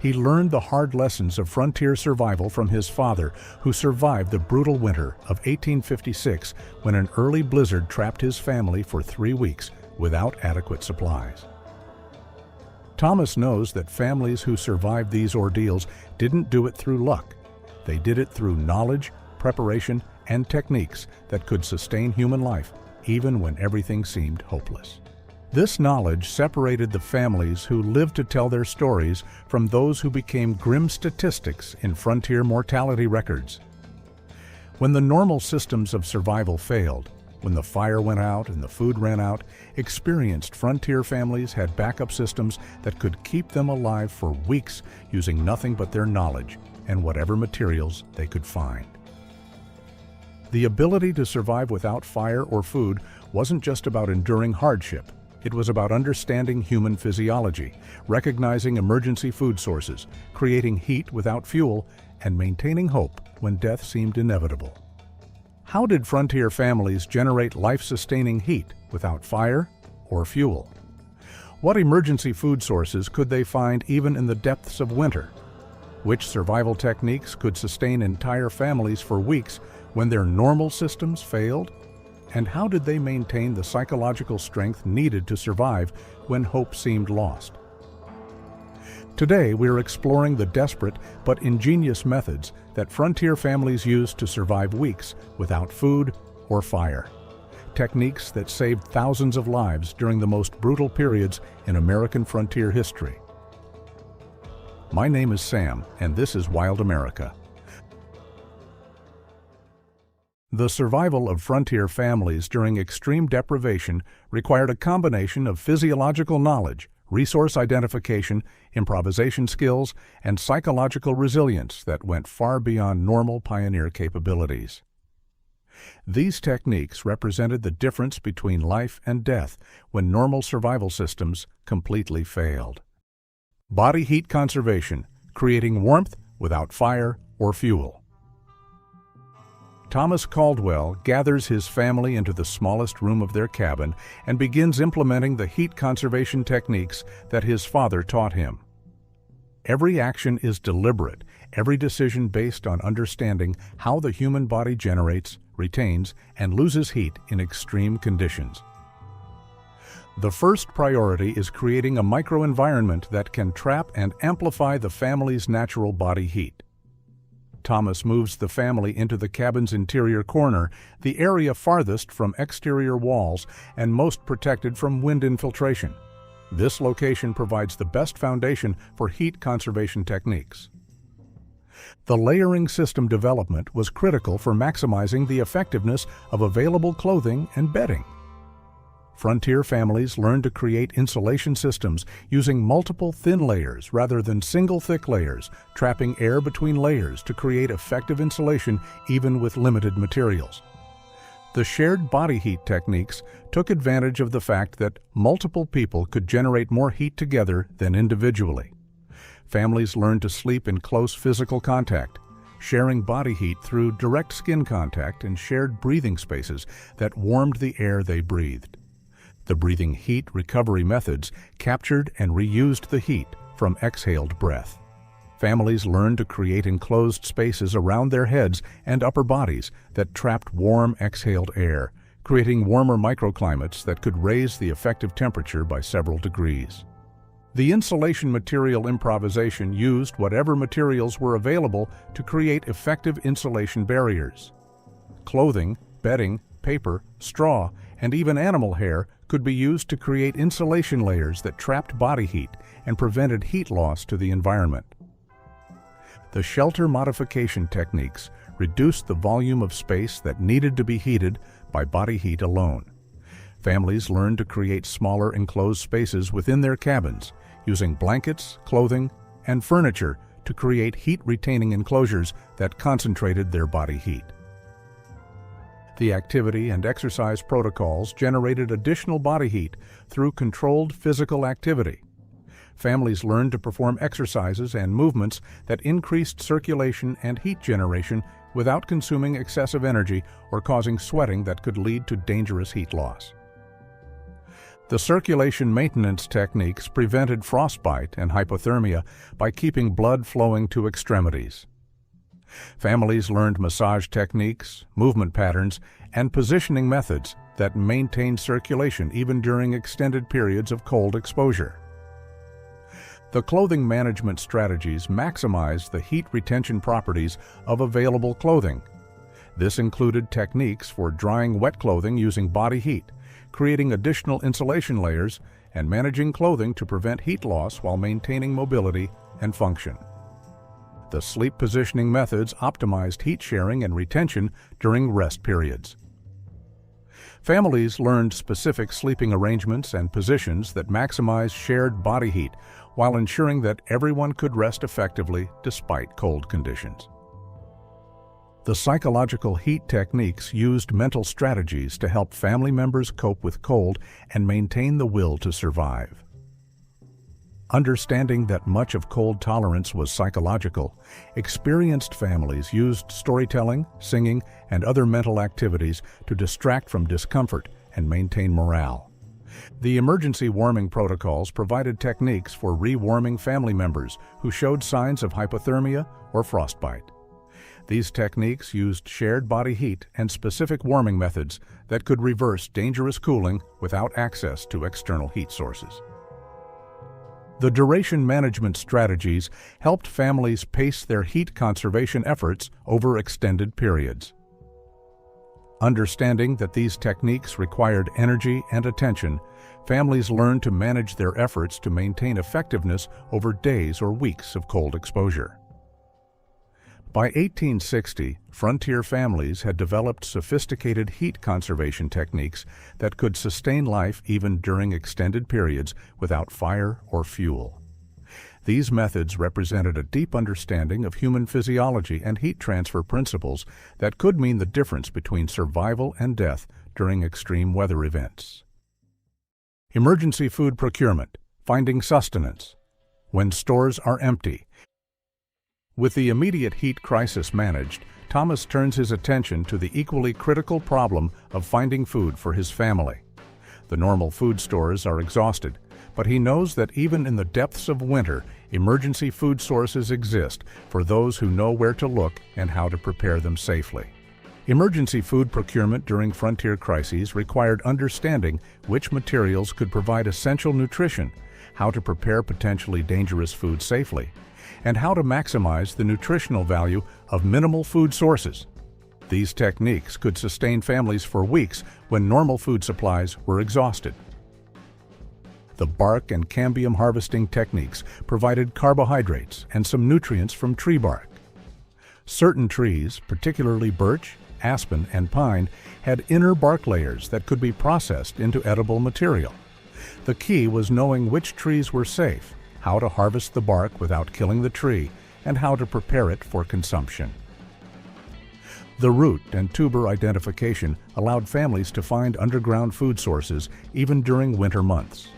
He learned the hard lessons of frontier survival from his father, who survived the brutal winter of 1856 when an early blizzard trapped his family for 3 weeks without adequate supplies. Thomas knows that families who survived these ordeals didn't do it through luck. They did it through knowledge, preparation, and techniques that could sustain human life even when everything seemed hopeless. This knowledge separated the families who lived to tell their stories from those who became grim statistics in frontier mortality records. When the normal systems of survival failed, when the fire went out and the food ran out, experienced frontier families had backup systems that could keep them alive for weeks using nothing but their knowledge and whatever materials they could find. The ability to survive without fire or food wasn't just about enduring hardship. It was about understanding human physiology, recognizing emergency food sources, creating heat without fuel, and maintaining hope when death seemed inevitable. How did frontier families generate life-sustaining heat without fire or fuel? What emergency food sources could they find even in the depths of winter? Which survival techniques could sustain entire families for weeks when their normal systems failed? And how did they maintain the psychological strength needed to survive when hope seemed lost? Today, we're exploring the desperate but ingenious methods that frontier families used to survive weeks without food or fire. Techniques that saved thousands of lives during the most brutal periods in American frontier history. My name is Sam, and this is Wild America. The survival of frontier families during extreme deprivation required a combination of physiological knowledge, resource identification, improvisation skills, and psychological resilience that went far beyond normal pioneer capabilities. These techniques represented the difference between life and death when normal survival systems completely failed. Body heat conservation, creating warmth without fire or fuel. Thomas Caldwell gathers his family into the smallest room of their cabin and begins implementing the heat conservation techniques that his father taught him. Every action is deliberate, every decision based on understanding how the human body generates, retains, and loses heat in extreme conditions. The first priority is creating a microenvironment that can trap and amplify the family's natural body heat. Thomas moves the family into the cabin's interior corner, the area farthest from exterior walls and most protected from wind infiltration. This location provides the best foundation for heat conservation techniques. The layering system development was critical for maximizing the effectiveness of available clothing and bedding. Frontier families learned to create insulation systems using multiple thin layers rather than single thick layers, trapping air between layers to create effective insulation even with limited materials. The shared body heat techniques took advantage of the fact that multiple people could generate more heat together than individually. Families learned to sleep in close physical contact, sharing body heat through direct skin contact and shared breathing spaces that warmed the air they breathed. The breathing heat recovery methods captured and reused the heat from exhaled breath. Families learned to create enclosed spaces around their heads and upper bodies that trapped warm exhaled air, creating warmer microclimates that could raise the effective temperature by several degrees. The insulation material improvisation used whatever materials were available to create effective insulation barriers. Clothing, bedding, paper, straw, and even animal hair could be used to create insulation layers that trapped body heat and prevented heat loss to the environment. The shelter modification techniques reduced the volume of space that needed to be heated by body heat alone. Families learned to create smaller enclosed spaces within their cabins, using blankets, clothing, and furniture to create heat-retaining enclosures that concentrated their body heat. The activity and exercise protocols generated additional body heat through controlled physical activity. Families learned to perform exercises and movements that increased circulation and heat generation without consuming excessive energy or causing sweating that could lead to dangerous heat loss. The circulation maintenance techniques prevented frostbite and hypothermia by keeping blood flowing to extremities. Families learned massage techniques, movement patterns, and positioning methods that maintained circulation even during extended periods of cold exposure. The clothing management strategies maximized the heat retention properties of available clothing. This included techniques for drying wet clothing using body heat, creating additional insulation layers, and managing clothing to prevent heat loss while maintaining mobility and function. The sleep positioning methods optimized heat sharing and retention during rest periods. Families learned specific sleeping arrangements and positions that maximize shared body heat while ensuring that everyone could rest effectively despite cold conditions. The psychological heat techniques used mental strategies to help family members cope with cold and maintain the will to survive. Understanding that much of cold tolerance was psychological, experienced families used storytelling, singing, and other mental activities to distract from discomfort and maintain morale. The emergency warming protocols provided techniques for rewarming family members who showed signs of hypothermia or frostbite. These techniques used shared body heat and specific warming methods that could reverse dangerous cooling without access to external heat sources. The duration management strategies helped families pace their heat conservation efforts over extended periods. Understanding that these techniques required energy and attention, families learned to manage their efforts to maintain effectiveness over days or weeks of cold exposure. By 1860, frontier families had developed sophisticated heat conservation techniques that could sustain life even during extended periods without fire or fuel. These methods represented a deep understanding of human physiology and heat transfer principles that could mean the difference between survival and death during extreme weather events. Emergency food procurement, finding sustenance. When stores are empty. With the immediate heat crisis managed, Thomas turns his attention to the equally critical problem of finding food for his family. The normal food stores are exhausted, but he knows that even in the depths of winter, emergency food sources exist for those who know where to look and how to prepare them safely. Emergency food procurement during frontier crises required understanding which materials could provide essential nutrition, how to prepare potentially dangerous food safely, and how to maximize the nutritional value of minimal food sources. These techniques could sustain families for weeks when normal food supplies were exhausted. The bark and cambium harvesting techniques provided carbohydrates and some nutrients from tree bark. Certain trees, particularly birch, aspen, and pine, had inner bark layers that could be processed into edible material. The key was knowing which trees were safe, how to harvest the bark without killing the tree, and how to prepare it for consumption. The root and tuber identification allowed families to find underground food sources even during winter months.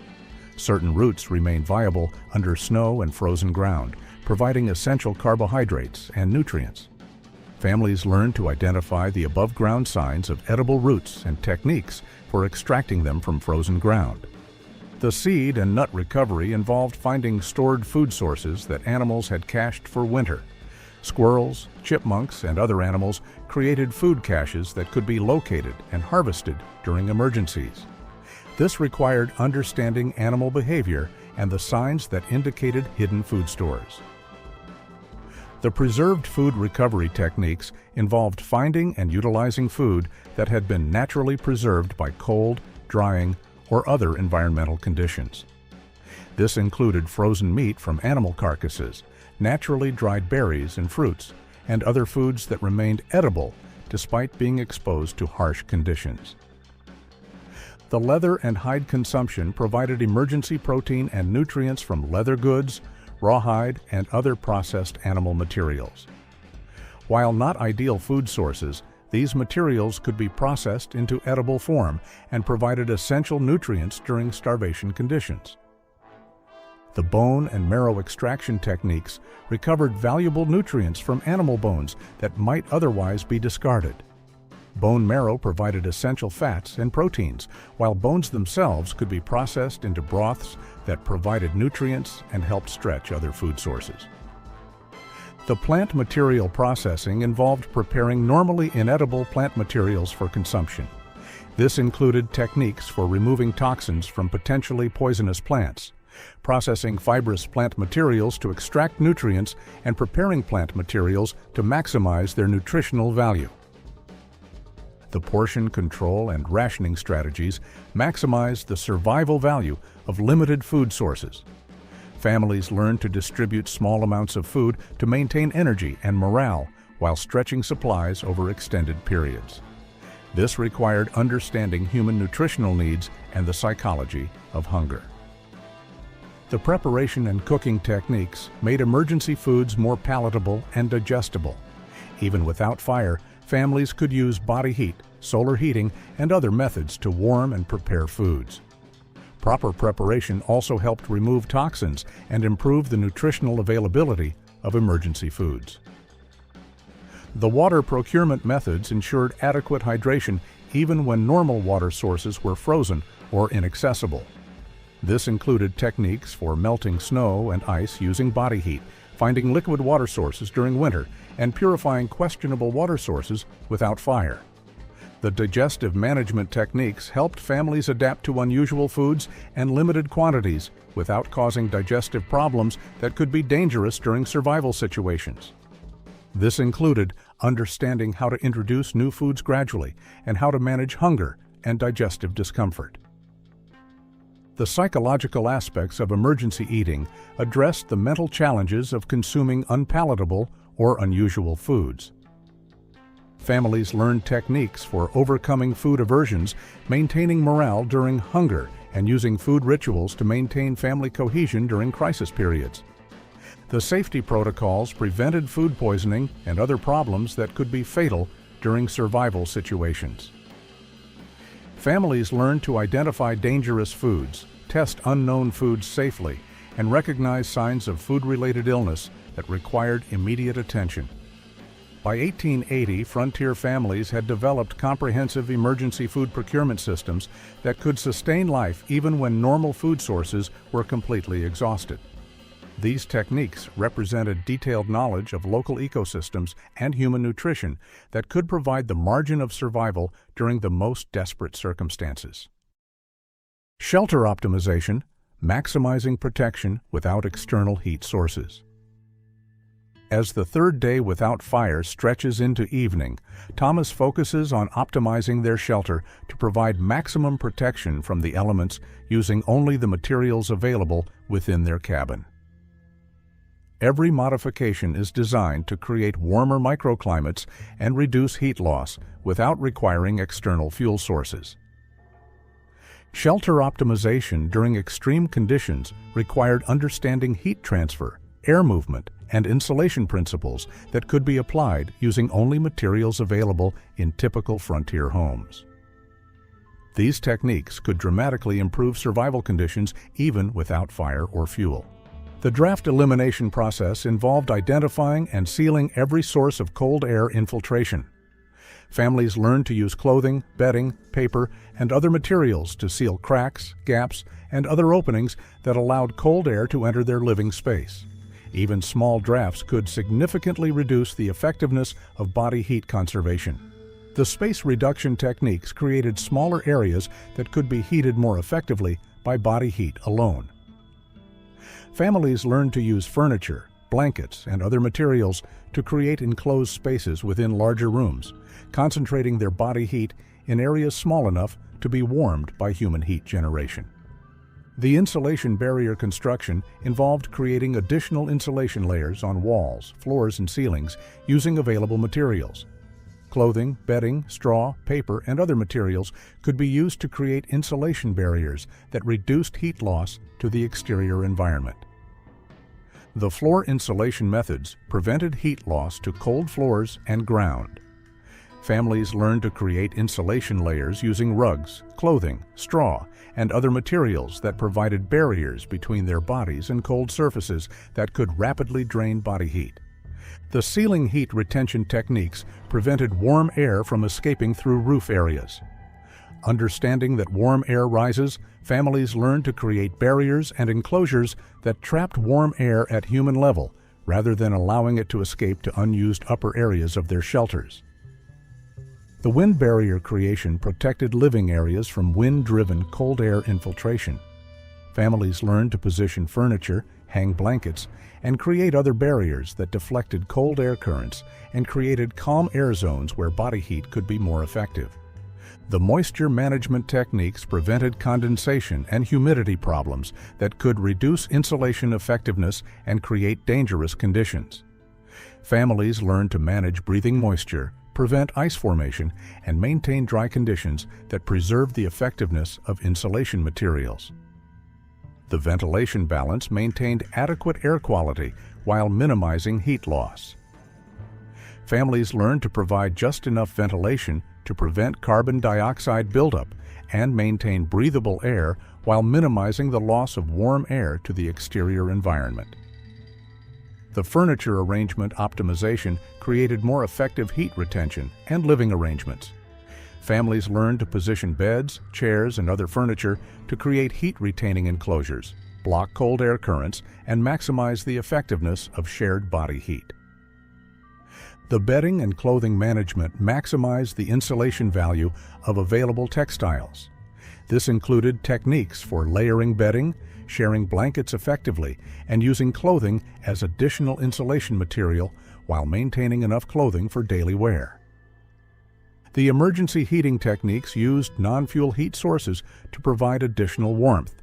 Certain roots remain viable under snow and frozen ground, providing essential carbohydrates and nutrients. Families learned to identify the above-ground signs of edible roots and techniques for extracting them from frozen ground. The seed and nut recovery involved finding stored food sources that animals had cached for winter. Squirrels, chipmunks, and other animals created food caches that could be located and harvested during emergencies. This required understanding animal behavior and the signs that indicated hidden food stores. The preserved food recovery techniques involved finding and utilizing food that had been naturally preserved by cold, drying, or other environmental conditions. This included frozen meat from animal carcasses, naturally dried berries and fruits, and other foods that remained edible despite being exposed to harsh conditions. The leather and hide consumption provided emergency protein and nutrients from leather goods, rawhide, and other processed animal materials. While not ideal food sources, these materials could be processed into edible form and provided essential nutrients during starvation conditions. The bone and marrow extraction techniques recovered valuable nutrients from animal bones that might otherwise be discarded. Bone marrow provided essential fats and proteins, while bones themselves could be processed into broths that provided nutrients and helped stretch other food sources. The plant material processing involved preparing normally inedible plant materials for consumption. This included techniques for removing toxins from potentially poisonous plants, processing fibrous plant materials to extract nutrients, and preparing plant materials to maximize their nutritional value. The portion control and rationing strategies maximized the survival value of limited food sources. Families learned to distribute small amounts of food to maintain energy and morale while stretching supplies over extended periods. This required understanding human nutritional needs and the psychology of hunger. The preparation and cooking techniques made emergency foods more palatable and digestible. Even without fire, families could use body heat, solar heating, and other methods to warm and prepare foods. Proper preparation also helped remove toxins and improve the nutritional availability of emergency foods. The water procurement methods ensured adequate hydration even when normal water sources were frozen or inaccessible. This included techniques for melting snow and ice using body heat, finding liquid water sources during winter, and purifying questionable water sources without fire. The digestive management techniques helped families adapt to unusual foods and limited quantities without causing digestive problems that could be dangerous during survival situations. This included understanding how to introduce new foods gradually and how to manage hunger and digestive discomfort. The psychological aspects of emergency eating addressed the mental challenges of consuming unpalatable or unusual foods. Families learned techniques for overcoming food aversions, maintaining morale during hunger, and using food rituals to maintain family cohesion during crisis periods. The safety protocols prevented food poisoning and other problems that could be fatal during survival situations. Families learned to identify dangerous foods, test unknown foods safely, and recognize signs of food-related illness that required immediate attention. By 1880, frontier families had developed comprehensive emergency food procurement systems that could sustain life even when normal food sources were completely exhausted. These techniques represented detailed knowledge of local ecosystems and human nutrition that could provide the margin of survival during the most desperate circumstances. Shelter optimization, maximizing protection without external heat sources. As the third day without fire stretches into evening, Thomas focuses on optimizing their shelter to provide maximum protection from the elements using only the materials available within their cabin. Every modification is designed to create warmer microclimates and reduce heat loss without requiring external fuel sources. Shelter optimization during extreme conditions required understanding heat transfer, air movement, and insulation principles that could be applied using only materials available in typical frontier homes. These techniques could dramatically improve survival conditions even without fire or fuel. The draft elimination process involved identifying and sealing every source of cold air infiltration. Families learned to use clothing, bedding, paper, and other materials to seal cracks, gaps, and other openings that allowed cold air to enter their living space. Even small drafts could significantly reduce the effectiveness of body heat conservation. The space reduction techniques created smaller areas that could be heated more effectively by body heat alone. Families learned to use furniture, blankets, and other materials to create enclosed spaces within larger rooms, concentrating their body heat in areas small enough to be warmed by human heat generation. The insulation barrier construction involved creating additional insulation layers on walls, floors, and ceilings using available materials. Clothing, bedding, straw, paper, and other materials could be used to create insulation barriers that reduced heat loss to the exterior environment. The floor insulation methods prevented heat loss to cold floors and ground. Families learned to create insulation layers using rugs, clothing, straw, and other materials that provided barriers between their bodies and cold surfaces that could rapidly drain body heat. The sealing heat retention techniques prevented warm air from escaping through roof areas. Understanding that warm air rises, families learned to create barriers and enclosures that trapped warm air at human level rather than allowing it to escape to unused upper areas of their shelters. The wind barrier creation protected living areas from wind-driven cold air infiltration. Families learned to position furniture, hang blankets, and create other barriers that deflected cold air currents and created calm air zones where body heat could be more effective. The moisture management techniques prevented condensation and humidity problems that could reduce insulation effectiveness and create dangerous conditions. Families learned to manage breathing moisture, prevent ice formation, and maintain dry conditions that preserve the effectiveness of insulation materials. The ventilation balance maintained adequate air quality while minimizing heat loss. Families learned to provide just enough ventilation to prevent carbon dioxide buildup and maintain breathable air while minimizing the loss of warm air to the exterior environment. The furniture arrangement optimization created more effective heat retention and living arrangements. Families learned to position beds, chairs, and other furniture to create heat-retaining enclosures, block cold air currents, and maximize the effectiveness of shared body heat. The bedding and clothing management maximized the insulation value of available textiles. This included techniques for layering bedding, sharing blankets effectively, and using clothing as additional insulation material while maintaining enough clothing for daily wear. The emergency heating techniques used non-fuel heat sources to provide additional warmth.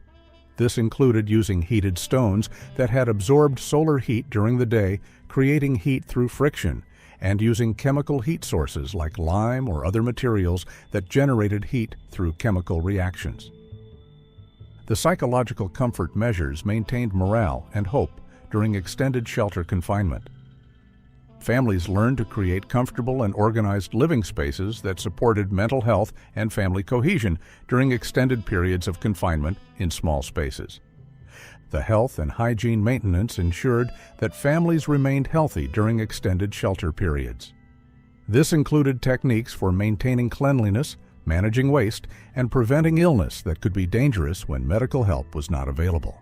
This included using heated stones that had absorbed solar heat during the day, creating heat through friction, and using chemical heat sources like lime or other materials that generated heat through chemical reactions. The psychological comfort measures maintained morale and hope during extended shelter confinement. Families learned to create comfortable and organized living spaces that supported mental health and family cohesion during extended periods of confinement in small spaces. The health and hygiene maintenance ensured that families remained healthy during extended shelter periods. This included techniques for maintaining cleanliness, managing waste, and preventing illness that could be dangerous when medical help was not available.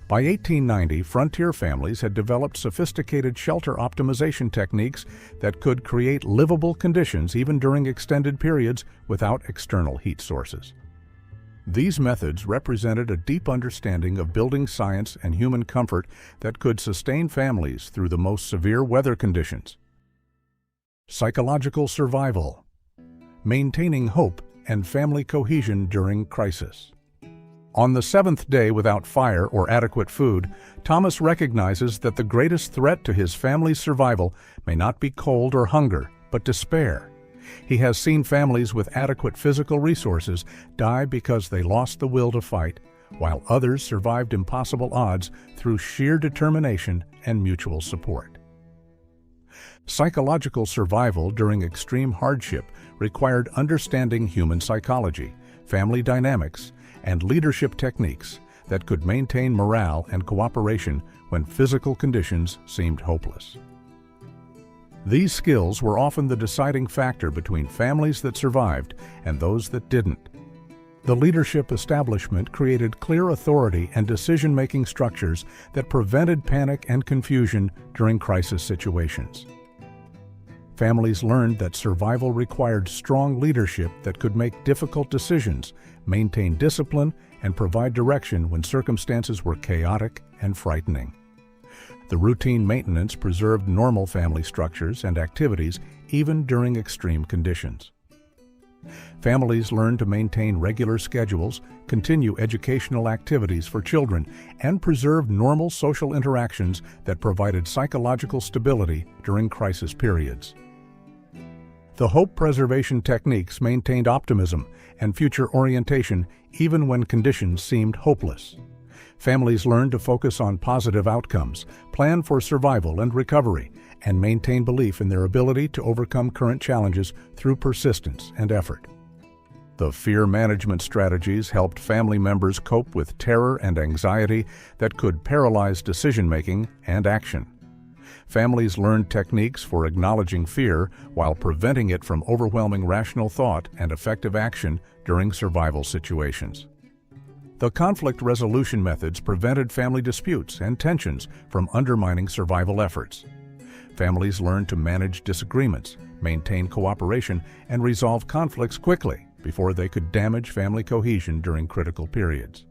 By 1890, frontier families had developed sophisticated shelter optimization techniques that could create livable conditions even during extended periods without external heat sources. These methods represented a deep understanding of building science and human comfort that could sustain families through the most severe weather conditions. Psychological survival, maintaining hope and family cohesion during crisis. On the seventh day without fire or adequate food, Thomas recognizes that the greatest threat to his family's survival may not be cold or hunger, but despair. He has seen families with adequate physical resources die because they lost the will to fight, while others survived impossible odds through sheer determination and mutual support. Psychological survival during extreme hardship required understanding human psychology, family dynamics, and leadership techniques that could maintain morale and cooperation when physical conditions seemed hopeless. These skills were often the deciding factor between families that survived and those that didn't. The leadership establishment created clear authority and decision-making structures that prevented panic and confusion during crisis situations. Families learned that survival required strong leadership that could make difficult decisions, maintain discipline, and provide direction when circumstances were chaotic and frightening. The routine maintenance preserved normal family structures and activities even during extreme conditions. Families learned to maintain regular schedules, continue educational activities for children, and preserve normal social interactions that provided psychological stability during crisis periods. The hope preservation techniques maintained optimism and future orientation even when conditions seemed hopeless. Families learned to focus on positive outcomes, plan for survival and recovery, and maintain belief in their ability to overcome current challenges through persistence and effort. The fear management strategies helped family members cope with terror and anxiety that could paralyze decision-making and action. Families learned techniques for acknowledging fear while preventing it from overwhelming rational thought and effective action during survival situations. The conflict resolution methods prevented family disputes and tensions from undermining survival efforts. Families learned to manage disagreements, maintain cooperation, and resolve conflicts quickly before they could damage family cohesion during critical periods.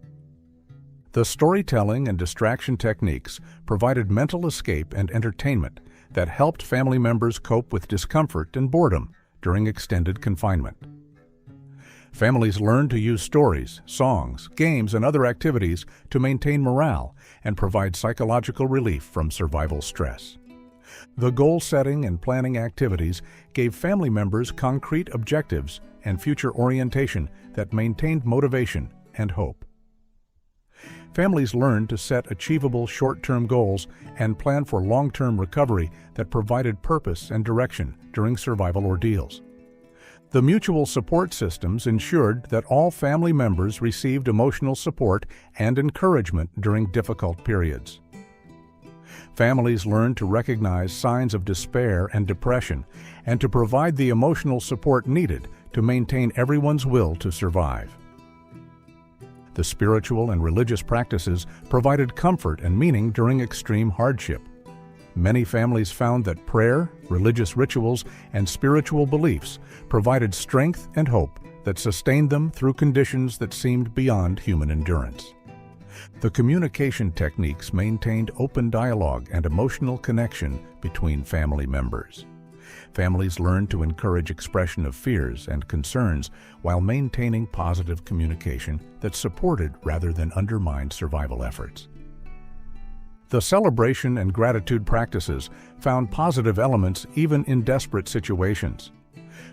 The storytelling and distraction techniques provided mental escape and entertainment that helped family members cope with discomfort and boredom during extended confinement. Families learned to use stories, songs, games, and other activities to maintain morale and provide psychological relief from survival stress. The goal-setting and planning activities gave family members concrete objectives and future orientation that maintained motivation and hope. Families learned to set achievable short-term goals and plan for long-term recovery that provided purpose and direction during survival ordeals. The mutual support systems ensured that all family members received emotional support and encouragement during difficult periods. Families learned to recognize signs of despair and depression and to provide the emotional support needed to maintain everyone's will to survive. The spiritual and religious practices provided comfort and meaning during extreme hardship. Many families found that prayer, religious rituals, and spiritual beliefs provided strength and hope that sustained them through conditions that seemed beyond human endurance. The communication techniques maintained open dialogue and emotional connection between family members. Families learned to encourage expression of fears and concerns while maintaining positive communication that supported rather than undermined survival efforts. The celebration and gratitude practices found positive elements even in desperate situations.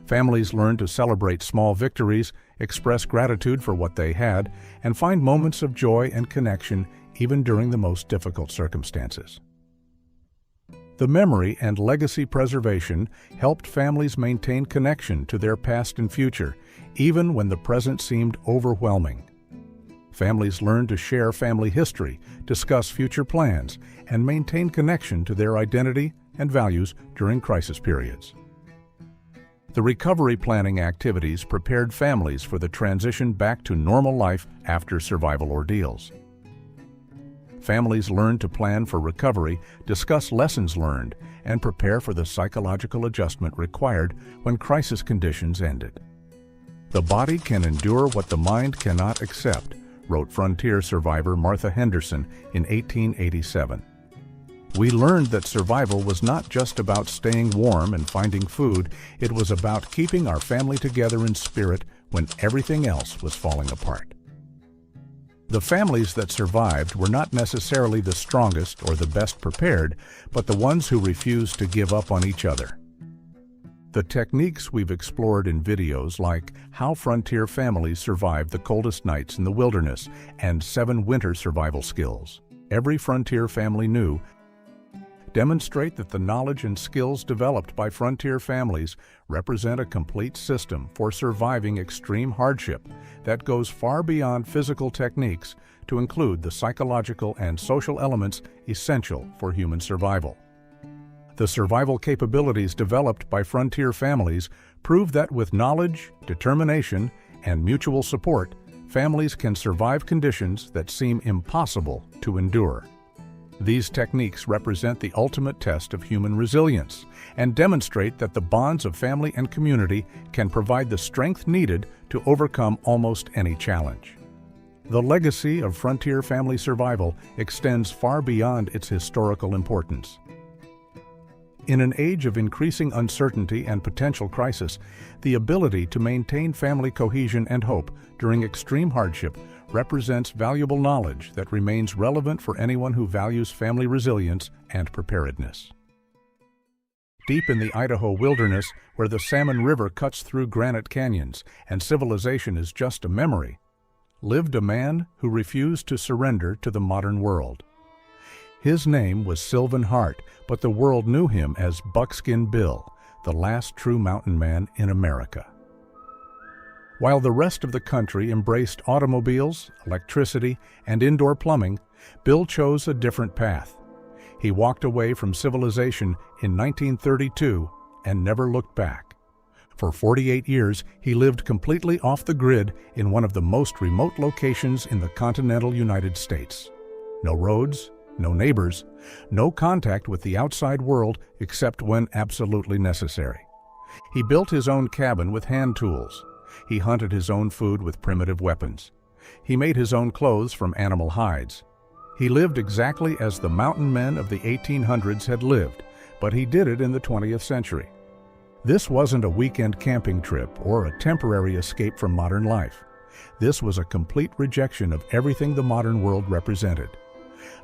Families learned to celebrate small victories, express gratitude for what they had, and find moments of joy and connection even during the most difficult circumstances. The memory and legacy preservation helped families maintain connection to their past and future, even when the present seemed overwhelming. Families learned to share family history, discuss future plans, and maintain connection to their identity and values during crisis periods. The recovery planning activities prepared families for the transition back to normal life after survival ordeals. Families learned to plan for recovery, discuss lessons learned, and prepare for the psychological adjustment required when crisis conditions ended. "The body can endure what the mind cannot accept," wrote frontier survivor Martha Henderson in 1887. We learned that survival was not just about staying warm and finding food, it was about keeping our family together in spirit when everything else was falling apart. The families that survived were not necessarily the strongest or the best prepared, but the ones who refused to give up on each other. The techniques we've explored in videos like How Frontier Families Survived the Coldest Nights in the Wilderness and 7 Winter Survival Skills Every Frontier Family Knew demonstrate that the knowledge and skills developed by frontier families represent a complete system for surviving extreme hardship that goes far beyond physical techniques to include the psychological and social elements essential for human survival. The survival capabilities developed by frontier families prove that with knowledge, determination, and mutual support, families can survive conditions that seem impossible to endure. These techniques represent the ultimate test of human resilience and demonstrate that the bonds of family and community can provide the strength needed to overcome almost any challenge. The legacy of frontier family survival extends far beyond its historical importance. In an age of increasing uncertainty and potential crisis, the ability to maintain family cohesion and hope during extreme hardship represents valuable knowledge that remains relevant for anyone who values family resilience and preparedness. Deep in the Idaho wilderness, where the Salmon River cuts through granite canyons and civilization is just a memory, lived a man who refused to surrender to the modern world. His name was Sylvan Hart, but the world knew him as Buckskin Bill, the last true mountain man in America. While the rest of the country embraced automobiles, electricity, and indoor plumbing, Bill chose a different path. He walked away from civilization in 1932 and never looked back. For 48 years, he lived completely off the grid in one of the most remote locations in the continental United States. No roads, no neighbors, no contact with the outside world except when absolutely necessary. He built his own cabin with hand tools. He hunted his own food with primitive weapons. He made his own clothes from animal hides. He lived exactly as the mountain men of the 1800s had lived, but he did it in the 20th century. This wasn't a weekend camping trip or a temporary escape from modern life. This was a complete rejection of everything the modern world represented.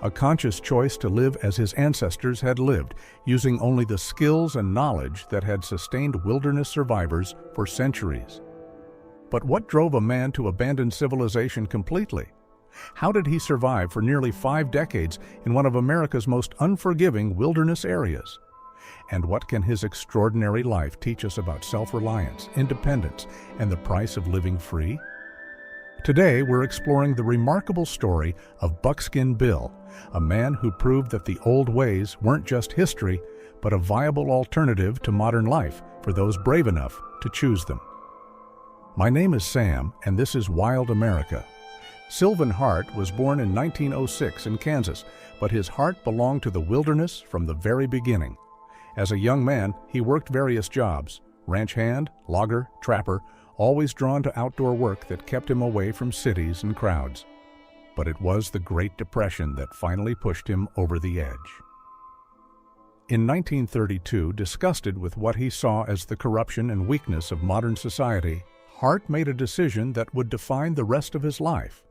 A conscious choice to live as his ancestors had lived, using only the skills and knowledge that had sustained wilderness survivors for centuries. But what drove a man to abandon civilization completely? How did he survive for nearly 5 decades in one of America's most unforgiving wilderness areas? And what can his extraordinary life teach us about self-reliance, independence, and the price of living free? Today, we're exploring the remarkable story of Buckskin Bill, a man who proved that the old ways weren't just history, but a viable alternative to modern life for those brave enough to choose them. My name is Sam, and this is Wild America. Sylvan Hart was born in 1906 in Kansas, but his heart belonged to the wilderness from the very beginning. As a young man, he worked various jobs: ranch hand, logger, trapper, always drawn to outdoor work that kept him away from cities and crowds. But it was the Great Depression that finally pushed him over the edge. In 1932, disgusted with what he saw as the corruption and weakness of modern society, Hart made a decision that would define the rest of his life.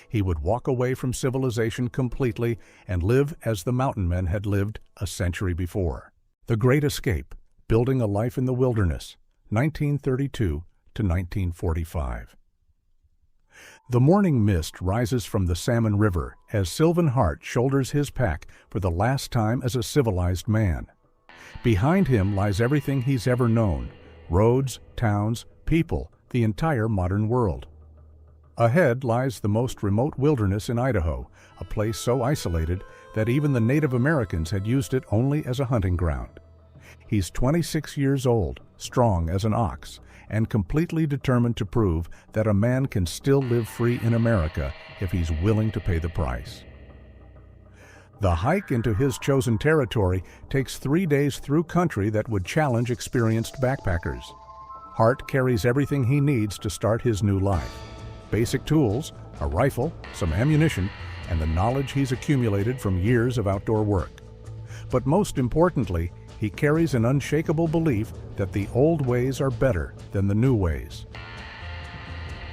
He would walk away from civilization completely and live as the mountain men had lived a century before. The Great Escape, Building a Life in the Wilderness, 1932 to 1945. The morning mist rises from the Salmon River as Sylvan Hart shoulders his pack for the last time as a civilized man. Behind him lies everything he's ever known: roads, towns, people, the entire modern world. Ahead lies the most remote wilderness in Idaho, a place so isolated that even the Native Americans had used it only as a hunting ground. He's 26 years old, strong as an ox, and completely determined to prove that a man can still live free in America if he's willing to pay the price. The hike into his chosen territory takes 3 days through country that would challenge experienced backpackers. Hart carries everything he needs to start his new life: basic tools, a rifle, some ammunition, and the knowledge he's accumulated from years of outdoor work. But most importantly, he carries an unshakable belief that the old ways are better than the new ways.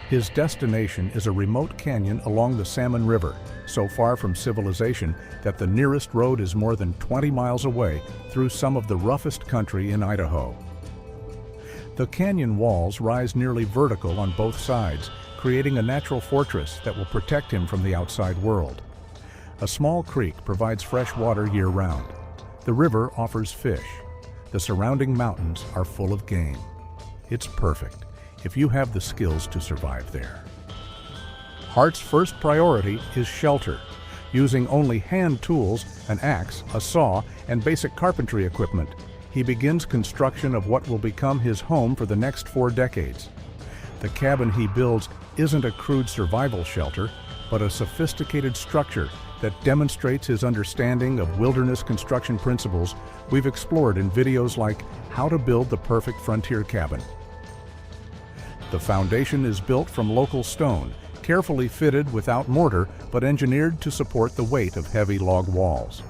His destination is a remote canyon along the Salmon River, so far from civilization that the nearest road is more than 20 miles away through some of the roughest country in Idaho. The canyon walls rise nearly vertical on both sides, creating a natural fortress that will protect him from the outside world. A small creek provides fresh water year-round. The river offers fish. The surrounding mountains are full of game. It's perfect if you have the skills to survive there. Hart's first priority is shelter. Using only hand tools, an axe, a saw, and basic carpentry equipment, he begins construction of what will become his home for the next 4 decades. The cabin he builds isn't a crude survival shelter, but a sophisticated structure that demonstrates his understanding of wilderness construction principles we've explored in videos like How to Build the Perfect Frontier Cabin. The foundation is built from local stone, carefully fitted without mortar, but engineered to support the weight of heavy log walls.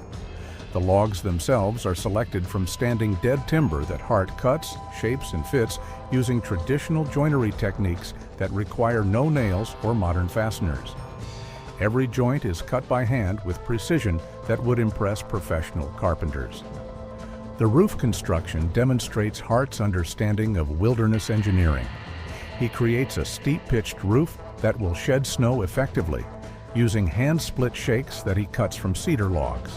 The logs themselves are selected from standing dead timber that Hart cuts, shapes, and fits using traditional joinery techniques that require no nails or modern fasteners. Every joint is cut by hand with precision that would impress professional carpenters. The roof construction demonstrates Hart's understanding of wilderness engineering. He creates a steep-pitched roof that will shed snow effectively, using hand-split shakes that he cuts from cedar logs.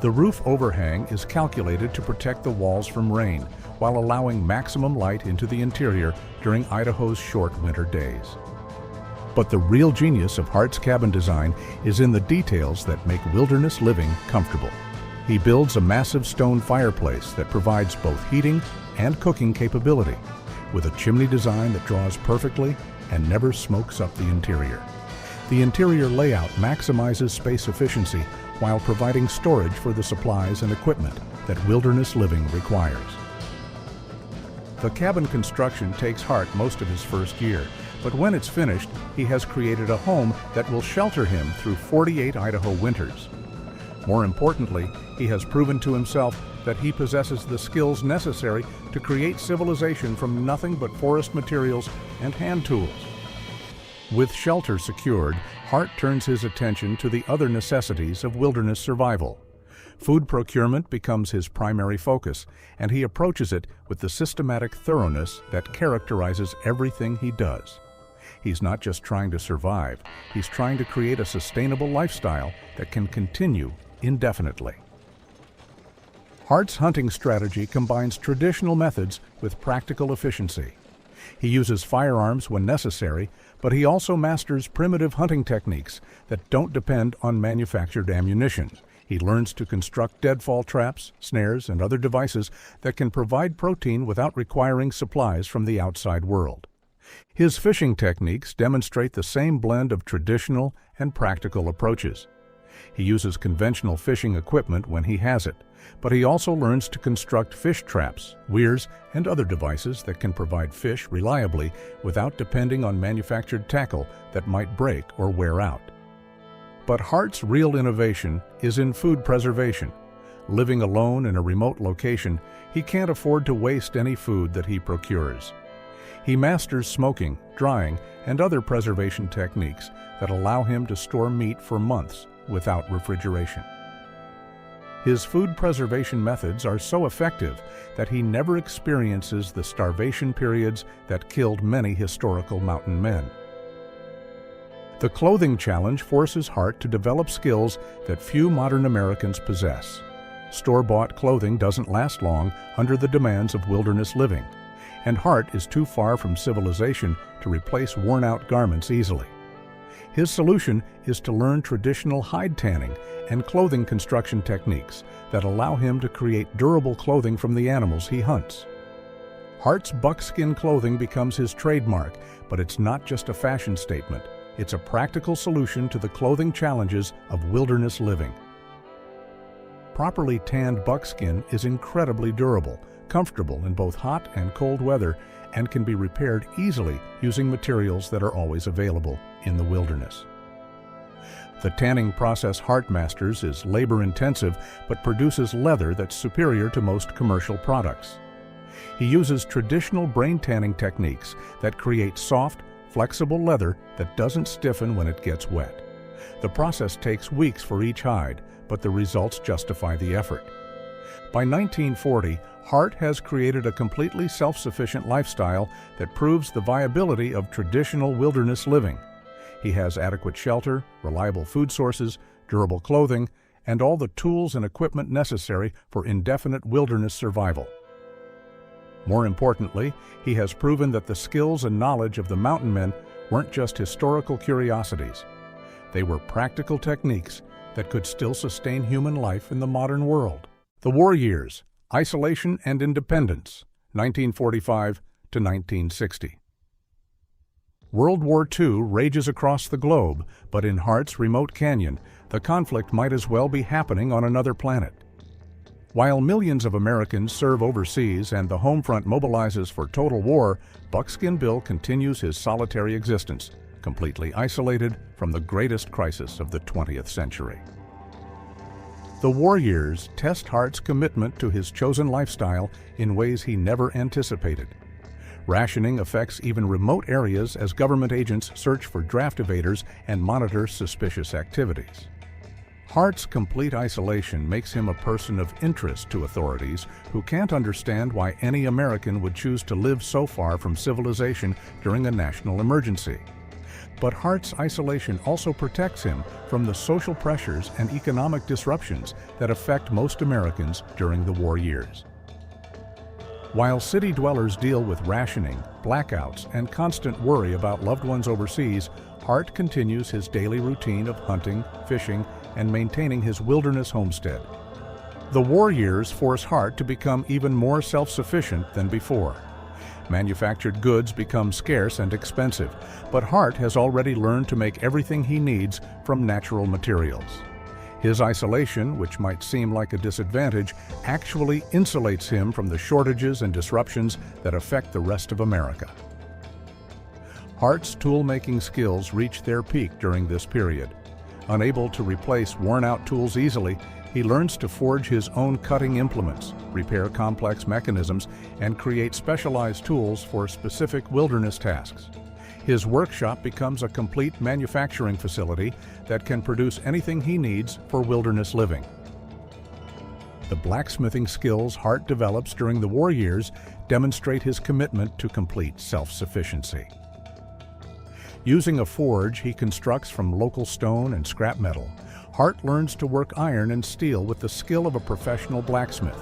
The roof overhang is calculated to protect the walls from rain while allowing maximum light into the interior during Idaho's short winter days. But the real genius of Hart's cabin design is in the details that make wilderness living comfortable. He builds a massive stone fireplace that provides both heating and cooking capability, with a chimney design that draws perfectly and never smokes up the interior. The interior layout maximizes space efficiency while providing storage for the supplies and equipment that wilderness living requires. The cabin construction takes Hart most of his first year, but when it's finished, he has created a home that will shelter him through 48 Idaho winters. More importantly, he has proven to himself that he possesses the skills necessary to create civilization from nothing but forest materials and hand tools. With shelter secured, Hart turns his attention to the other necessities of wilderness survival. Food procurement becomes his primary focus, and he approaches it with the systematic thoroughness that characterizes everything he does. He's not just trying to survive, he's trying to create a sustainable lifestyle that can continue indefinitely. Hart's hunting strategy combines traditional methods with practical efficiency. He uses firearms when necessary, but he also masters primitive hunting techniques that don't depend on manufactured ammunition. He learns to construct deadfall traps, snares, and other devices that can provide protein without requiring supplies from the outside world. His fishing techniques demonstrate the same blend of traditional and practical approaches. He uses conventional fishing equipment when he has it, but he also learns to construct fish traps, weirs, and other devices that can provide fish reliably without depending on manufactured tackle that might break or wear out. But Hart's real innovation is in food preservation. Living alone in a remote location, he can't afford to waste any food that he procures. He masters smoking, drying, and other preservation techniques that allow him to store meat for months without refrigeration. His food preservation methods are so effective that he never experiences the starvation periods that killed many historical mountain men. The clothing challenge forces Hart to develop skills that few modern Americans possess. Store-bought clothing doesn't last long under the demands of wilderness living, and Hart is too far from civilization to replace worn-out garments easily. His solution is to learn traditional hide tanning and clothing construction techniques that allow him to create durable clothing from the animals he hunts. Hart's buckskin clothing becomes his trademark, but it's not just a fashion statement. It's a practical solution to the clothing challenges of wilderness living. Properly tanned buckskin is incredibly durable, comfortable in both hot and cold weather, and can be repaired easily using materials that are always available in the wilderness. The tanning process Hart masters is labor-intensive but produces leather that's superior to most commercial products. He uses traditional brain tanning techniques that create soft, flexible leather that doesn't stiffen when it gets wet. The process takes weeks for each hide, but the results justify the effort. By 1940, Hart has created a completely self-sufficient lifestyle that proves the viability of traditional wilderness living. He has adequate shelter, reliable food sources, durable clothing, and all the tools and equipment necessary for indefinite wilderness survival. More importantly, he has proven that the skills and knowledge of the mountain men weren't just historical curiosities. They were practical techniques that could still sustain human life in the modern world. The War Years, Isolation and Independence, 1945 to 1960. World War II rages across the globe, but in Hart's remote canyon, the conflict might as well be happening on another planet. While millions of Americans serve overseas and the home front mobilizes for total war, Buckskin Bill continues his solitary existence, completely isolated from the greatest crisis of the 20th century. The war years test Hart's commitment to his chosen lifestyle in ways he never anticipated. Rationing affects even remote areas as government agents search for draft evaders and monitor suspicious activities. Hart's complete isolation makes him a person of interest to authorities who can't understand why any American would choose to live so far from civilization during a national emergency. But Hart's isolation also protects him from the social pressures and economic disruptions that affect most Americans during the war years. While city dwellers deal with rationing, blackouts, and constant worry about loved ones overseas, Hart continues his daily routine of hunting, fishing, and maintaining his wilderness homestead. The war years force Hart to become even more self-sufficient than before. Manufactured goods become scarce and expensive, but Hart has already learned to make everything he needs from natural materials. His isolation, which might seem like a disadvantage, actually insulates him from the shortages and disruptions that affect the rest of America. Hart's tool-making skills reach their peak during this period. Unable to replace worn-out tools easily, he learns to forge his own cutting implements, repair complex mechanisms, and create specialized tools for specific wilderness tasks. His workshop becomes a complete manufacturing facility that can produce anything he needs for wilderness living. The blacksmithing skills Hart develops during the war years demonstrate his commitment to complete self-sufficiency. Using a forge he constructs from local stone and scrap metal, Hart learns to work iron and steel with the skill of a professional blacksmith.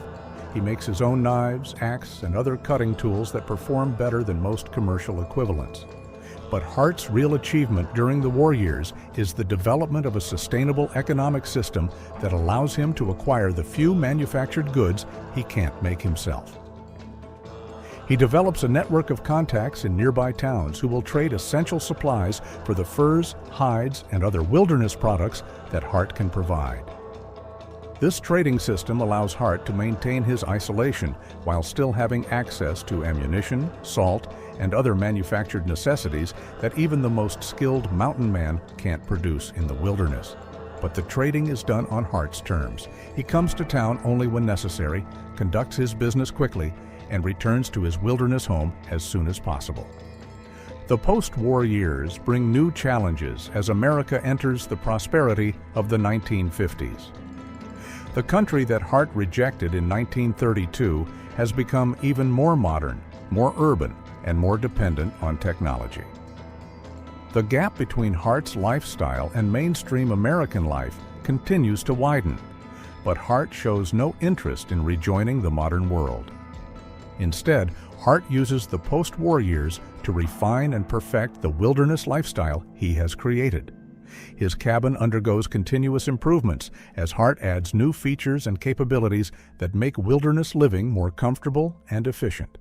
He makes his own knives, axe, and other cutting tools that perform better than most commercial equivalents. But Hart's real achievement during the war years is the development of a sustainable economic system that allows him to acquire the few manufactured goods he can't make himself. He develops a network of contacts in nearby towns who will trade essential supplies for the furs, hides, and other wilderness products that Hart can provide. This trading system allows Hart to maintain his isolation while still having access to ammunition, salt, and other manufactured necessities that even the most skilled mountain man can't produce in the wilderness. But the trading is done on Hart's terms. He comes to town only when necessary, conducts his business quickly, and returns to his wilderness home as soon as possible. The post-war years bring new challenges as America enters the prosperity of the 1950s. The country that Hart rejected in 1932 has become even more modern, more urban, and more dependent on technology. The gap between Hart's lifestyle and mainstream American life continues to widen, but Hart shows no interest in rejoining the modern world. Instead, Hart uses the post-war years to refine and perfect the wilderness lifestyle he has created. His cabin undergoes continuous improvements as Hart adds new features and capabilities that make wilderness living more comfortable and efficient.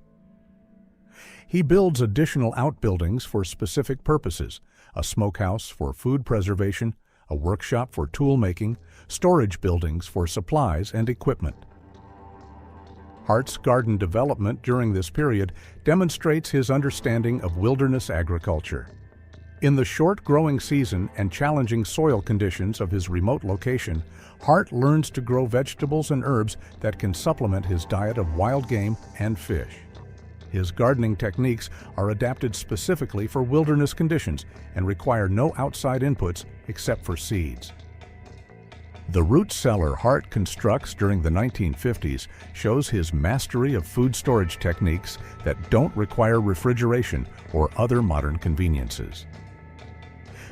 He builds additional outbuildings for specific purposes: a smokehouse for food preservation, a workshop for tool making, storage buildings for supplies and equipment. Hart's garden development during this period demonstrates his understanding of wilderness agriculture. In the short growing season and challenging soil conditions of his remote location, Hart learns to grow vegetables and herbs that can supplement his diet of wild game and fish. His gardening techniques are adapted specifically for wilderness conditions and require no outside inputs except for seeds. The root cellar Hart constructs during the 1950s shows his mastery of food storage techniques that don't require refrigeration or other modern conveniences.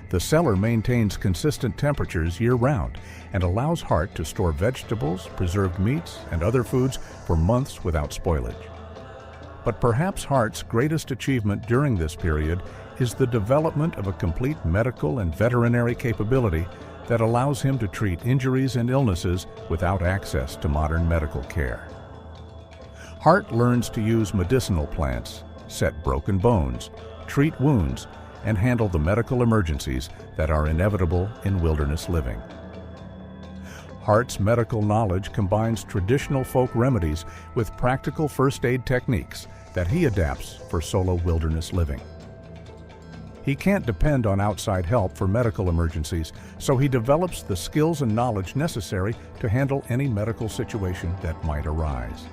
The cellar maintains consistent temperatures year-round and allows Hart to store vegetables, preserved meats, and other foods for months without spoilage. But perhaps Hart's greatest achievement during this period is the development of a complete medical and veterinary capability that allows him to treat injuries and illnesses without access to modern medical care. Hart learns to use medicinal plants, set broken bones, treat wounds, and handle the medical emergencies that are inevitable in wilderness living. Hart's medical knowledge combines traditional folk remedies with practical first aid techniques that he adapts for solo wilderness living. He can't depend on outside help for medical emergencies, so he develops the skills and knowledge necessary to handle any medical situation that might arise.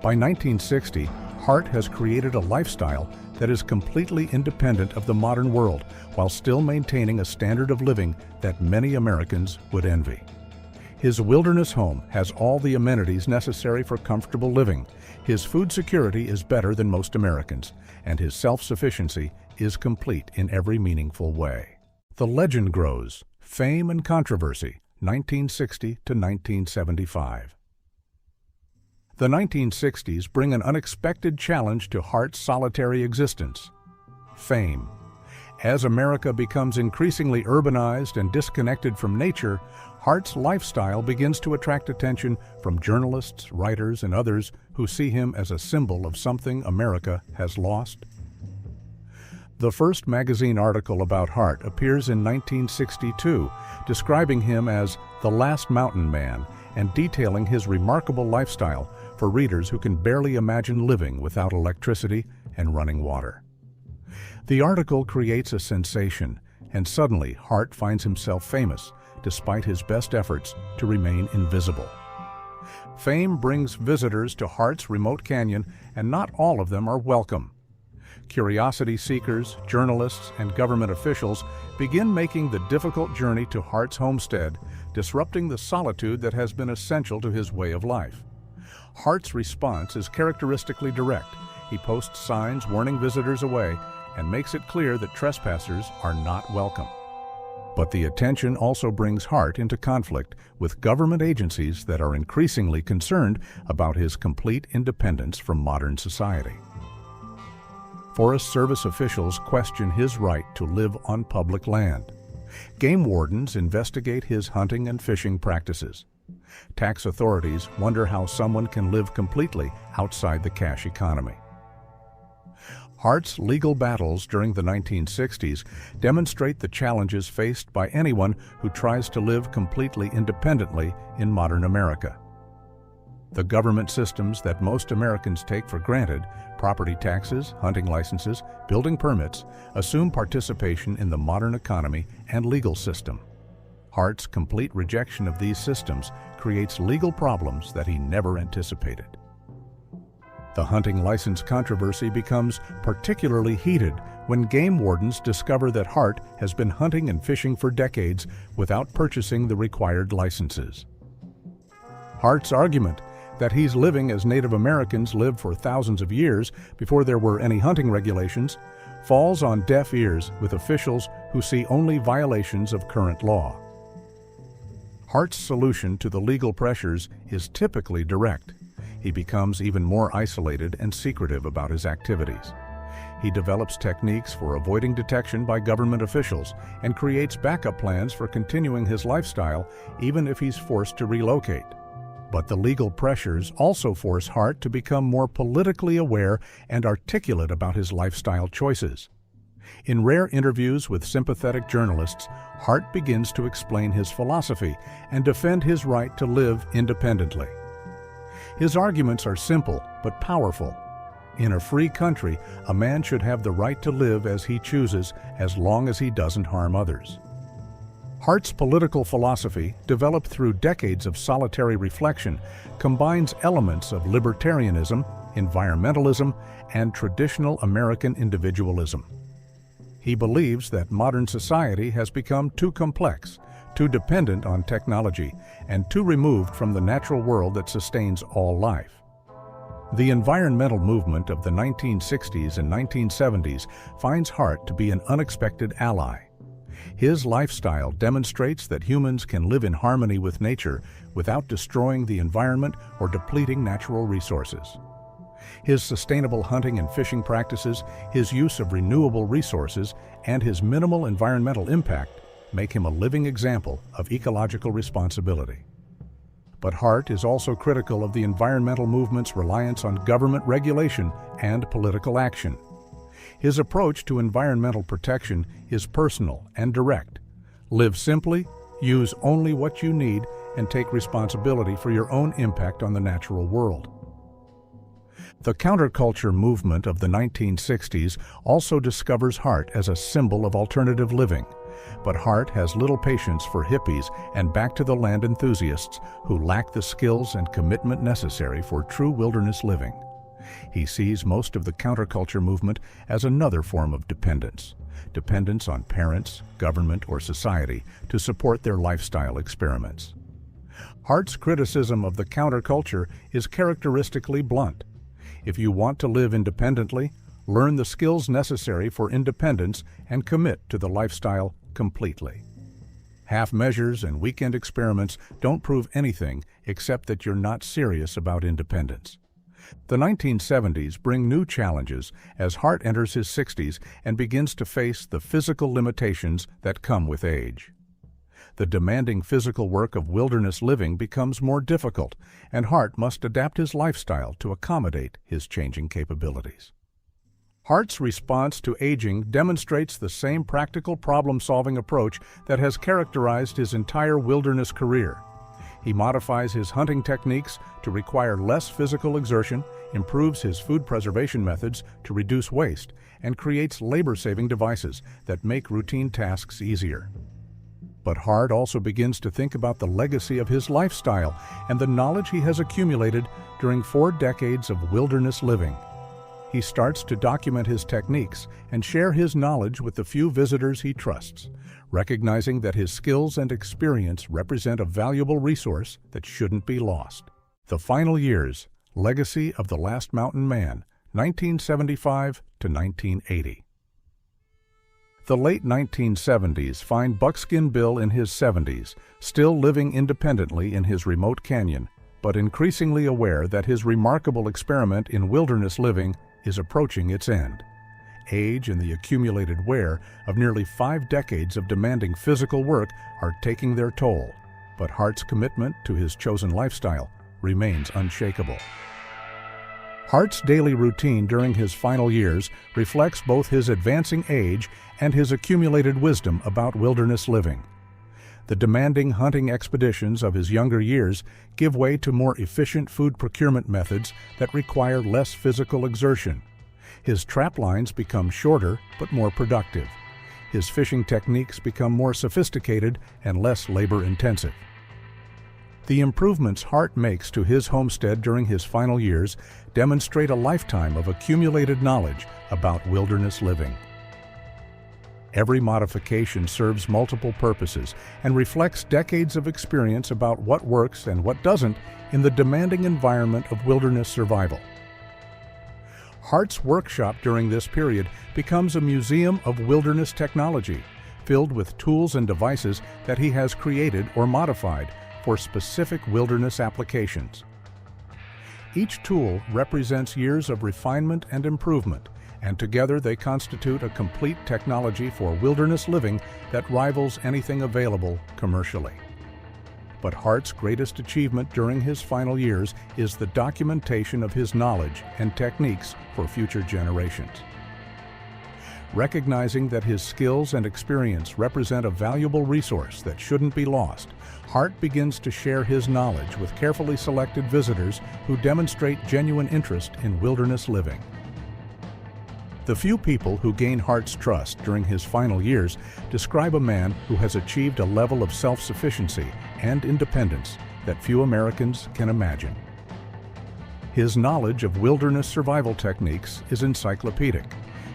By 1960, Hart has created a lifestyle that is completely independent of the modern world while still maintaining a standard of living that many Americans would envy. His wilderness home has all the amenities necessary for comfortable living. His food security is better than most Americans, and his self-sufficiency is complete in every meaningful way. The legend grows. Fame and controversy, 1960 to 1975. The 1960s bring an unexpected challenge to Hart's solitary existence: fame. As America becomes increasingly urbanized and disconnected from nature, Hart's lifestyle begins to attract attention from journalists, writers, and others who see him as a symbol of something America has lost. The first magazine article about Hart appears in 1962, describing him as the last mountain man and detailing his remarkable lifestyle for readers who can barely imagine living without electricity and running water. The article creates a sensation, and suddenly Hart finds himself famous, despite his best efforts to remain invisible. Fame brings visitors to Hart's remote canyon, and not all of them are welcome. Curiosity seekers, journalists, and government officials begin making the difficult journey to Hart's homestead, disrupting the solitude that has been essential to his way of life. Hart's response is characteristically direct. He posts signs warning visitors away and makes it clear that trespassers are not welcome. But the attention also brings Hart into conflict with government agencies that are increasingly concerned about his complete independence from modern society. Forest Service officials question his right to live on public land. Game wardens investigate his hunting and fishing practices. Tax authorities wonder how someone can live completely outside the cash economy. Hart's legal battles during the 1960s demonstrate the challenges faced by anyone who tries to live completely independently in modern America. The government systems that most Americans take for granted, property taxes, hunting licenses, building permits, assume participation in the modern economy and legal system. Hart's complete rejection of these systems creates legal problems that he never anticipated. The hunting license controversy becomes particularly heated when game wardens discover that Hart has been hunting and fishing for decades without purchasing the required licenses. Hart's argument that he's living as Native Americans lived for thousands of years before there were any hunting regulations falls on deaf ears with officials who see only violations of current law. Hart's solution to the legal pressures is typically direct. He becomes even more isolated and secretive about his activities. He develops techniques for avoiding detection by government officials and creates backup plans for continuing his lifestyle even if he's forced to relocate. But the legal pressures also force Hart to become more politically aware and articulate about his lifestyle choices. In rare interviews with sympathetic journalists, Hart begins to explain his philosophy and defend his right to live independently. His arguments are simple but powerful. In a free country, a man should have the right to live as he chooses as long as he doesn't harm others. Hart's political philosophy, developed through decades of solitary reflection, combines elements of libertarianism, environmentalism, and traditional American individualism. He believes that modern society has become too complex, too dependent on technology, and too removed from the natural world that sustains all life. The environmental movement of the 1960s and 1970s finds Hart to be an unexpected ally. His lifestyle demonstrates that humans can live in harmony with nature without destroying the environment or depleting natural resources. His sustainable hunting and fishing practices, his use of renewable resources, and his minimal environmental impact make him a living example of ecological responsibility. But Hart is also critical of the environmental movement's reliance on government regulation and political action. His approach to environmental protection is personal and direct. Live simply, use only what you need, and take responsibility for your own impact on the natural world. The counterculture movement of the 1960s also discovers Hart as a symbol of alternative living. But Hart has little patience for hippies and back-to-the-land enthusiasts who lack the skills and commitment necessary for true wilderness living. He sees most of the counterculture movement as another form of dependence on parents, government, or society to support their lifestyle experiments. Hart's criticism of the counterculture is characteristically blunt. If you want to live independently, learn the skills necessary for independence and commit to the lifestyle completely. Half measures and weekend experiments don't prove anything except that you're not serious about independence. The 1970s bring new challenges as Hart enters his 60s and begins to face the physical limitations that come with age. The demanding physical work of wilderness living becomes more difficult, and Hart must adapt his lifestyle to accommodate his changing capabilities. Hart's response to aging demonstrates the same practical problem-solving approach that has characterized his entire wilderness career. He modifies his hunting techniques to require less physical exertion, improves his food preservation methods to reduce waste, and creates labor-saving devices that make routine tasks easier. But Hart also begins to think about the legacy of his lifestyle and the knowledge he has accumulated during 4 decades of wilderness living. He starts to document his techniques and share his knowledge with the few visitors he trusts, recognizing that his skills and experience represent a valuable resource that shouldn't be lost. The Final Years, Legacy of the Last Mountain Man, 1975 to 1980. The late 1970s find Buckskin Bill in his 70s, still living independently in his remote canyon, but increasingly aware that his remarkable experiment in wilderness living is approaching its end. Age and the accumulated wear of nearly 5 decades of demanding physical work are taking their toll, but Hart's commitment to his chosen lifestyle remains unshakable. Hart's daily routine during his final years reflects both his advancing age and his accumulated wisdom about wilderness living. The demanding hunting expeditions of his younger years give way to more efficient food procurement methods that require less physical exertion. His trap lines become shorter but more productive. His fishing techniques become more sophisticated and less labor-intensive. The improvements Hart makes to his homestead during his final years demonstrate a lifetime of accumulated knowledge about wilderness living. Every modification serves multiple purposes and reflects decades of experience about what works and what doesn't in the demanding environment of wilderness survival. Hart's workshop during this period becomes a museum of wilderness technology, filled with tools and devices that he has created or modified for specific wilderness applications. Each tool represents years of refinement and improvement, and together they constitute a complete technology for wilderness living that rivals anything available commercially. But Hart's greatest achievement during his final years is the documentation of his knowledge and techniques for future generations. Recognizing that his skills and experience represent a valuable resource that shouldn't be lost, Hart begins to share his knowledge with carefully selected visitors who demonstrate genuine interest in wilderness living. The few people who gain Hart's trust during his final years describe a man who has achieved a level of self-sufficiency and independence that few Americans can imagine. His knowledge of wilderness survival techniques is encyclopedic.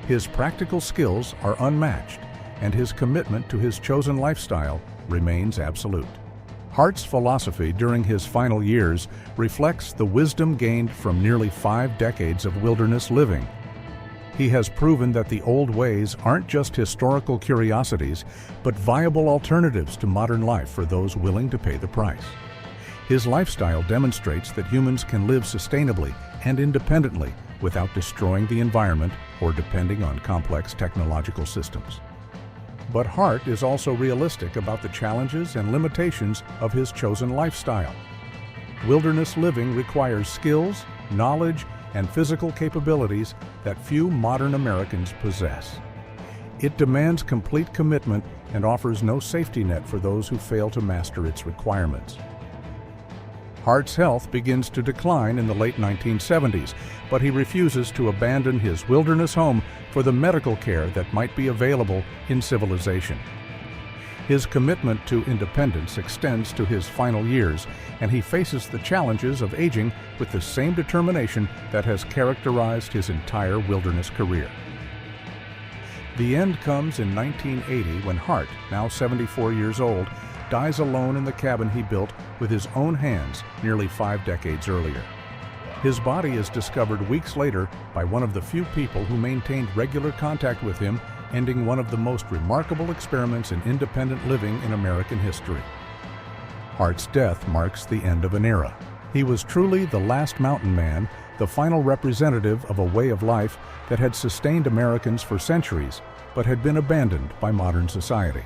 His practical skills are unmatched, and his commitment to his chosen lifestyle remains absolute. Hart's philosophy during his final years reflects the wisdom gained from nearly 5 decades of wilderness living. He has proven that the old ways aren't just historical curiosities, but viable alternatives to modern life for those willing to pay the price. His lifestyle demonstrates that humans can live sustainably and independently without destroying the environment or depending on complex technological systems. But Hart is also realistic about the challenges and limitations of his chosen lifestyle. Wilderness living requires skills, knowledge, and physical capabilities that few modern Americans possess. It demands complete commitment and offers no safety net for those who fail to master its requirements. Hart's health begins to decline in the late 1970s, but he refuses to abandon his wilderness home for the medical care that might be available in civilization. His commitment to independence extends to his final years, and he faces the challenges of aging with the same determination that has characterized his entire wilderness career. The end comes in 1980 when Hart, now 74 years old, dies alone in the cabin he built with his own hands nearly 5 decades earlier. His body is discovered weeks later by one of the few people who maintained regular contact with him, ending one of the most remarkable experiments in independent living in American history. Hart's death marks the end of an era. He was truly the last mountain man, the final representative of a way of life that had sustained Americans for centuries, but had been abandoned by modern society.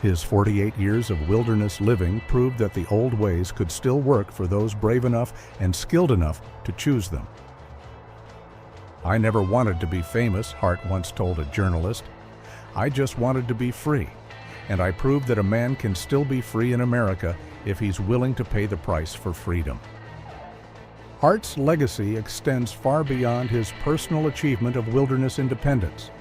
His 48 years of wilderness living proved that the old ways could still work for those brave enough and skilled enough to choose them. "I never wanted to be famous," Hart once told a journalist. "I just wanted to be free, and I proved that a man can still be free in America if he's willing to pay the price for freedom." Hart's legacy extends far beyond his personal achievement of wilderness independence.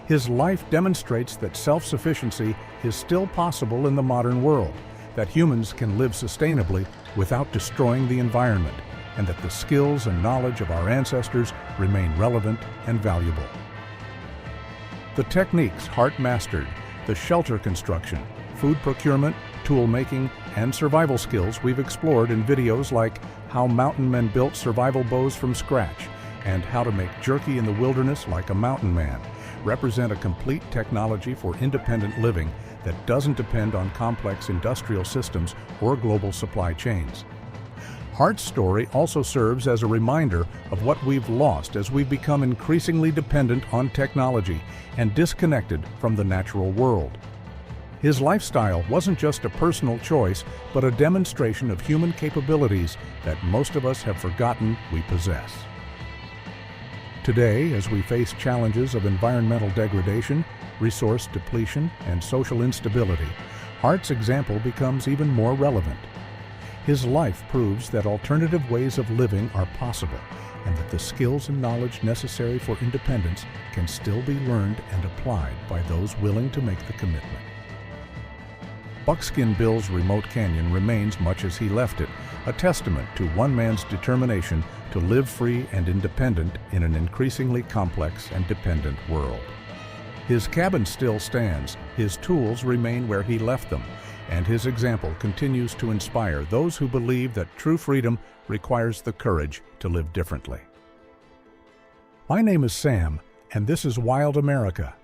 His life demonstrates that self-sufficiency is still possible in the modern world, that humans can live sustainably without destroying the environment, and that the skills and knowledge of our ancestors remain relevant and valuable. The techniques Hart mastered, the shelter construction, food procurement, tool making, and survival skills we've explored in videos like How Mountain Men Built Survival Bows from Scratch and How to Make Jerky in the Wilderness Like a Mountain Man, represent a complete technology for independent living that doesn't depend on complex industrial systems or global supply chains. Hart's story also serves as a reminder of what we've lost as we've become increasingly dependent on technology and disconnected from the natural world. His lifestyle wasn't just a personal choice, but a demonstration of human capabilities that most of us have forgotten we possess. Today, as we face challenges of environmental degradation, resource depletion, and social instability, Hart's example becomes even more relevant. His life proves that alternative ways of living are possible, and that the skills and knowledge necessary for independence can still be learned and applied by those willing to make the commitment. Buckskin Bill's remote canyon remains much as he left it, a testament to one man's determination to live free and independent in an increasingly complex and dependent world. His cabin still stands, his tools remain where he left them, and his example continues to inspire those who believe that true freedom requires the courage to live differently. My name is Sam, and this is Wild America.